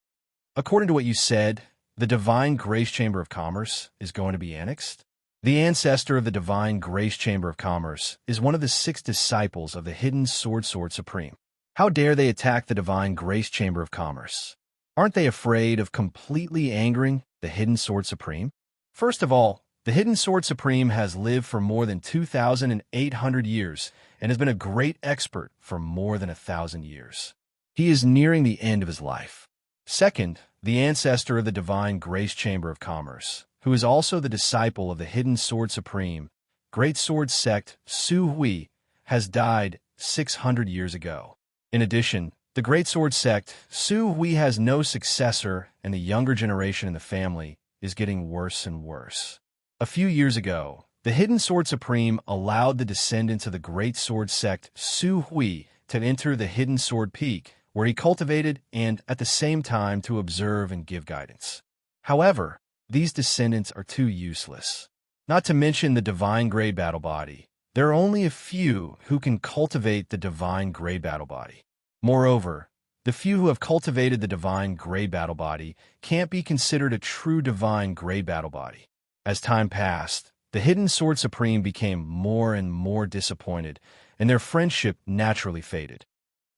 According to what you said, the Divine Grace Chamber of Commerce is going to be annexed? The ancestor of the Divine Grace Chamber of Commerce is one of the 6 disciples of the Hidden Sword Supreme. How dare they attack the Divine Grace Chamber of Commerce? Aren't they afraid of completely angering the Hidden Sword Supreme? First of all, the Hidden Sword Supreme has lived for more than 2,800 years and has been a great expert for more than 1,000 years. He is nearing the end of his life. Second, the ancestor of the Divine Grace Chamber of Commerce, who is also the disciple of the Hidden Sword Supreme, Great Sword Sect Su Hui, has died 600 years ago. In addition, the Great Sword Sect Su Hui has no successor, and the younger generation in the family is getting worse and worse. A few years ago, the Hidden Sword Supreme allowed the descendants of the Great Sword Sect Su Hui to enter the Hidden Sword Peak, where he cultivated and, at the same time, to observe and give guidance. However, these descendants are too useless. Not to mention the Divine Gray Battle Body. There are only a few who can cultivate the Divine Gray Battle Body. Moreover, the few who have cultivated the Divine Gray Battle Body can't be considered a true Divine Gray Battle Body. As time passed, the Hidden Sword Supreme became more and more disappointed, and their friendship naturally faded.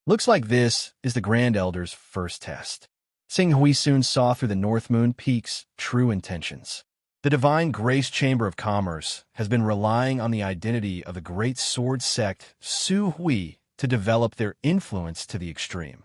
Looks like this is the Grand Elder's first test. Xing Hui soon saw through the North Moon Peak's true intentions. The Divine Grace Chamber of Commerce has been relying on the identity of the Great Sword Sect Su Hui to develop their influence to the extreme.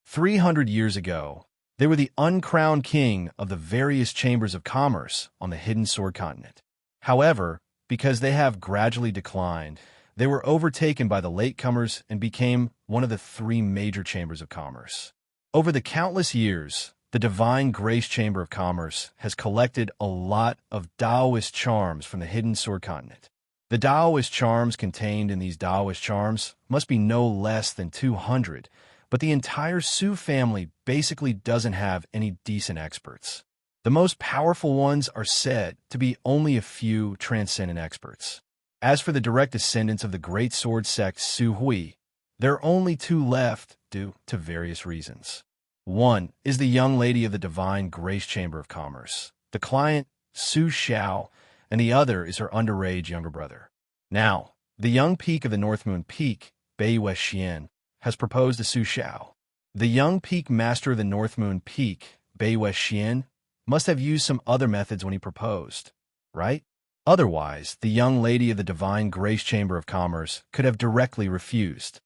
300 years ago, they were the uncrowned king of the various chambers of commerce on the Hidden Sword continent. However, because they have gradually declined, they were overtaken by the latecomers and became one of the 3 major chambers of commerce. Over the countless years, the Divine Grace Chamber of Commerce has collected a lot of Taoist charms from the Hidden Sword continent. The Taoist charms contained in these Taoist charms must be no less than 200, but the entire Su family basically doesn't have any decent experts. The most powerful ones are said to be only a few transcendent experts. As for the direct descendants of the Great Sword Sect Su Hui, there are only 2 left due to various reasons. One is the young lady of the Divine Grace Chamber of Commerce, the client Su Xiao, and the other is her underage younger brother. Now, the young peak of the North Moon Peak, Bei Xian, has proposed to Su Xiao. The young peak master of the North Moon Peak, Bei Xian, must have used some other methods when he proposed, right? Otherwise, the young lady of the Divine Grace Chamber of Commerce could have directly refused.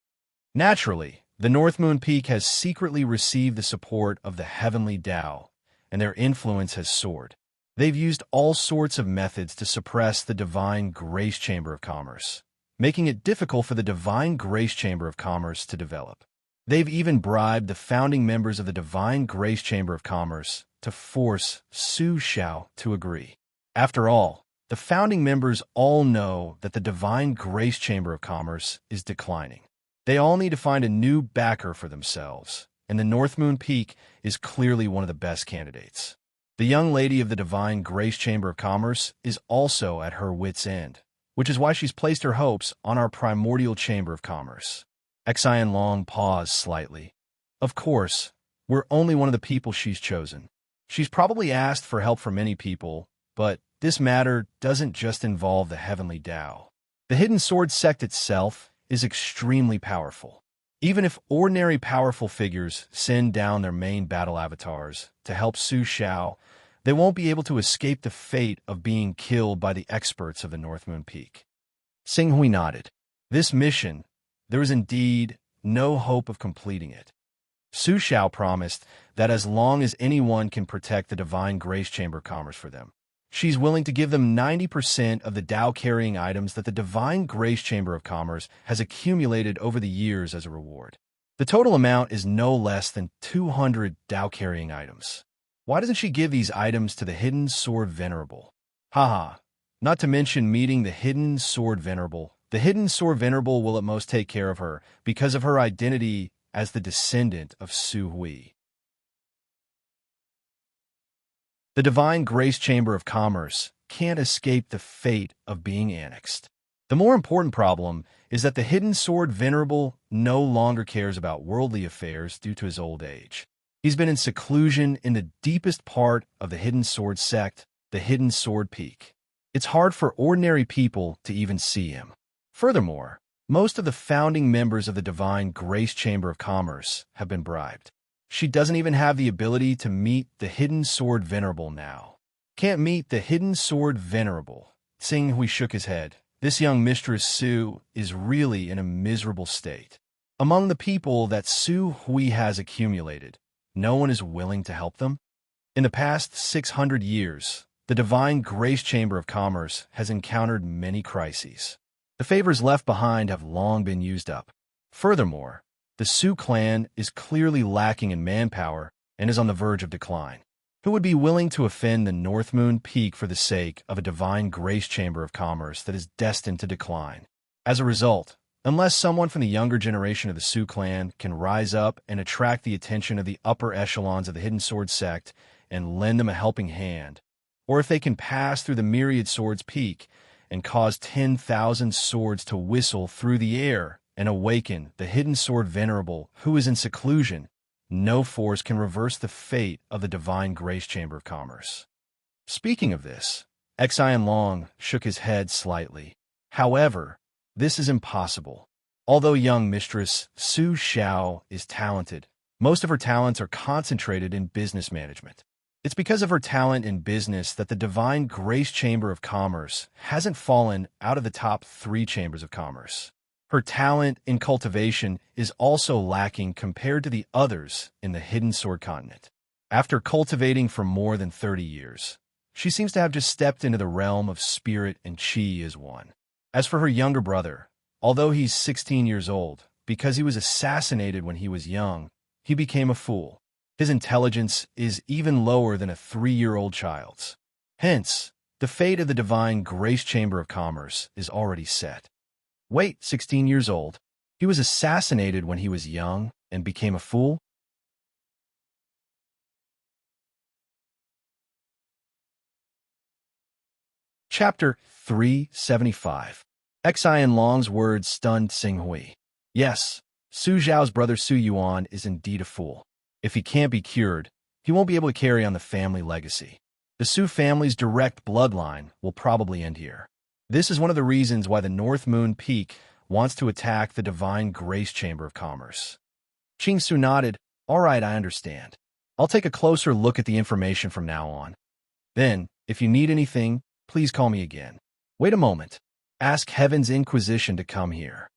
Naturally, the North Moon Peak has secretly received the support of the Heavenly Tao, and their influence has soared. They've used all sorts of methods to suppress the Divine Grace Chamber of Commerce, making it difficult for the Divine Grace Chamber of Commerce to develop. They've even bribed the founding members of the Divine Grace Chamber of Commerce to force Su Xiao to agree. After all, the founding members all know that the Divine Grace Chamber of Commerce is declining. They all need to find a new backer for themselves, and the North Moon Peak is clearly one of the best candidates. The young lady of the Divine Grace Chamber of Commerce is also at her wit's end, which is why she's placed her hopes on our primordial Chamber of Commerce. Xian Long paused slightly. Of course, we're only one of the people she's chosen. She's probably asked for help from many people, but this matter doesn't just involve the Heavenly Tao. The Hidden Sword sect itself is extremely powerful. Even if ordinary powerful figures send down their main battle avatars to help Su Xiao, they won't be able to escape the fate of being killed by the experts of the North Moon Peak. Xing Hui nodded. This mission, there is indeed no hope of completing it. Su Xiao promised that as long as anyone can protect the Divine Grace Chamber of Commerce for them, she's willing to give them 90% of the Tao-carrying items that the Divine Grace Chamber of Commerce has accumulated over the years as a reward. The total amount is no less than 200 Tao-carrying items. Why doesn't she give these items to the Hidden Sword Venerable? Haha, not to mention meeting the Hidden Sword Venerable. The Hidden Sword Venerable will at most take care of her because of her identity as the descendant of Su Hui. The Divine Grace Chamber of Commerce can't escape the fate of being annexed. The more important problem is that the Hidden Sword Venerable no longer cares about worldly affairs due to his old age. He's been in seclusion in the deepest part of the Hidden Sword sect, the Hidden Sword Peak. It's hard for ordinary people to even see him. Furthermore, most of the founding members of the Divine Grace Chamber of Commerce have been bribed. She doesn't even have the ability to meet the Hidden Sword Venerable now. Can't meet the Hidden Sword Venerable. Xing Hui shook his head. This young Mistress Su is really in a miserable state. Among the people that Su Hui has accumulated, no one is willing to help them. In the past 600 years, the Divine Grace Chamber of Commerce has encountered many crises. The favors left behind have long been used up. Furthermore, the Su clan is clearly lacking in manpower and is on the verge of decline. Who would be willing to offend the North Moon Peak for the sake of a Divine Grace Chamber of Commerce that is destined to decline? As a result, unless someone from the younger generation of the Su clan can rise up and attract the attention of the upper echelons of the Hidden Sword sect and lend them a helping hand, or if they can pass through the Myriad Swords Peak and cause 10,000 swords to whistle through the air and awaken the Hidden Sword Venerable who is in seclusion, no force can reverse the fate of the Divine Grace Chamber of Commerce. Speaking of this, Xian Long shook his head slightly. However, this is impossible. Although young Mistress Su Xiao is talented, most of her talents are concentrated in business management. It's because of her talent in business that the Divine Grace Chamber of Commerce hasn't fallen out of the top 3 chambers of commerce. Her talent in cultivation is also lacking compared to the others in the Hidden Sword continent. After cultivating for more than 30 years, she seems to have just stepped into the realm of spirit and chi as one. As for her younger brother, although he's 16 years old, because he was assassinated when he was young, he became a fool. His intelligence is even lower than a 3-year-old child's. Hence, the fate of the Divine Grace Chamber of Commerce is already set. Wait, 16 years old. He was assassinated when he was young and became a fool? Chapter 375. Xian Long's words stunned Xing Hui. Yes, Su Zhao's brother Su Yuan is indeed a fool. If he can't be cured, he won't be able to carry on the family legacy. The Su family's direct bloodline will probably end here. This is one of the reasons why the North Moon Peak wants to attack the Divine Grace Chamber of Commerce. Qing Su nodded. All right, I understand. I'll take a closer look at the information from now on. Then, if you need anything, please call me again. Wait a moment. Ask Heaven's Inquisition to come here.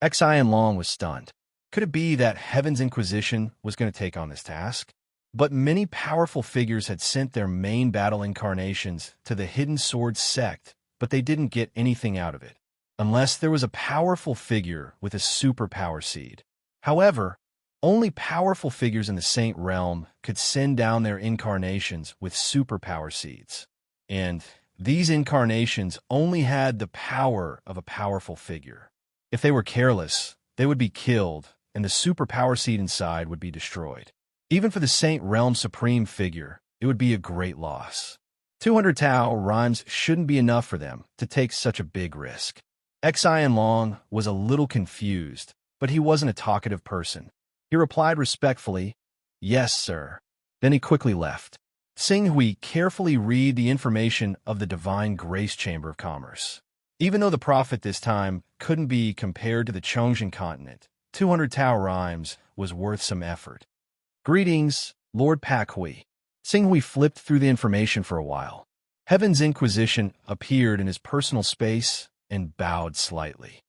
Xian Long was stunned. Could it be that Heaven's Inquisition was going to take on this task? But many powerful figures had sent their main battle incarnations to the Hidden Sword sect, but they didn't get anything out of it, unless there was a powerful figure with a superpower seed. However, only powerful figures in the Saint Realm could send down their incarnations with superpower seeds. And these incarnations only had the power of a powerful figure. If they were careless, they would be killed, and the superpower seed inside would be destroyed. Even for the Saint Realm Supreme figure, it would be a great loss. 200 Tao rhymes shouldn't be enough for them to take such a big risk. Xian Long was a little confused, but he wasn't a talkative person. He replied respectfully, "Yes, sir." Then he quickly left. Sing Hui carefully read the information of the Divine Grace Chamber of Commerce. Even though the profit this time couldn't be compared to the Chongjian continent, 200 Tao rhymes was worth some effort. "Greetings, Lord Pak Hui." Sing Hui flipped through the information for a while. Heaven's Inquisition appeared in his personal space and bowed slightly.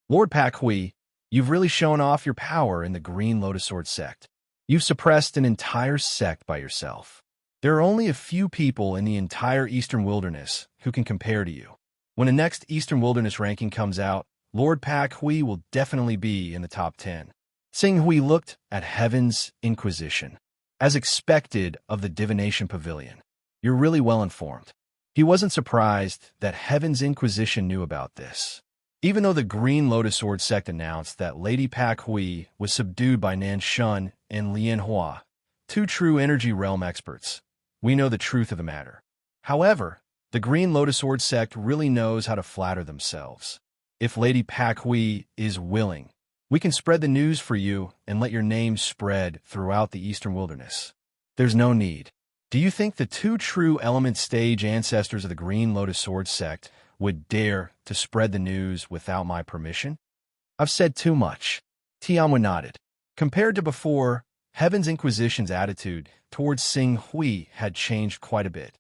"Lord Pak Hui, you've really shown off your power in the Green Lotus Sword sect. You've suppressed an entire sect by yourself. There are only a few people in the entire Eastern Wilderness who can compare to you. When the next Eastern Wilderness ranking comes out, Lord Pak Hui will definitely be in the top 10. Sing Hui looked at Heaven's Inquisition. As expected of the Divination Pavilion, "You're really well informed." He wasn't surprised that Heaven's Inquisition knew about this. Even though the Green Lotus Sword sect announced that Lady Pak Hui was subdued by Nan Shun and Lian Hua, two true energy realm experts, we know the truth of the matter. However, the Green Lotus Sword sect really knows how to flatter themselves. If Lady Pak Hui is willing, we can spread the news for you and let your name spread throughout the Eastern Wilderness. There's no need. Do you think the two true element stage ancestors of the Green Lotus Sword sect would dare to spread the news without my permission? I've said too much. Tianwen nodded. Compared to before, Heaven's Inquisition's attitude towards Sing Hui had changed quite a bit.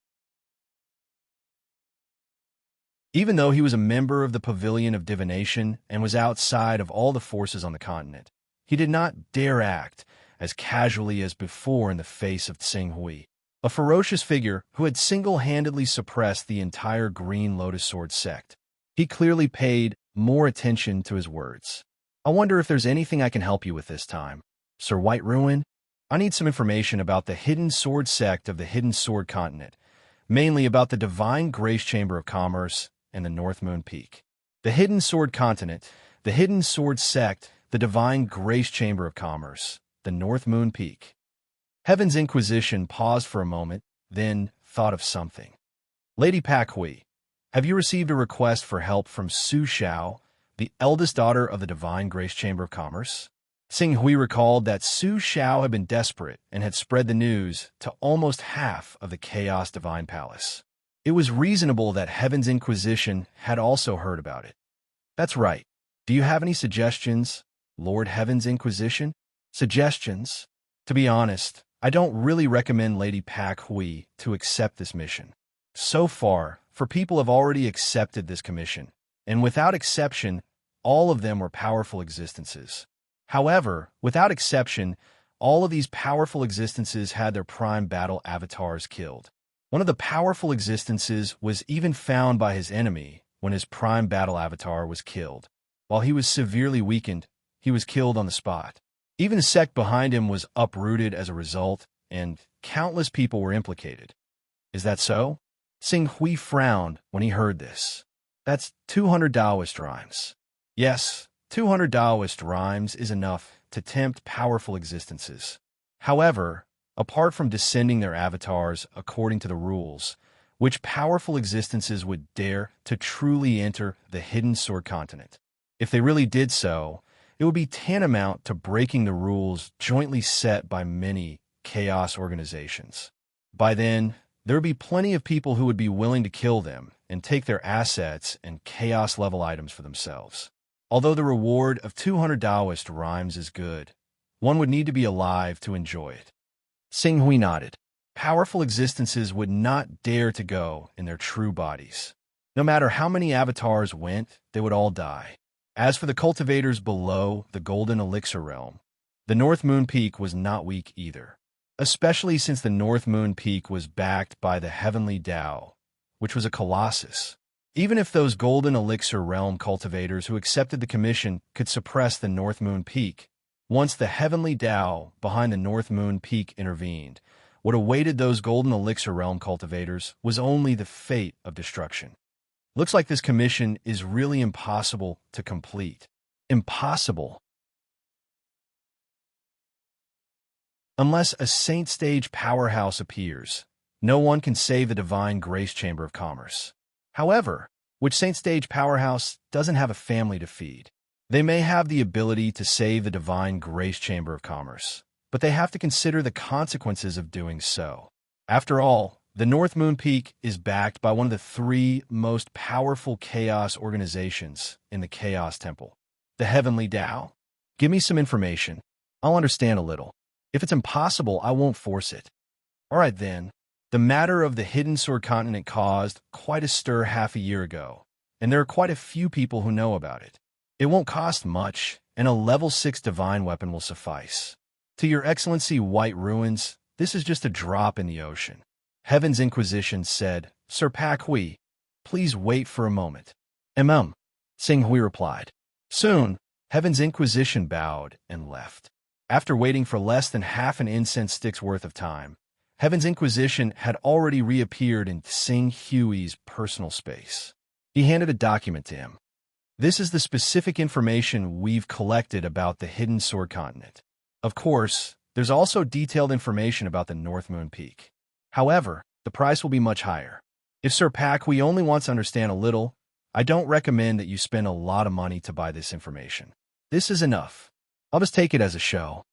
Even though he was a member of the Pavilion of Divination and was outside of all the forces on the continent, he did not dare act as casually as before in the face of Sing Hui, a ferocious figure who had single-handedly suppressed the entire Green Lotus Sword sect. He clearly paid more attention to his words. "I wonder if there's anything I can help you with this time, Sir White Ruin? I need some information about the Hidden Sword sect of the Hidden Sword continent, mainly about the Divine Grace Chamber of Commerce and the North Moon Peak. The Hidden Sword continent, the Hidden Sword sect, the Divine Grace Chamber of Commerce, the North Moon Peak." Heaven's Inquisition paused for a moment, then thought of something. "Lady Pak Hui, have you received a request for help from Su Xiao, the eldest daughter of the Divine Grace Chamber of Commerce?" Sing Hui recalled that Su Xiao had been desperate and had spread the news to almost half of the Chaos Divine Palace. It was reasonable that Heaven's Inquisition had also heard about it. "That's right. Do you have any suggestions, Lord Heaven's Inquisition?" "Suggestions? To be honest, I don't really recommend Lady Pak Hui to accept this mission. So far, for people have already accepted this commission, and without exception, all of them were powerful existences. However, without exception, all of these powerful existences had their prime battle avatars killed. One of the powerful existences was even found by his enemy when his prime battle avatar was killed. While he was severely weakened, he was killed on the spot. Even the sect behind him was uprooted as a result, and countless people were implicated. Is that so?" Sing Hui frowned when he heard this. "That's 200 Taoist rhymes." "Yes, 200 Taoist rhymes is enough to tempt powerful existences. However, apart from descending their avatars according to the rules, which powerful existences would dare to truly enter the Hidden Sword continent? If they really did so, it would be tantamount to breaking the rules jointly set by many chaos organizations. By then, there would be plenty of people who would be willing to kill them and take their assets and chaos-level items for themselves. Although the reward of 200 Taoist rhymes is good, one would need to be alive to enjoy it." Sing Hui nodded. Powerful existences would not dare to go in their true bodies. No matter how many avatars went, they would all die. As for the cultivators below the Golden Elixir realm, the North Moon Peak was not weak either, especially since the North Moon Peak was backed by the Heavenly Tao, which was a colossus. Even if those Golden Elixir realm cultivators who accepted the commission could suppress the North Moon Peak, once the Heavenly Tao behind the North Moon Peak intervened, what awaited those Golden Elixir realm cultivators was only the fate of destruction. Looks like this commission is really impossible to complete. Impossible. Unless a Saint Stage powerhouse appears, no one can save the Divine Grace Chamber of Commerce. However, which Saint Stage powerhouse doesn't have a family to feed? They may have the ability to save the Divine Grace Chamber of Commerce, but they have to consider the consequences of doing so. After all, the North Moon Peak is backed by one of the three most powerful chaos organizations in the Chaos Temple, the Heavenly Tao. Give me some information. I'll understand a little. If it's impossible, I won't force it. All right then. The matter of the Hidden Sword Continent caused quite a stir half a year ago, and there are quite a few people who know about it. It won't cost much, and a level 6 divine weapon will suffice. To your Excellency White Ruins, this is just a drop in the ocean. Heaven's Inquisition said, Sir Pak Hui, please wait for a moment. Sing Hui replied. Soon, Heaven's Inquisition bowed and left. After waiting for less than half an incense stick's worth of time, Heaven's Inquisition had already reappeared in Sing Hui's personal space. He handed a document to him. This is the specific information we've collected about the Hidden Sword Continent. Of course, there's also detailed information about the North Moon Peak. However, the price will be much higher. If Sir Pak Hui only wants to understand a little, I don't recommend that you spend a lot of money to buy this information. This is enough. I'll just take it as a show.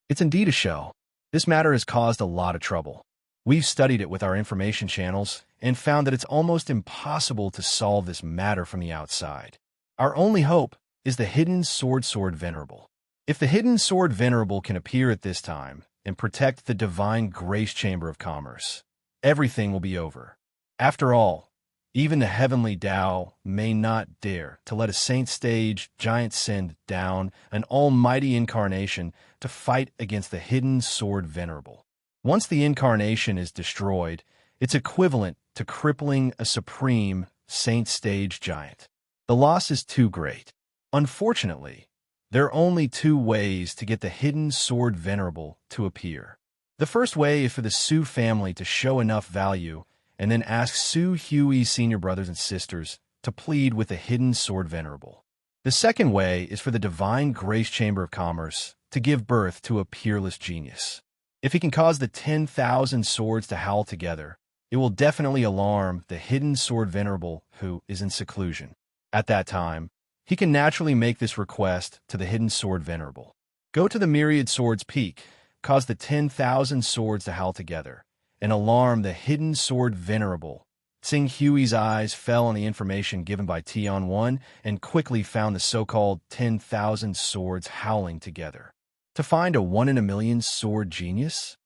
It's indeed a show. This matter has caused a lot of trouble. We've studied it with our information channels and found that it's almost impossible to solve this matter from the outside. Our only hope is the Hidden Sword Venerable. If the Hidden Sword Venerable can appear at this time and protect the Divine Grace Chamber of Commerce, everything will be over. After all, even the Heavenly Tao may not dare to let a Saint Stage giant send down an almighty incarnation to fight against the Hidden Sword Venerable. Once the incarnation is destroyed, it's equivalent to crippling a supreme Saint Stage giant. The loss is too great. Unfortunately, there are only two ways to get the Hidden Sword Venerable to appear. The first way is for the Su family to show enough value and then ask Su Hui's senior brothers and sisters to plead with the Hidden Sword Venerable. The second way is for the Divine Grace Chamber of Commerce to give birth to a peerless genius. If he can cause the 10,000 swords to howl together, it will definitely alarm the Hidden Sword Venerable who is in seclusion. At that time, he can naturally make this request to the Hidden Sword Venerable. Go to the Myriad Swords Peak, cause the 10,000 swords to howl together, and alarm the Hidden Sword Venerable. Sing Hui's eyes fell on the information given by Tian 1 and quickly found the so-called 10,000 swords howling together. To find a 1 in a million sword genius?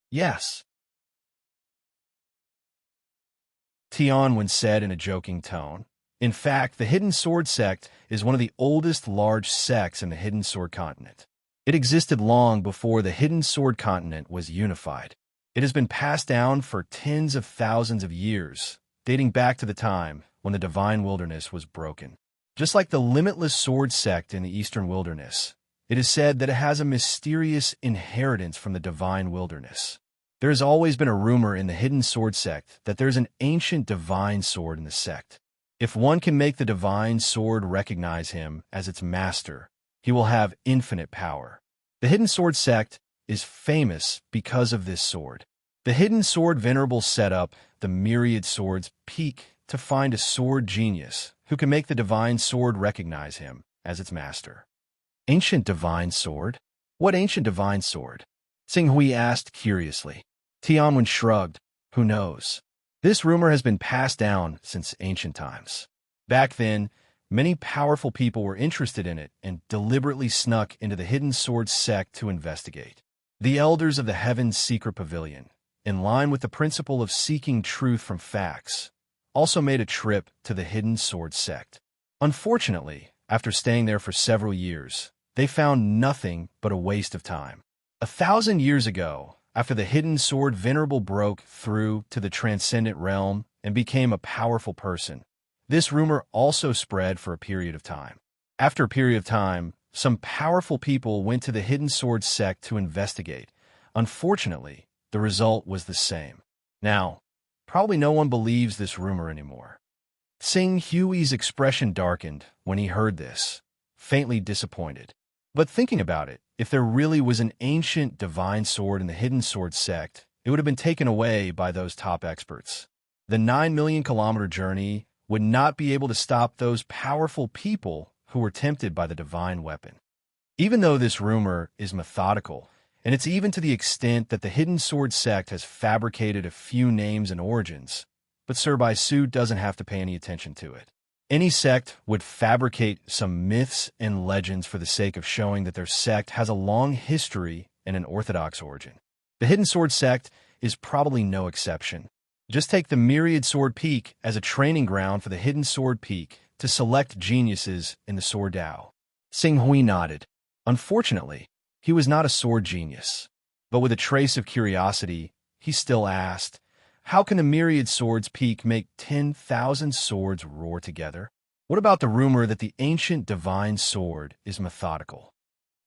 Yes. Tian 1 said in a joking tone. In fact, the Hidden Sword Sect is one of the oldest large sects in the Hidden Sword Continent. It existed long before the Hidden Sword Continent was unified. It has been passed down for tens of thousands of years, dating back to the time when the Divine Wilderness was broken. Just like the Limitless Sword Sect in the Eastern Wilderness, it is said that it has a mysterious inheritance from the Divine Wilderness. There has always been a rumor in the Hidden Sword Sect that there's an ancient divine sword in the sect. If one can make the divine sword recognize him as its master, he will have infinite power. The Hidden Sword Sect is famous because of this sword. The Hidden Sword Venerable set up the Myriad Swords Peak to find a sword genius who can make the divine sword recognize him as its master. Ancient divine sword? What ancient divine sword? Sing Hui asked curiously. Tianwen shrugged. Who knows? This rumor has been passed down since ancient times. Back then, many powerful people were interested in it and deliberately snuck into the Hidden Sword Sect to investigate. The elders of the Heaven's Secret Pavilion, in line with the principle of seeking truth from facts, also made a trip to the Hidden Sword Sect. Unfortunately, after staying there for several years, they found nothing but a waste of time. 1,000 years ago, after the Hidden Sword Venerable broke through to the Transcendent Realm and became a powerful person, this rumor also spread for a period of time. After a period of time, some powerful people went to the Hidden Sword Sect to investigate. Unfortunately, the result was the same. Now, probably no one believes this rumor anymore. Sing Hui's expression darkened when he heard this, faintly disappointed. But thinking about it, if there really was an ancient divine sword in the Hidden Sword Sect, it would have been taken away by those top experts. The 9 million-kilometer journey would not be able to stop those powerful people who were tempted by the divine weapon. Even though this rumor is methodical, and it's even to the extent that the Hidden Sword sect has fabricated a few names and origins, but Sir Baisu doesn't have to pay any attention to it. Any sect would fabricate some myths and legends for the sake of showing that their sect has a long history and an orthodox origin. The Hidden Sword sect is probably no exception. Just take the Myriad Sword Peak as a training ground for the Hidden Sword Peak to select geniuses in the Sword Dao. Xing Hui nodded. Unfortunately, he was not a sword genius. But with a trace of curiosity, he still asked, how can the Myriad Swords Peak make 10,000 swords roar together? What about the rumor that the ancient divine sword is methodical?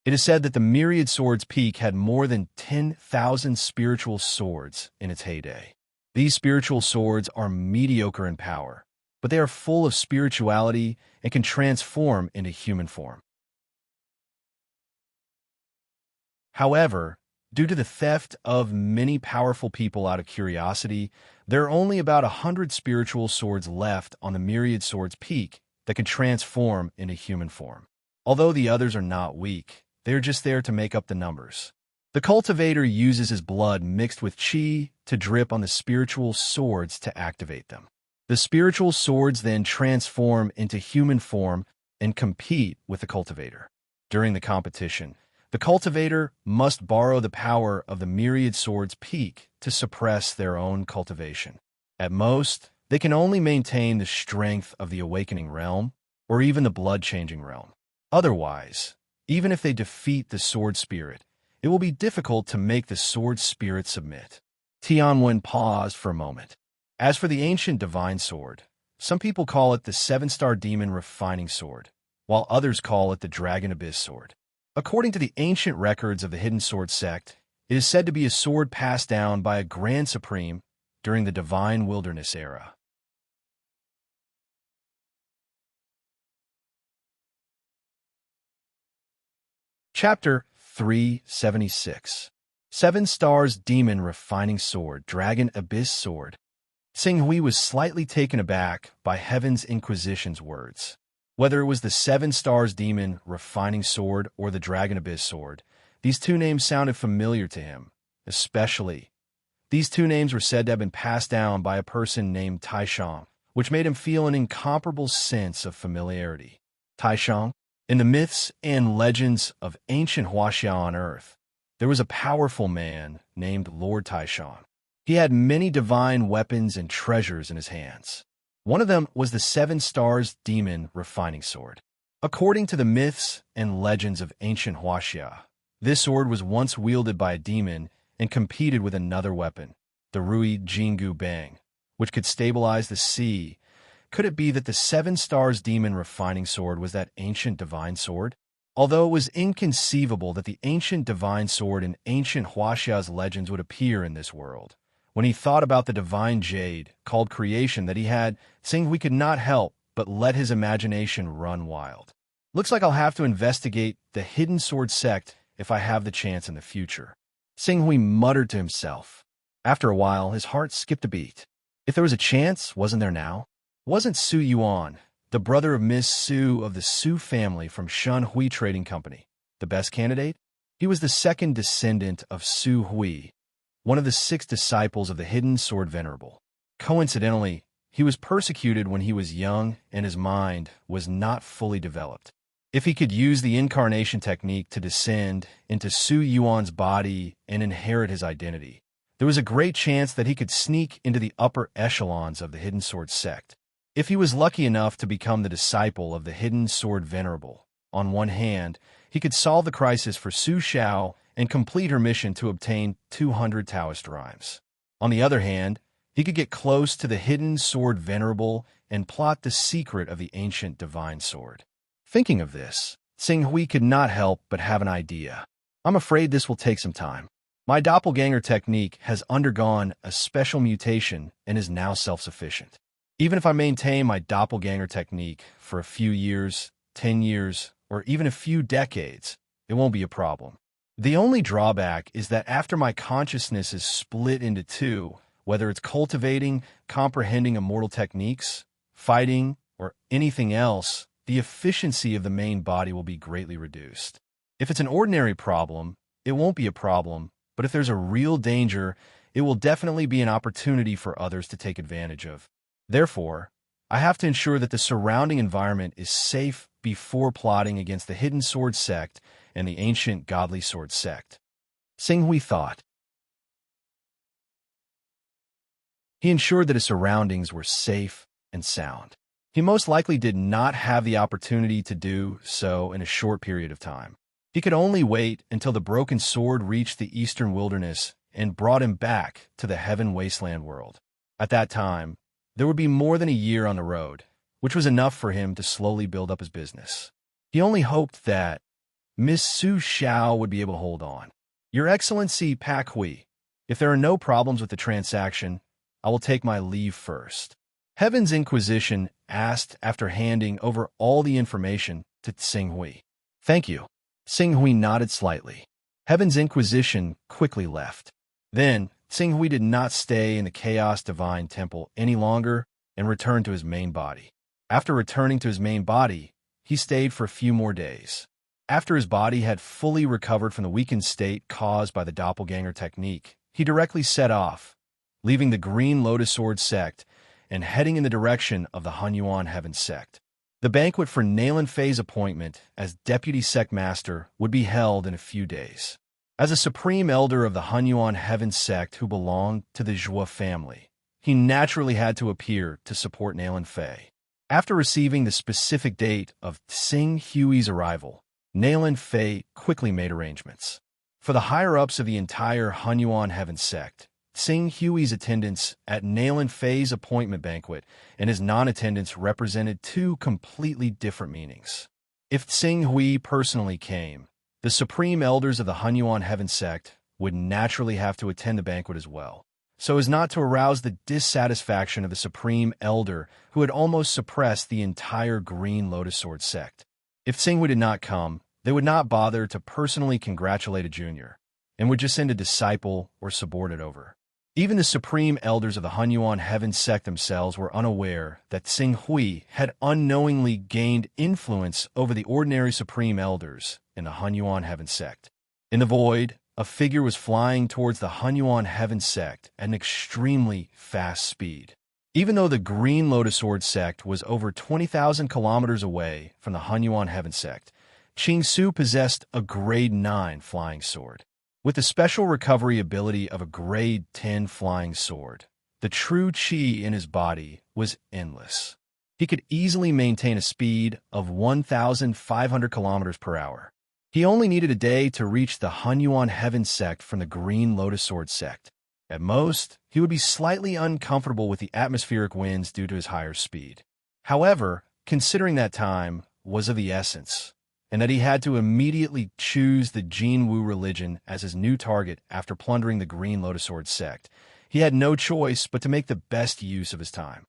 It is said that the Myriad Swords Peak had more than 10,000 spiritual swords in its heyday. These spiritual swords are mediocre in power, but they are full of spirituality and can transform into human form. However, due to the theft of many powerful people out of curiosity, there are only about 100 spiritual swords left on the Myriad Swords Peak that can transform into human form. Although the others are not weak, they are just there to make up the numbers. The cultivator uses his blood mixed with qi to drip on the spiritual swords to activate them. The spiritual swords then transform into human form and compete with the cultivator. During the competition, the cultivator must borrow the power of the Myriad Swords Peak to suppress their own cultivation. At most, they can only maintain the strength of the Awakening Realm or even the Blood-Changing Realm. Otherwise, even if they defeat the Sword Spirit, it will be difficult to make the Sword Spirit submit. Tianwen paused for a moment. As for the ancient divine sword, some people call it the Seven-Star Demon Refining Sword, while others call it the Dragon Abyss Sword. According to the ancient records of the Hidden Sword sect, it is said to be a sword passed down by a Grand Supreme during the Divine Wilderness era. Chapter 376. 7 Stars Demon Refining Sword, Dragon Abyss Sword. Xing Hui was slightly taken aback by Heaven's Inquisition's words. Whether it was the 7 Stars Demon Refining Sword or the Dragon Abyss Sword, these two names sounded familiar to him. Especially, these two names were said to have been passed down by a person named Taishang, which made him feel an incomparable sense of familiarity. Taishang? In the myths and legends of ancient Huaxia on Earth, there was a powerful man named Lord Taishang. He had many divine weapons and treasures in his hands. One of them was the 7 Stars Demon Refining Sword. According to the myths and legends of ancient Huaxia, this sword was once wielded by a demon and competed with another weapon, the Rui Jingu Bang, which could stabilize the sea. Could it be that the 7 Stars Demon Refining Sword was that ancient divine sword? Although it was inconceivable that the ancient divine sword in ancient Huaxia's legends would appear in this world, when he thought about the divine jade, called creation, that he had, Xing Hui could not help but let his imagination run wild. Looks like I'll have to investigate the Hidden Sword sect if I have the chance in the future. Xing Hui muttered to himself. After a while, his heart skipped a beat. If there was a chance, wasn't there now? Wasn't Su Yuan, the brother of Miss Su of the Su family from Shun Hui Trading Company, the best candidate? He was the second descendant of Su Hui, one of the 6 disciples of the Hidden Sword Venerable. Coincidentally, he was persecuted when he was young and his mind was not fully developed. If he could use the incarnation technique to descend into Su Yuan's body and inherit his identity, there was a great chance that he could sneak into the upper echelons of the Hidden Sword sect. If he was lucky enough to become the disciple of the Hidden Sword Venerable, on one hand, he could solve the crisis for Su Xiao and complete her mission to obtain 200 Taoist rhymes. On the other hand, he could get close to the Hidden Sword Venerable and plot the secret of the ancient divine sword. Thinking of this, Xing Hui could not help but have an idea. I'm afraid this will take some time. My doppelganger technique has undergone a special mutation and is now self-sufficient. Even if I maintain my doppelganger technique for a few years, 10 years, or even a few decades, it won't be a problem. The only drawback is that after my consciousness is split into two, whether it's cultivating, comprehending immortal techniques, fighting, or anything else, the efficiency of the main body will be greatly reduced. If it's an ordinary problem, it won't be a problem, but if there's a real danger, it will definitely be an opportunity for others to take advantage of. Therefore, I have to ensure that the surrounding environment is safe before plotting against the hidden sword sect and the ancient godly sword sect. Xinghui thought. He ensured that his surroundings were safe and sound. He most likely did not have the opportunity to do so in a short period of time. He could only wait until the broken sword reached the eastern wilderness and brought him back to the heaven wasteland world. At that time, there would be more than a year on the road, which was enough for him to slowly build up his business. He only hoped that Miss Su Xiao would be able to hold on. Your Excellency Pak Hui, if there are no problems with the transaction, I will take my leave first. Heaven's Inquisition asked after handing over all the information to Xinghui. Thank you. Xinghui nodded slightly. Heaven's Inquisition quickly left. Then, Xinghui did not stay in the Chaos Divine Temple any longer and returned to his main body. After returning to his main body, he stayed for a few more days. After his body had fully recovered from the weakened state caused by the doppelganger technique, he directly set off, leaving the Green Lotus Sword sect and heading in the direction of the Hunyuan Heaven sect. The banquet for Nalan Fei's appointment as deputy sect master would be held in a few days. As a supreme elder of the Hunyuan Heaven sect who belonged to the Zhua family, he naturally had to appear to support Nalan Fei. After receiving the specific date of Xing Hui's arrival, Nalan Fei quickly made arrangements. For the higher-ups of the entire Hunyuan Heaven sect, Xing Hui's attendance at Nalan Fei's appointment banquet and his non-attendance represented two completely different meanings. If Xing Hui personally came, the supreme elders of the Hunyuan Heaven sect would naturally have to attend the banquet as well, so as not to arouse the dissatisfaction of the supreme elder who had almost suppressed the entire Green Lotus Sword sect. If Xing Hui did not come, they would not bother to personally congratulate a junior, and would just send a disciple or subordinate over. Even the supreme elders of the Hunyuan Heaven sect themselves were unaware that Xing Hui had unknowingly gained influence over the ordinary supreme elders in the Hunyuan Heaven sect. In the void, a figure was flying towards the Hunyuan Heaven sect at an extremely fast speed. Even though the Green Lotus Sword sect was over 20,000 kilometers away from the Hunyuan Heaven sect, Qing Su possessed a Grade 9 flying sword. With the special recovery ability of a Grade 10 flying sword, the true qi in his body was endless. He could easily maintain a speed of 1,500 kilometers per hour. He only needed a day to reach the Hunyuan Heaven sect from the Green Lotus Sword sect. At most, he would be slightly uncomfortable with the atmospheric winds due to his higher speed. However, considering that time was of the essence, and that he had to immediately choose the Jinwu religion as his new target after plundering the Green Lotus Sword sect, he had no choice but to make the best use of his time.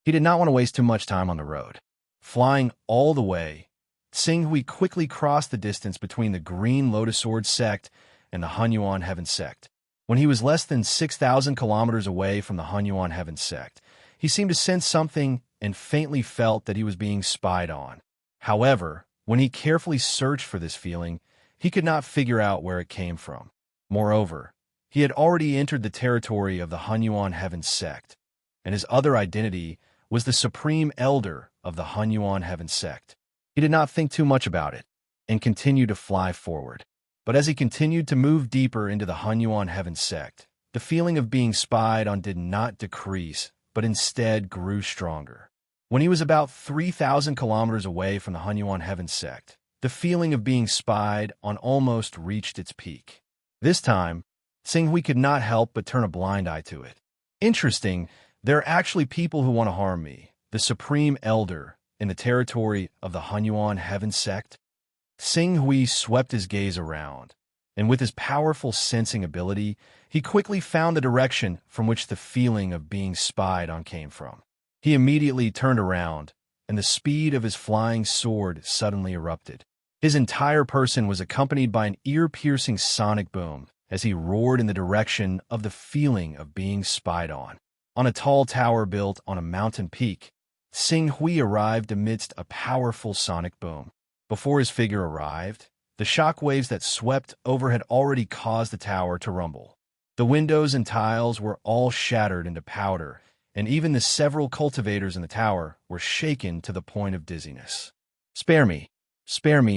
He did not want to waste too much time on the road. Flying all the way, Xing Hui quickly crossed the distance between the Green Lotus Sword sect and the Hunyuan Heaven sect. When he was less than 6,000 kilometers away from the Hunyuan Heaven sect, he seemed to sense something and faintly felt that he was being spied on. However, when he carefully searched for this feeling, he could not figure out where it came from. Moreover, he had already entered the territory of the Hunyuan Heaven sect, and his other identity was the Supreme Elder of the Hunyuan Heaven sect. He did not think too much about it, and continued to fly forward. But as he continued to move deeper into the Hunyuan Heaven sect, the feeling of being spied on did not decrease, but instead grew stronger. When he was about 3,000 kilometers away from the Hunyuan Heaven sect, the feeling of being spied on almost reached its peak. This time, Xing Hui could not help but turn a blind eye to it. Interesting, there are actually people who want to harm me, the Supreme Elder, in the territory of the Hunyuan Heaven sect. Xing Hui swept his gaze around, and with his powerful sensing ability, he quickly found the direction from which the feeling of being spied on came from. He immediately turned around, and the speed of his flying sword suddenly erupted. His entire person was accompanied by an ear-piercing sonic boom as he roared in the direction of the feeling of being spied on. On a tall tower built on a mountain peak, Sing Hui arrived amidst a powerful sonic boom. Before his figure arrived, the shock waves that swept over had already caused the tower to rumble. The windows and tiles were all shattered into powder, and even the several cultivators in the tower were shaken to the point of dizziness. Spare me,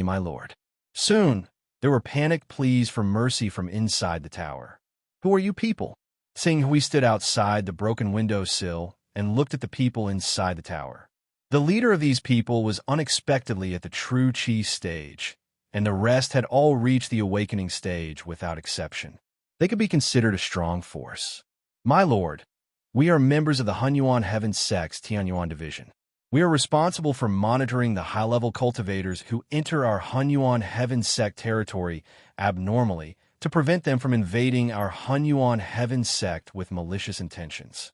my lord." Soon, there were panicked pleas for mercy from inside the tower. "Who are you people?" Sing Hui stood outside the broken windowsill and looked at the people inside the tower. The leader of these people was unexpectedly at the true Qi stage, and the rest had all reached the awakening stage without exception. They could be considered a strong force. "My lord, we are members of the Hunyuan Heaven Sect's Tianyuan Division. We are responsible for monitoring the high-level cultivators who enter our Hunyuan Heaven Sect territory abnormally to prevent them from invading our Hunyuan Heaven Sect with malicious intentions."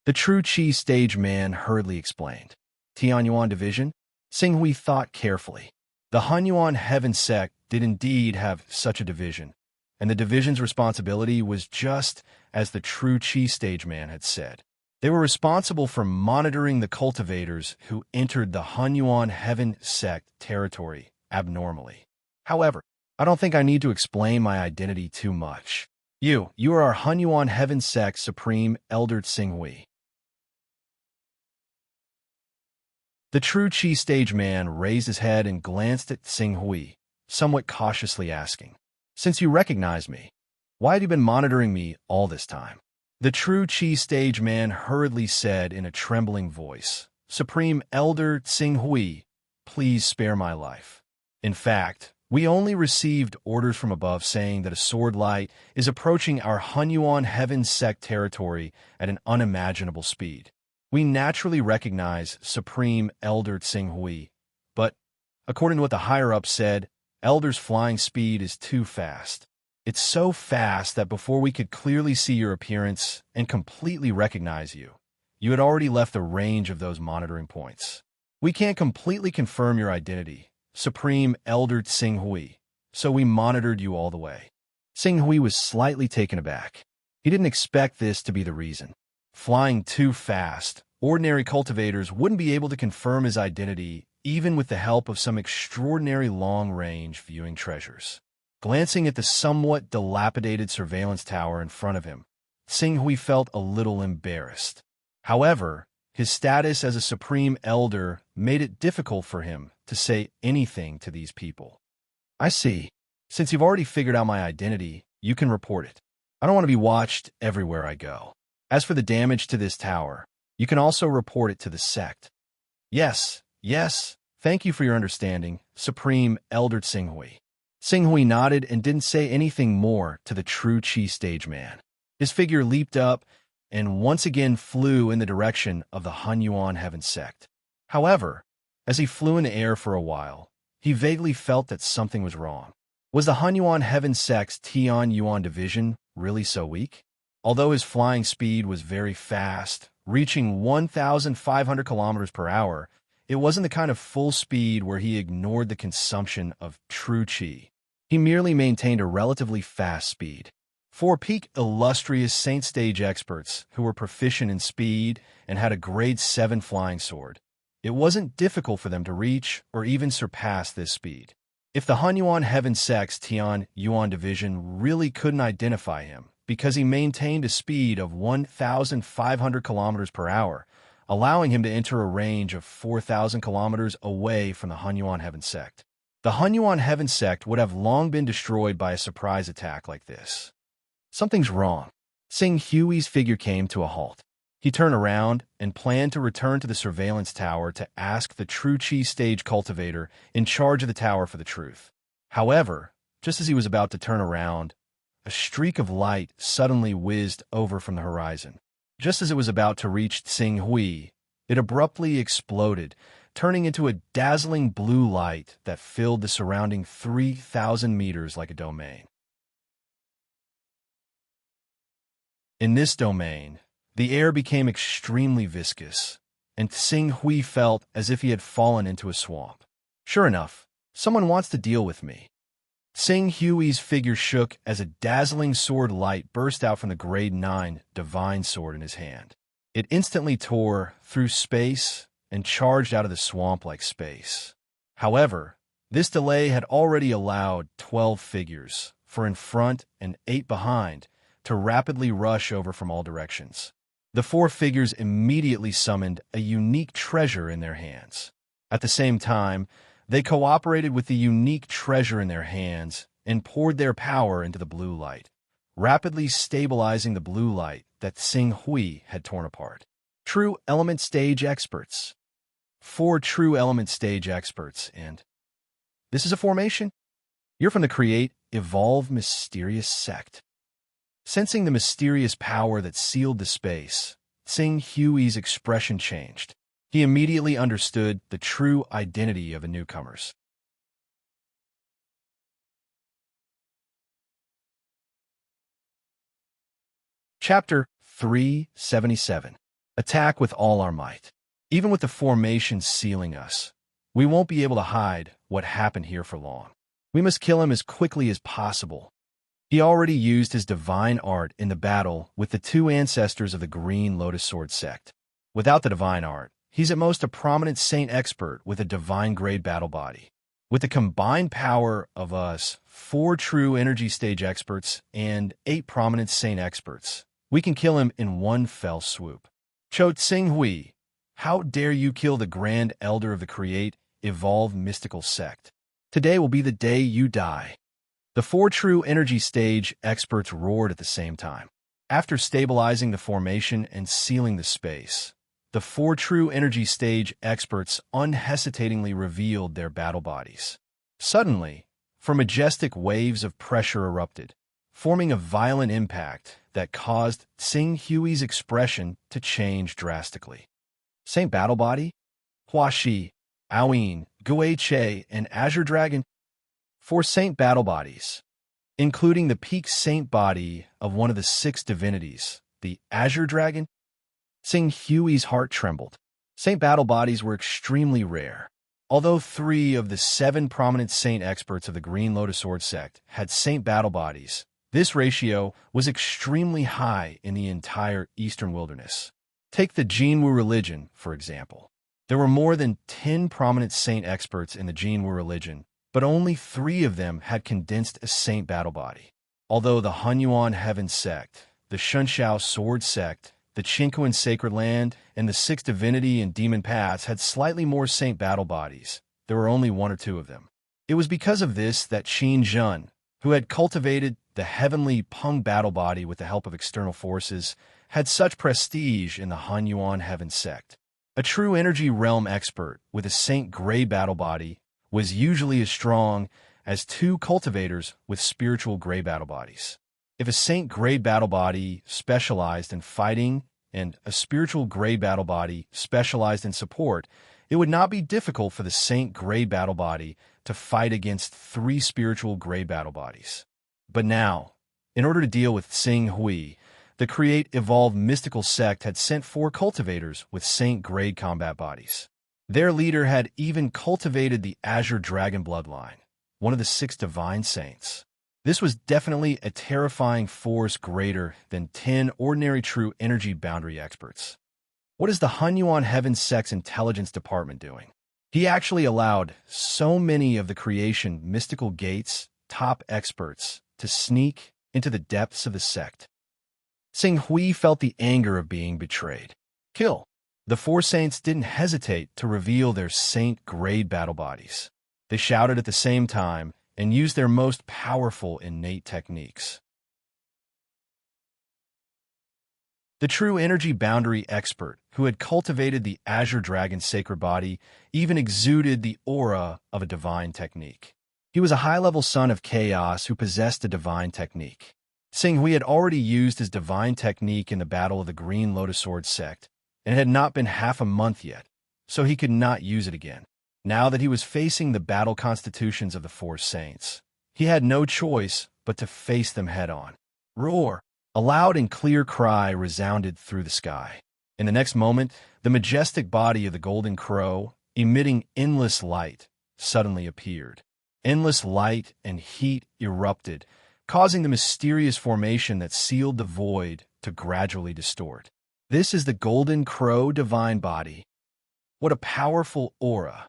The true Qi stage man hurriedly explained. "Tianyuan Division?" Sing Hui thought carefully. The Hunyuan Heaven Sect did indeed have such a division, and the division's responsibility was just as the true Qi stage man had said. They were responsible for monitoring the cultivators who entered the Hunyuan Heaven Sect territory abnormally. However, I don't think I need to explain my identity too much. You are our Hunyuan Heaven Sect Supreme Elder Sing Hui. The true Qi stage man raised his head and glanced at Sing Hui, somewhat cautiously asking, "Since you recognize me, why have you been monitoring me all this time?" The true Qi stage man hurriedly said in a trembling voice, "Supreme Elder Sing Hui, please spare my life. In fact, we only received orders from above saying that a sword light is approaching our Hunyuan Heaven Sect territory at an unimaginable speed. We naturally recognize Supreme Elder Sing Hui, but according to what the higher-ups said, Elder's flying speed is too fast. It's so fast that before we could clearly see your appearance and completely recognize you, you had already left the range of those monitoring points. We can't completely confirm your identity, Supreme Elder Sing Hui, so we monitored you all the way." Sing Hui was slightly taken aback. He didn't expect this to be the reason. Flying too fast, ordinary cultivators wouldn't be able to confirm his identity even with the help of some extraordinary long-range viewing treasures. Glancing at the somewhat dilapidated surveillance tower in front of him, Sing Hui felt a little embarrassed. However, his status as a supreme elder made it difficult for him to say anything to these people. "I see. Since you've already figured out my identity, you can report it. I don't want to be watched everywhere I go. As for the damage to this tower, you can also report it to the sect." Yes, thank you for your understanding, Supreme Elder Sing Hui." Sing Hui nodded and didn't say anything more to the true Qi stage man. His figure leaped up and once again flew in the direction of the Hunyuan Heaven Sect. However, as he flew in the air for a while, he vaguely felt that something was wrong. Was the Hunyuan Heaven Sect's Tianyuan Division really so weak? Although his flying speed was very fast, reaching 1,500 kilometers per hour, it wasn't the kind of full speed where he ignored the consumption of true Qi. He merely maintained a relatively fast speed. For peak illustrious Saint Stage experts who were proficient in speed and had a grade 7 flying sword, it wasn't difficult for them to reach or even surpass this speed. If the Hunyuan Heaven Sect's Tianyuan Division really couldn't identify him because he maintained a speed of 1,500 kilometers per hour, allowing him to enter a range of 4,000 kilometers away from the Hunyuan Heaven Sect, the Hunyuan Heaven Sect would have long been destroyed by a surprise attack like this. Something's wrong. Sing Hui's figure came to a halt. He turned around and planned to return to the surveillance tower to ask the true Qi stage cultivator in charge of the tower for the truth. However, just as he was about to turn around, a streak of light suddenly whizzed over from the horizon. Just as it was about to reach Sing Hui, it abruptly exploded, turning into a dazzling blue light that filled the surrounding 3,000 meters like a domain. In this domain, the air became extremely viscous, and Sing Hui felt as if he had fallen into a swamp. Sure enough, Someone wants to deal with me. Sing Hui's figure shook as a dazzling sword light burst out from the grade 9 divine sword in his hand. It instantly tore through space and charged out of the swamp like space. However, this delay had already allowed 12 figures, 4 in front and 8 behind, to rapidly rush over from all directions. The 4 figures immediately summoned a unique treasure in their hands. At the same time, they cooperated with the unique treasure in their hands and poured their power into the blue light, rapidly stabilizing the blue light that Sing Hui had torn apart. True Element Stage Experts. 4 True Element Stage Experts, and this is a formation? You're from the Create, Evolve Mysterious Sect. Sensing the mysterious power that sealed the space, Sing Hui's expression changed. He immediately understood the true identity of the newcomers. Chapter 377. Attack with all our might. Even with the formation sealing us, we won't be able to hide what happened here for long. We must kill him as quickly as possible. He already used his divine art in the battle with the 2 ancestors of the Green Lotus Sword sect. Without the divine art, he's at most a prominent saint expert with a divine grade battle body. With the combined power of us, 4 true energy stage experts and 8 prominent saint experts, we can kill him in one fell swoop. Cho Tsing Hui, how dare you kill the Grand Elder of the Create, Evolve Mystical Sect? Today will be the day you die. The 4 true energy stage experts roared at the same time. After stabilizing the formation and sealing the space, the 4 true energy stage experts unhesitatingly revealed their battle bodies. Suddenly, 4 majestic waves of pressure erupted, forming a violent impact that caused Sing Hui's expression to change drastically. Saint Battle Body, Hua Shi, Aoyin, Gui Che, and Azure Dragon. 4 saint battle bodies, including the peak saint body of one of the 6 divinities, the Azure Dragon. Sing Hui's heart trembled. Saint battle bodies were extremely rare. Although 3 of the 7 prominent saint experts of the Green Lotus Sword sect had saint battle bodies, this ratio was extremely high in the entire Eastern Wilderness. Take the Jinwu religion, for example. There were more than 10 prominent saint experts in the Jinwu religion, but only 3 of them had condensed a saint battle body. Although the Hunyuan Heaven sect, the Shunshao Sword sect, the Qingquan Sacred Land, and the 6 Divinity and Demon Paths had slightly more saint battle bodies, there were only 1 or 2 of them. It was because of this that Qin Zhen, who had cultivated the heavenly Peng battle body with the help of external forces, had such prestige in the Hunyuan Heaven sect. A true energy realm expert with a saint gray battle body was usually as strong as 2 cultivators with spiritual gray battle bodies. If a saint gray battle body specialized in fighting and a spiritual gray battle body specialized in support, it would not be difficult for the saint gray battle body to fight against 3 spiritual gray battle bodies. But now, in order to deal with Sing Hui, the Create Evolve Mystical Sect had sent 4 cultivators with saint grade combat bodies. Their leader had even cultivated the Azure Dragon bloodline, one of the 6 divine saints. This was definitely a terrifying force greater than 10 ordinary true energy boundary experts. What is the Hunyuan Heaven Sect's intelligence department doing? He actually allowed so many of the creation mystical gates top experts to sneak into the depths of the sect. Sing Hui felt the anger of being betrayed. Kill. The 4 saints didn't hesitate to reveal their saint-grade battle bodies. They shouted at the same time and used their most powerful innate techniques. The true energy boundary expert who had cultivated the Azure Dragon's sacred body even exuded the aura of a divine technique. He was a high-level son of chaos who possessed a divine technique. Sing Hui had already used his divine technique in the battle of the Green Lotus Sword sect, and it had not been half a month yet, so he could not use it again. Now that he was facing the battle constitutions of the 4 saints, he had no choice but to face them head-on. Roar! A loud and clear cry resounded through the sky. In the next moment, the majestic body of the golden crow, emitting endless light, suddenly appeared. Endless light and heat erupted, causing the mysterious formation that sealed the void to gradually distort. This is the Golden Crow divine body. What a powerful aura.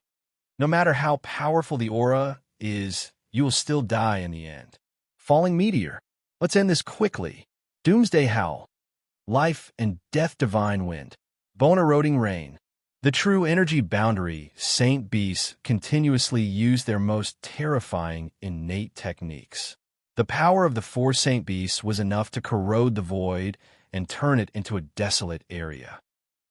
No matter how powerful the aura is, you will still die in the end. Falling meteor. Let's end this quickly. Doomsday howl. Life and death divine wind. Bone-eroding rain. The true energy boundary saint beasts continuously use their most terrifying innate techniques. The power of the four saint beasts was enough to corrode the void and turn it into a desolate area.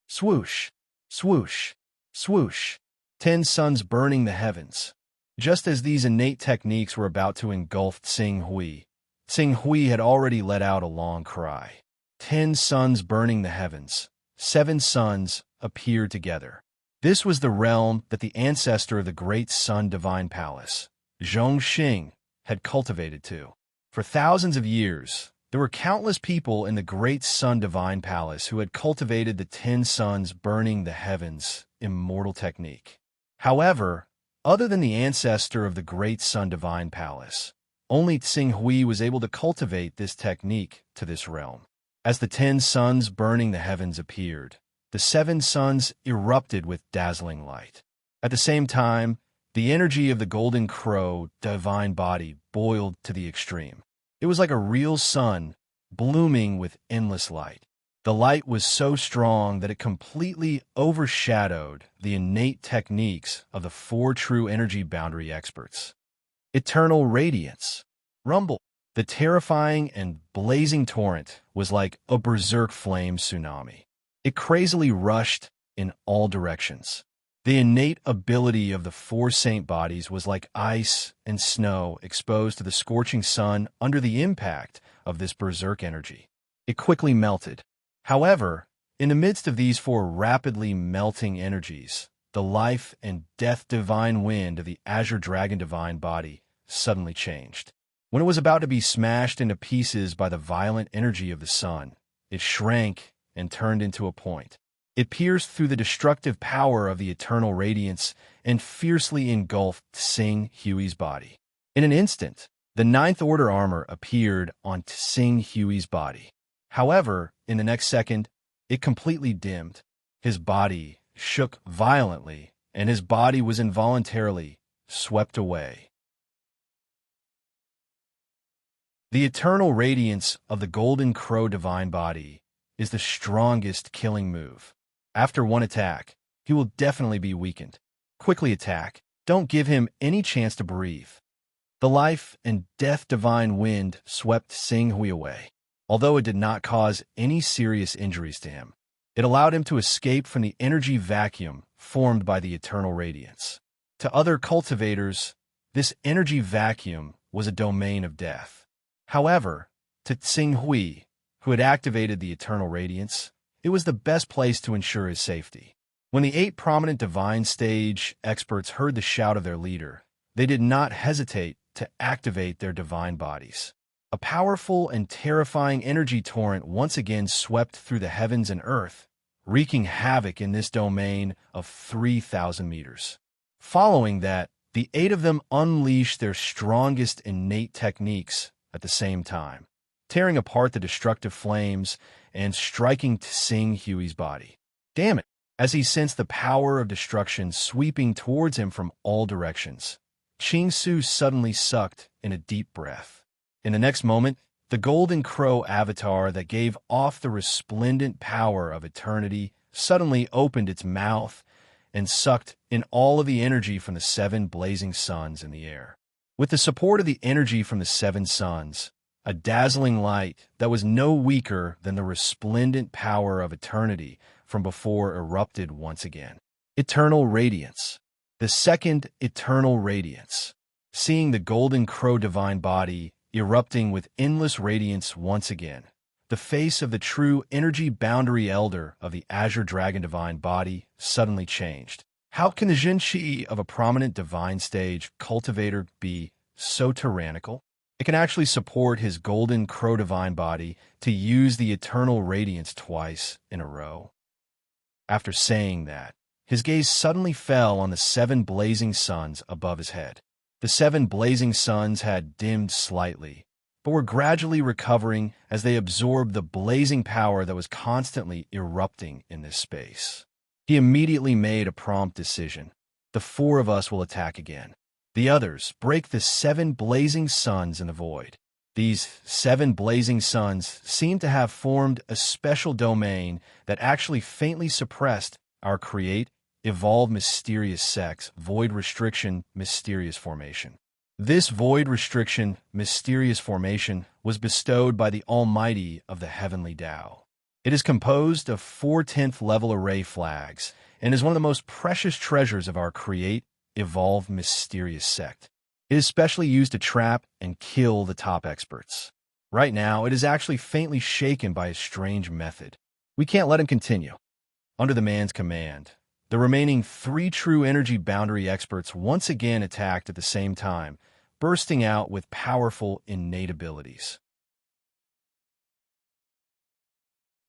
Swoosh, swoosh, swoosh. 10 suns burning the heavens. Just as these innate techniques were about to engulf Tsing Hui had already let out a long cry. 10 suns burning the heavens. 7 suns appeared together. This was the realm that the ancestor of the Great Sun Divine Palace, Zhongxing, had cultivated to. For thousands of years, there were countless people in the Great Sun Divine Palace who had cultivated the 10 suns burning the heavens immortal technique. However, other than the ancestor of the Great Sun Divine Palace, only Tsing Hui was able to cultivate this technique to this realm. As the 10 suns burning the heavens appeared, the 7 suns erupted with dazzling light. At the same time, the energy of the Golden Crow divine body boiled to the extreme. It was like a real sun, blooming with endless light. The light was so strong that it completely overshadowed the innate techniques of the 4 true energy boundary experts. Eternal radiance. Rumble. The terrifying and blazing torrent was like a berserk flame tsunami. It crazily rushed in all directions. The innate ability of the 4 saint bodies was like ice and snow exposed to the scorching sun under the impact of this berserk energy. It quickly melted. However, in the midst of these 4 rapidly melting energies, the life and death divine wind of the Azure Dragon divine body suddenly changed. When it was about to be smashed into pieces by the violent energy of the sun, it shrank and turned into a point. It pierced through the destructive power of the eternal radiance and fiercely engulfed Tsing Hui's body. In an instant, the 9th Order armor appeared on Tsing Hui's body. However, in the next second, it completely dimmed. His body shook violently, and his body was involuntarily swept away. The eternal radiance of the Golden Crow divine body is the strongest killing move. After one attack, he will definitely be weakened. Quickly attack. Don't give him any chance to breathe. The life and death divine wind swept Tsing Hui away. Although it did not cause any serious injuries to him, it allowed him to escape from the energy vacuum formed by the eternal radiance. To other cultivators, this energy vacuum was a domain of death. However, to Tsing Hui, who had activated the eternal radiance, it was the best place to ensure his safety. When the 8 prominent divine stage experts heard the shout of their leader, they did not hesitate to activate their divine bodies. A powerful and terrifying energy torrent once again swept through the heavens and earth, wreaking havoc in this domain of 3,000 meters. Following that, the 8 of them unleashed their strongest innate techniques at the same time, tearing apart the destructive flames and striking Tsing Hui's body. Damn it! As he sensed the power of destruction sweeping towards him from all directions, Qing Su suddenly sucked in a deep breath. In the next moment, the Golden Crow avatar that gave off the resplendent power of eternity suddenly opened its mouth and sucked in all of the energy from the 7 blazing suns in the air. With the support of the energy from the 7 suns, a dazzling light that was no weaker than the resplendent power of eternity from before erupted once again. Eternal radiance. The second eternal radiance. Seeing the Golden Crow divine body erupting with endless radiance once again, the face of the true energy boundary elder of the Azure Dragon divine body suddenly changed. How can the Jinshi of a prominent divine stage cultivator be so tyrannical? It can actually support his Golden Crow divine body to use the eternal radiance twice in a row. After saying that, his gaze suddenly fell on the 7 blazing suns above his head. The 7 blazing suns had dimmed slightly, but were gradually recovering as they absorbed the blazing power that was constantly erupting in this space. He immediately made a prompt decision. The 4 of us will attack again. The others break the 7 blazing suns in the void. These 7 blazing suns seemed to have formed a special domain that actually faintly suppressed our create, evolve, mysterious sex, void restriction, mysterious formation. This void restriction, mysterious formation, was bestowed by the Almighty of the Heavenly Tao. It is composed of 4 10th level array flags and is one of the most precious treasures of our create, evolve, mysterious sect. It is specially used to trap and kill the top experts. Right now, it is actually faintly shaken by a strange method. We can't let him continue. Under the man's command, the remaining 3 true energy boundary experts once again attacked at the same time, bursting out with powerful innate abilities.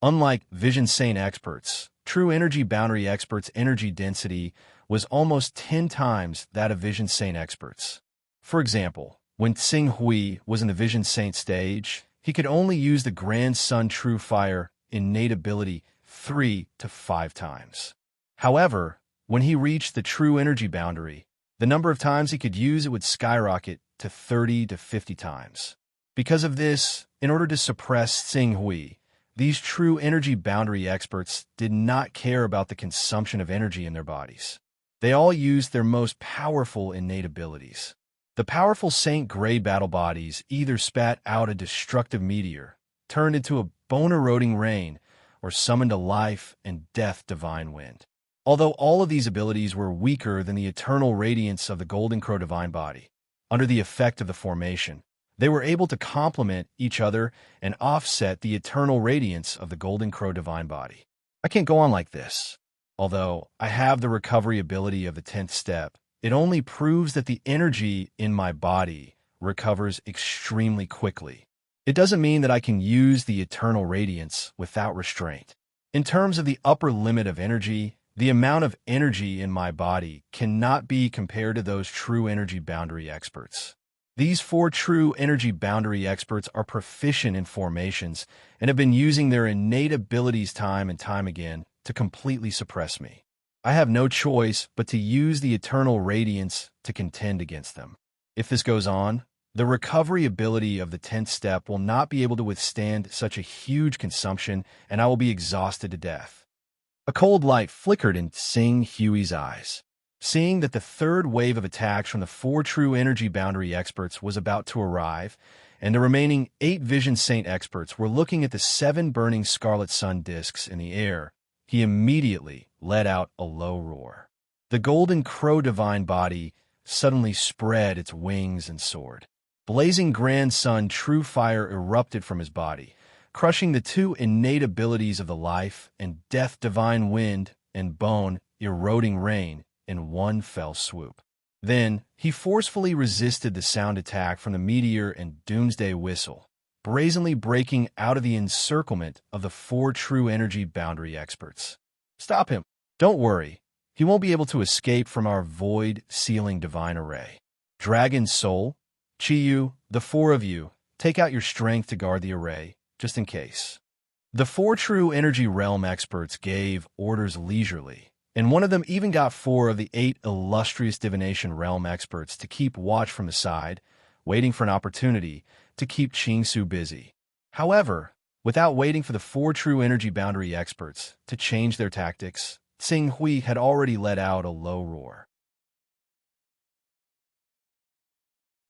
Unlike Vision Saint experts, true energy boundary experts' energy density was almost 10 times that of Vision Saint experts. For example, when Tsing Hui was in the Vision Saint stage, he could only use the Grand Sun True Fire innate ability 3 to 5 times. However, when he reached the true energy boundary, the number of times he could use it would skyrocket to 30 to 50 times. Because of this, in order to suppress Tsing Hui, these true energy boundary experts did not care about the consumption of energy in their bodies. They all used their most powerful innate abilities. The powerful Saint Grey battle bodies either spat out a destructive meteor, turned into a bone-eroding rain, or summoned a life and death divine wind. Although all of these abilities were weaker than the eternal radiance of the Golden Crow divine body, under the effect of the formation, they were able to complement each other and offset the eternal radiance of the Golden Crow divine body. I can't go on like this. Although I have the recovery ability of the 10th step, it only proves that the energy in my body recovers extremely quickly. It doesn't mean that I can use the eternal radiance without restraint. In terms of the upper limit of energy, the amount of energy in my body cannot be compared to those true energy boundary experts. These 4 true energy boundary experts are proficient in formations and have been using their innate abilities time and time again to completely suppress me. I have no choice but to use the eternal radiance to contend against them. If this goes on, the recovery ability of the 10th step will not be able to withstand such a huge consumption, and I will be exhausted to death. A cold light flickered in Tsing Hui's eyes. Seeing that the 3rd wave of attacks from the 4 true energy boundary experts was about to arrive, and the remaining 8 Vision Saint experts were looking at the 7 burning scarlet sun discs in the air, he immediately let out a low roar. The Golden Crow divine body suddenly spread its wings and soared. Blazing Grand Sun True Fire erupted from his body, crushing the 2 innate abilities of the life and death divine wind and bone eroding rain in one fell swoop. Then, he forcefully resisted the sound attack from the meteor and doomsday whistle, brazenly breaking out of the encirclement of the 4 true energy boundary experts. Stop him. Don't worry. He won't be able to escape from our void sealing divine array. Dragon Soul, Chiyu, the 4 of you, take out your strength to guard the array, just in case. The 4 true energy realm experts gave orders leisurely, and one of them even got 4 of the 8 illustrious divination realm experts to keep watch from the side, waiting for an opportunity to keep Qingsu busy. However, without waiting for the 4 true energy boundary experts to change their tactics, Tsing Hui had already let out a low roar.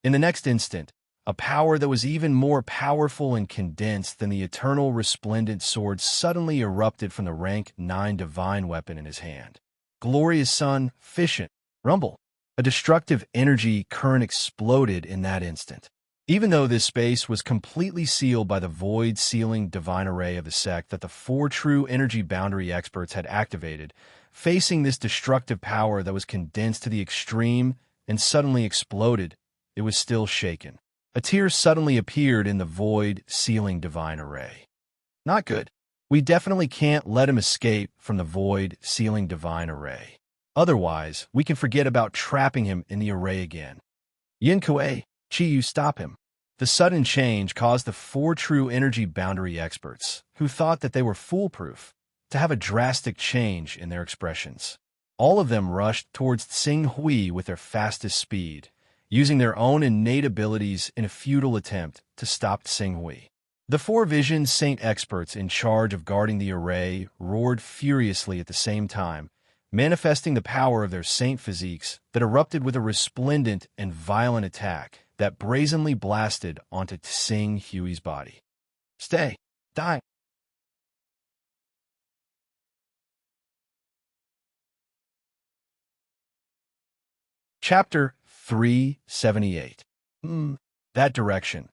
In the next instant, a power that was even more powerful and condensed than the eternal resplendent sword suddenly erupted from the rank 9 divine weapon in his hand. Glorious Sun, Fission, Rumble. A destructive energy current exploded in that instant. Even though this space was completely sealed by the void-sealing divine array of the sect that the 4 true energy boundary experts had activated, facing this destructive power that was condensed to the extreme and suddenly exploded, it was still shaken. A tear suddenly appeared in the void-sealing divine array. Not good. We definitely can't let him escape from the void-sealing divine array. Otherwise, we can forget about trapping him in the array again. Yin Kuei, Chi Yu, stop him. The sudden change caused the four true energy boundary experts, who thought that they were foolproof, to have a drastic change in their expressions. All of them rushed towards Tsing Hui with their fastest speed, using their own innate abilities in a futile attempt to stop Tsing Hui. The four Vision Saint experts in charge of guarding the array roared furiously at the same time, manifesting the power of their saint physiques that erupted with a resplendent and violent attack that brazenly blasted onto Tsing Hui's body. Stay! Die! Chapter 378. That direction.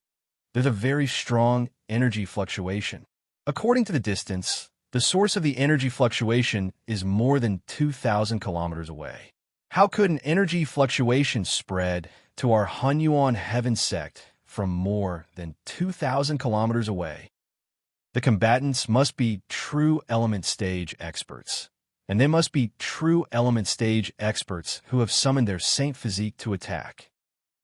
There's a very strong energy fluctuation. According to the distance, the source of the energy fluctuation is more than 2,000 kilometers away. How could an energy fluctuation spread to our Hunyuan heaven sect from more than 2,000 kilometers away? The combatants must be true element stage experts, and they must be true element stage experts who have summoned their saint physique to attack.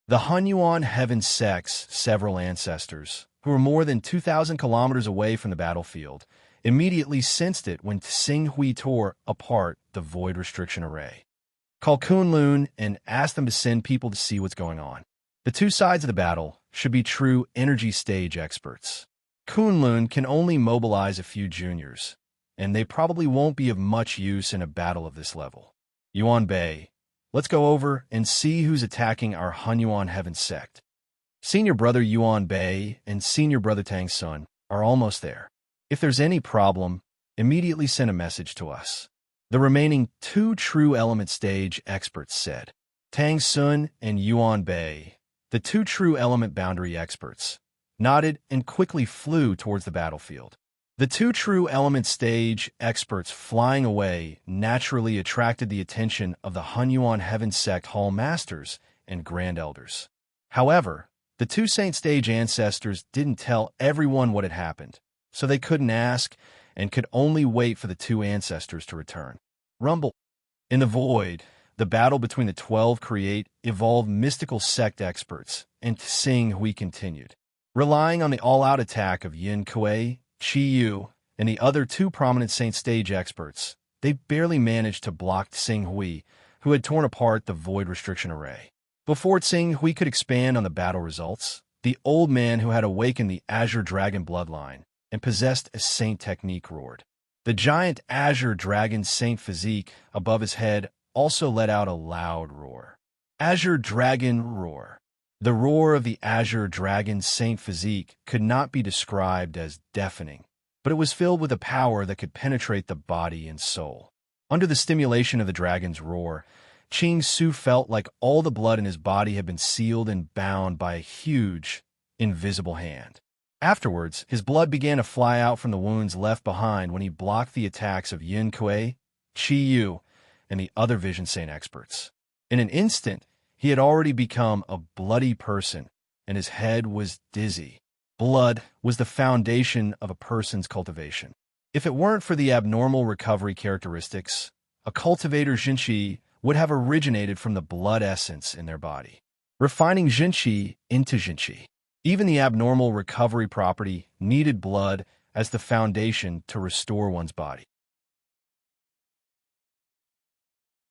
The Hunyuan heaven sect's several ancestors, who were more than 2,000 kilometers away from the battlefield, immediately sensed it when Tsing Hui tore apart the void restriction array. Call Kunlun and ask them to send people to see what's going on. The two sides of the battle should be true energy stage experts. Kunlun can only mobilize a few juniors, and they probably won't be of much use in a battle of this level. Yuan Bei, let's go over and see who's attacking our Hunyuan heaven sect. Senior brother Yuan Bei and senior brother Tang Sun are almost there. If there's any problem, immediately send a message to us. The remaining two true element stage experts said. Tang Sun and Yuan Bei, the two true element boundary experts, nodded and quickly flew towards the battlefield. The two true element stage experts flying away naturally attracted the attention of the Hunyuan heaven sect hall masters and grand elders. However, the two saint stage ancestors didn't tell everyone what had happened, so they couldn't ask and could only wait for the two ancestors to return. Rumble. In the void, the battle between the 12 create evolved mystical sect experts, and Tsing Hui continued. Relying on the all-out attack of Yin Kuei, Chi Yu, and the other two prominent saint stage experts, they barely managed to block Tsing Hui, who had torn apart the void restriction array. Before Tsing Hui could expand on the battle results, the old man who had awakened the Azure Dragon bloodline and possessed a saint technique roared. The giant Azure Dragon saint physique above his head also let out a loud roar. Azure Dragon roar. The roar of the Azure Dragon saint physique could not be described as deafening, but it was filled with a power that could penetrate the body and soul. Under the stimulation of the dragon's roar, Qing Su felt like all the blood in his body had been sealed and bound by a huge, invisible hand. Afterwards, his blood began to fly out from the wounds left behind when he blocked the attacks of Yin Kuei, Chi Yu, and the other Vision Saint experts. In an instant, he had already become a bloody person, and his head was dizzy. Blood was the foundation of a person's cultivation. If it weren't for the abnormal recovery characteristics, a cultivator's Jinqi would have originated from the blood essence in their body, refining Jinqi into Jinqi. Even the abnormal recovery property needed blood as the foundation to restore one's body.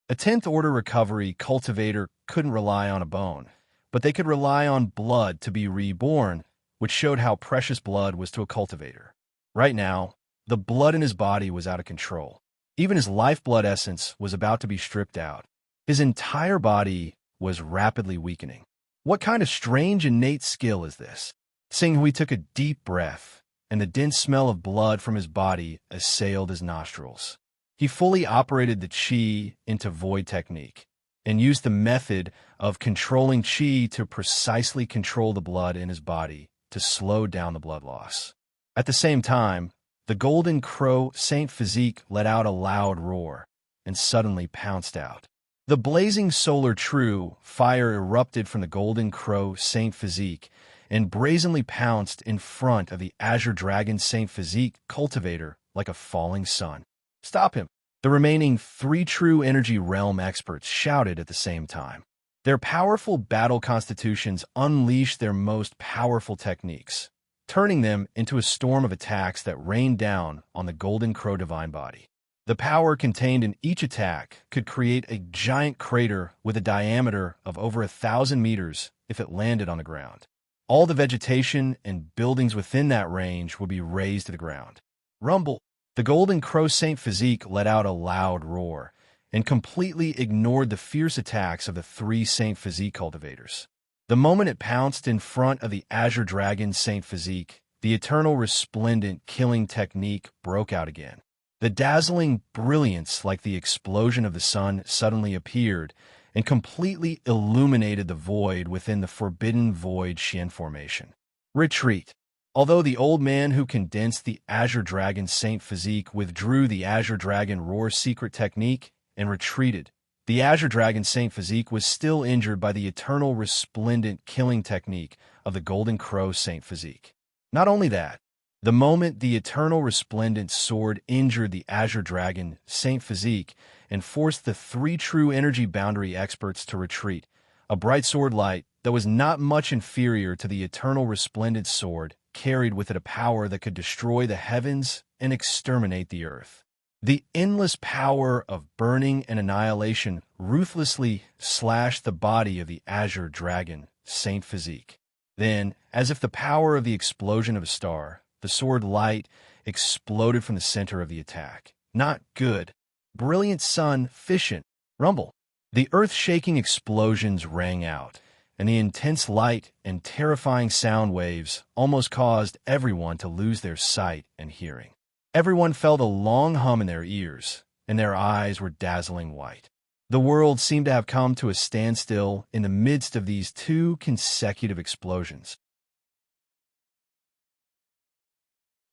A 10th order recovery cultivator couldn't rely on a bone, but they could rely on blood to be reborn, which showed how precious blood was to a cultivator. Right now, the blood in his body was out of control. Even his lifeblood essence was about to be stripped out. His entire body was rapidly weakening. What kind of strange innate skill is this? Tsing Hui took a deep breath, and the dense smell of blood from his body assailed his nostrils. He fully operated the qi into void technique, and used the method of controlling qi to precisely control the blood in his body to slow down the blood loss. At the same time, the Golden Crow Saint Physique let out a loud roar, and suddenly pounced out. The blazing solar true fire erupted from the Golden Crow Saint Physique and brazenly pounced in front of the Azure Dragon Saint Physique cultivator like a falling sun. Stop him! The remaining 3 true energy realm experts shouted at the same time. Their powerful battle constitutions unleashed their most powerful techniques, turning them into a storm of attacks that rained down on the Golden Crow divine body. The power contained in each attack could create a giant crater with a diameter of over 1,000 meters if it landed on the ground. All the vegetation and buildings within that range would be razed to the ground. Rumble! The Golden Crow Saint Physique let out a loud roar and completely ignored the fierce attacks of the 3 Saint Physique cultivators. The moment it pounced in front of the Azure Dragon Saint Physique, the eternal resplendent killing technique broke out again. The dazzling brilliance like the explosion of the sun suddenly appeared and completely illuminated the void within the forbidden void Xian formation. Retreat! Although the old man who condensed the Azure Dragon Saint Physique withdrew the Azure Dragon Roar secret technique and retreated, the Azure Dragon Saint Physique was still injured by the eternal resplendent killing technique of the Golden Crow Saint Physique. Not only that, the moment the eternal resplendent sword injured the Azure Dragon Saint Physique and forced the 3 true energy boundary experts to retreat, a bright sword light that was not much inferior to the eternal resplendent sword carried with it a power that could destroy the heavens and exterminate the earth. The endless power of burning and annihilation ruthlessly slashed the body of the Azure Dragon Saint Physique. Then, as if the power of the explosion of a star, the sword light exploded from the center of the attack. Not good. Brilliant sun, fission, rumble. The earth-shaking explosions rang out, and the intense light and terrifying sound waves almost caused everyone to lose their sight and hearing. Everyone felt a long hum in their ears, and their eyes were dazzling white. The world seemed to have come to a standstill in the midst of these 2 consecutive explosions.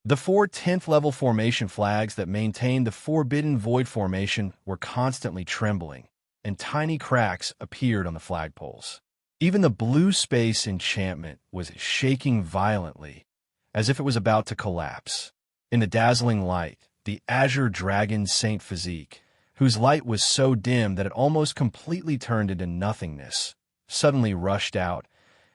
The 4 10th-level formation flags that maintained the Forbidden Void formation were constantly trembling, and tiny cracks appeared on the flagpoles. Even the blue space enchantment was shaking violently, as if it was about to collapse. In the dazzling light, the Azure Dragon Saint Physique, whose light was so dim that it almost completely turned into nothingness, suddenly rushed out,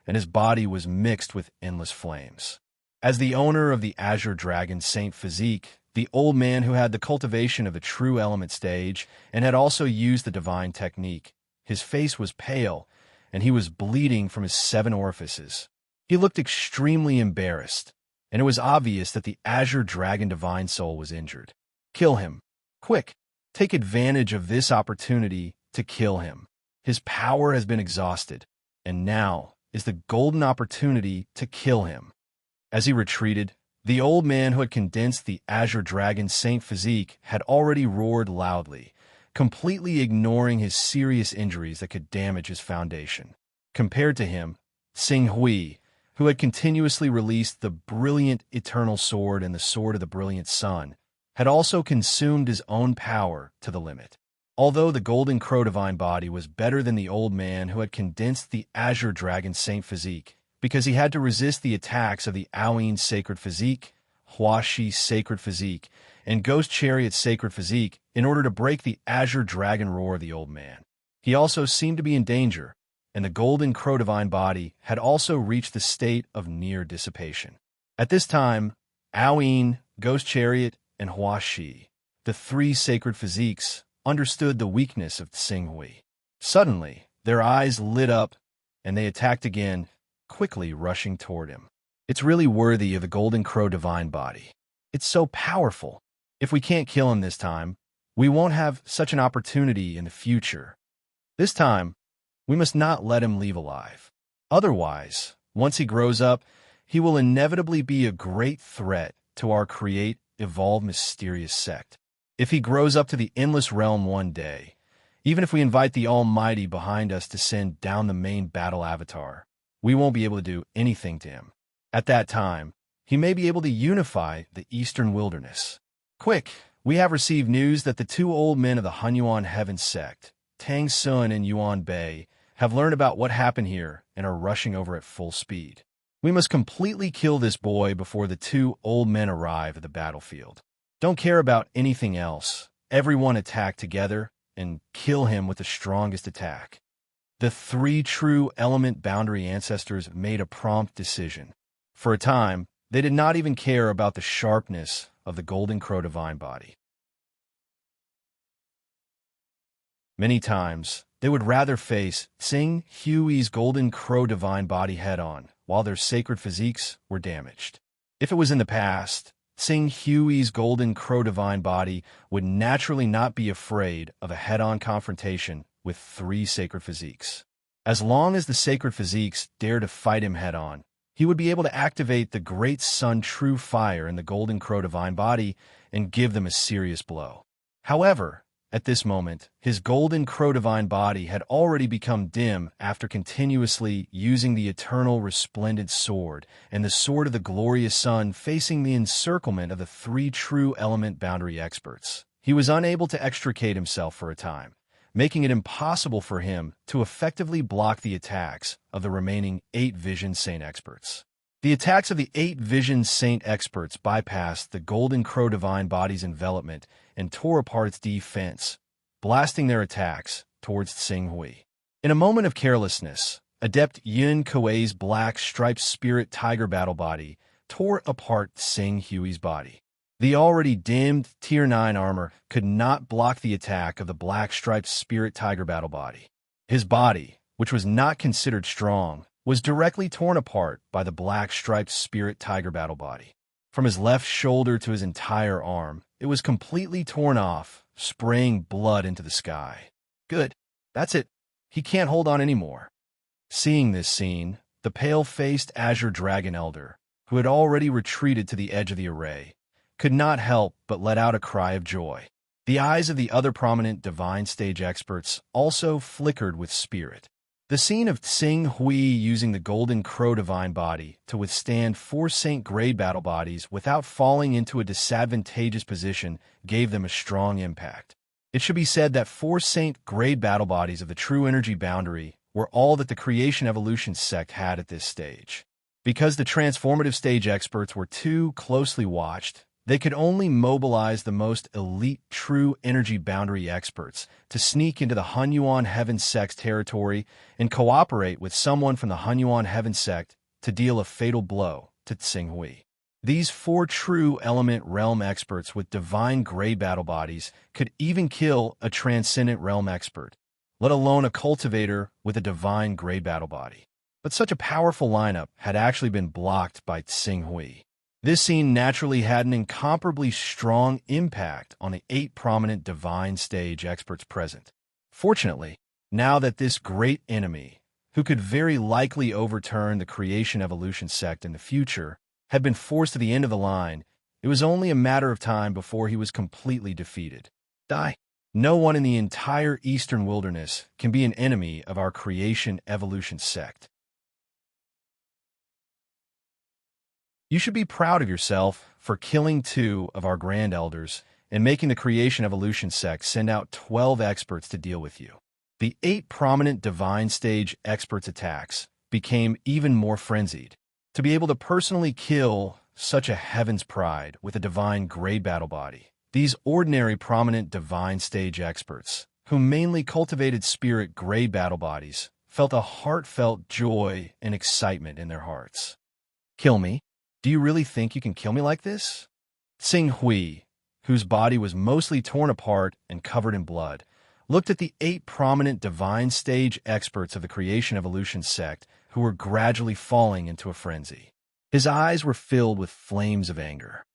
and his body was mixed with endless flames. As the owner of the Azure Dragon Saint Physique, the old man who had the cultivation of the true element stage and had also used the divine technique, his face was pale, and he was bleeding from his 7 orifices. He looked extremely embarrassed, and it was obvious that the Azure Dragon Divine Soul was injured. Kill him. Quick! Take advantage of this opportunity to kill him. His power has been exhausted, and now is the golden opportunity to kill him. As he retreated, the old man who had condensed the Azure Dragon Saint Physique had already roared loudly, completely ignoring his serious injuries that could damage his foundation. Compared to him, Xing Hui, who had continuously released the brilliant eternal sword and the sword of the brilliant sun, had also consumed his own power to the limit. Although the Golden Crow divine body was better than the old man who had condensed the Azure Dragon Saint Physique, because he had to resist the attacks of the Aoyin Sacred Physique, Huashi Sacred Physique, and Ghost Chariot Sacred Physique in order to break the Azure Dragon Roar of the old man. He also seemed to be in danger, and the Golden Crow divine body had also reached the state of near dissipation. At this time, Aoyin, Ghost Chariot, and Huashi, the 3 sacred physiques, understood the weakness of Xing Hui. Suddenly, their eyes lit up, and they attacked again, quickly rushing toward him. It's really worthy of the Golden Crow divine body. It's so powerful. If we can't kill him this time, we won't have such an opportunity in the future. This time, we must not let him leave alive. Otherwise, once he grows up, he will inevitably be a great threat to our create, evolve mysterious sect. If he grows up to the endless realm one day, even if we invite the Almighty behind us to send down the main battle avatar, we won't be able to do anything to him. At that time, he may be able to unify the eastern wilderness. Quick, we have received news that the 2 old men of the Hunyuan Heaven sect, Tang Sun and Yuan Bei, have learned about what happened here and are rushing over at full speed. We must completely kill this boy before the 2 old men arrive at the battlefield. Don't care about anything else. Everyone attack together and kill him with the strongest attack. The three true element boundary ancestors made a prompt decision. For a time, they did not even care about the sharpness of the golden crow divine body. Many times, they would rather face Tsing Hui's golden crow divine body head-on, while their sacred physiques were damaged. If it was in the past, Tsing Hui's golden crow divine body would naturally not be afraid of a head-on confrontation with three sacred physiques. As long as the sacred physiques dare to fight him head-on, he would be able to activate the great sun true fire in the golden crow divine body and give them a serious blow. However, at this moment, his golden crow divine body had already become dim after continuously using the eternal resplendent sword and the sword of the glorious sun facing the encirclement of the three true element boundary experts. He was unable to extricate himself for a time, making it impossible for him to effectively block the attacks of the remaining 8 Vision Saint experts. The attacks of the 8 Vision Saint experts bypassed the golden crow divine body's envelopment and tore apart its defense, blasting their attacks towards Tsing Hui. In a moment of carelessness, Adept Yun Kuei's black striped spirit tiger battle body tore apart Tsing Hui's body. The already dimmed Tier 9 armor could not block the attack of the black striped spirit tiger battle body. His body, which was not considered strong, was directly torn apart by the black striped spirit tiger battle body. From his left shoulder to his entire arm, it was completely torn off, spraying blood into the sky. Good. That's it. He can't hold on anymore. Seeing this scene, the pale-faced Azure Dragon Elder, who had already retreated to the edge of the array, could not help but let out a cry of joy. The eyes of the other prominent divine stage experts also flickered with spirit. The scene of Tsing Hui using the golden crow divine body to withstand 4 Saint grade battle bodies without falling into a disadvantageous position gave them a strong impact. It should be said that 4 Saint grade battle bodies of the true energy boundary were all that the Creation Evolution sect had at this stage. Because the transformative stage experts were too closely watched, they could only mobilize the most elite true energy boundary experts to sneak into the Hunyuan Heaven Sect's territory and cooperate with someone from the Hunyuan Heaven Sect to deal a fatal blow to Tsing Hui. These 4 true element realm experts with divine grade battle bodies could even kill a transcendent realm expert, let alone a cultivator with a divine grade battle body. But such a powerful lineup had actually been blocked by Tsing Hui. This scene naturally had an incomparably strong impact on the 8 prominent divine stage experts present. Fortunately, now that this great enemy, who could very likely overturn the Creation Evolution sect in the future, had been forced to the end of the line, it was only a matter of time before he was completely defeated. No one in the entire Eastern Wilderness can be an enemy of our Creation Evolution sect. You should be proud of yourself for killing 2 of our Grand Elders and making the Creation Evolution sect send out 12 experts to deal with you. The 8 prominent divine stage experts' attacks became even more frenzied. To be able to personally kill such a heaven's pride with a divine grade battle body, these ordinary prominent divine stage experts, who mainly cultivated spirit grade battle bodies, felt a heartfelt joy and excitement in their hearts. Kill me? Do you really think you can kill me like this? Tsing Hui, whose body was mostly torn apart and covered in blood, looked at the 8 prominent divine stage experts of the Creation Evolution sect who were gradually falling into a frenzy. His eyes were filled with flames of anger.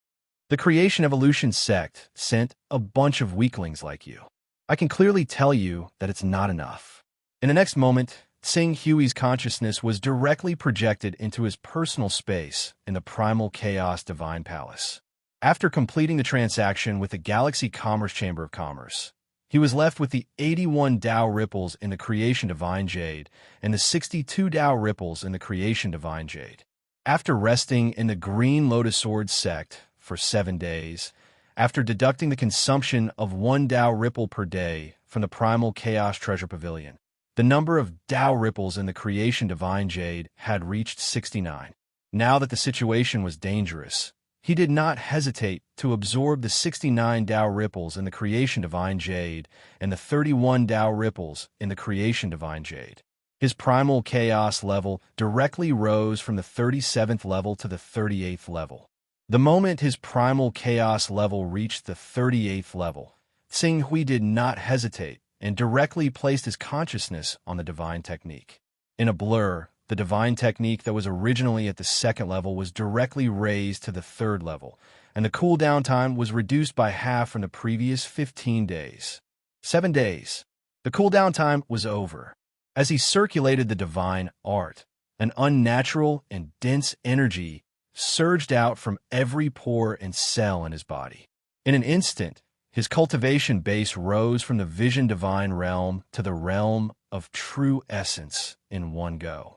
The Creation Evolution sect sent a bunch of weaklings like you. I can clearly tell you that it's not enough. In the next moment, Tsing Hui's consciousness was directly projected into his personal space in the Primal Chaos Divine Palace. After completing the transaction with the Galaxy Commerce Chamber of Commerce, he was left with the 81 Tao ripples in the Creation Divine Jade and the 62 Tao ripples in the Creation Divine Jade. After resting in the Green Lotus Sword sect for 7 days, after deducting the consumption of 1 Tao ripple per day from the Primal Chaos Treasure Pavilion, the number of Tao ripples in the Creation Divine Jade had reached 69. Now that the situation was dangerous, he did not hesitate to absorb the 69 Tao ripples in the Creation Divine Jade and the 31 Tao ripples in the Creation Divine Jade. His primal chaos level directly rose from the 37th level to the 38th level. The moment his primal chaos level reached the 38th level, Xing Hui did not hesitate and directly placed his consciousness on the divine technique. In a blur, the divine technique that was originally at the 2nd level was directly raised to the 3rd level, and the cooldown time was reduced by half from the previous 15 days. 7 days. The cooldown time was over. As he circulated the divine art, an unnatural and dense energy surged out from every pore and cell in his body. In an instant, his cultivation base rose from the vision divine realm to the realm of true essence in one go.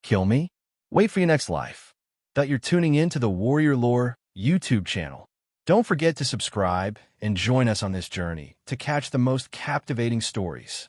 Kill me? Wait for your next life. That you're tuning in to the Warrior Lore YouTube channel. Don't forget to subscribe and join us on this journey to catch the most captivating stories.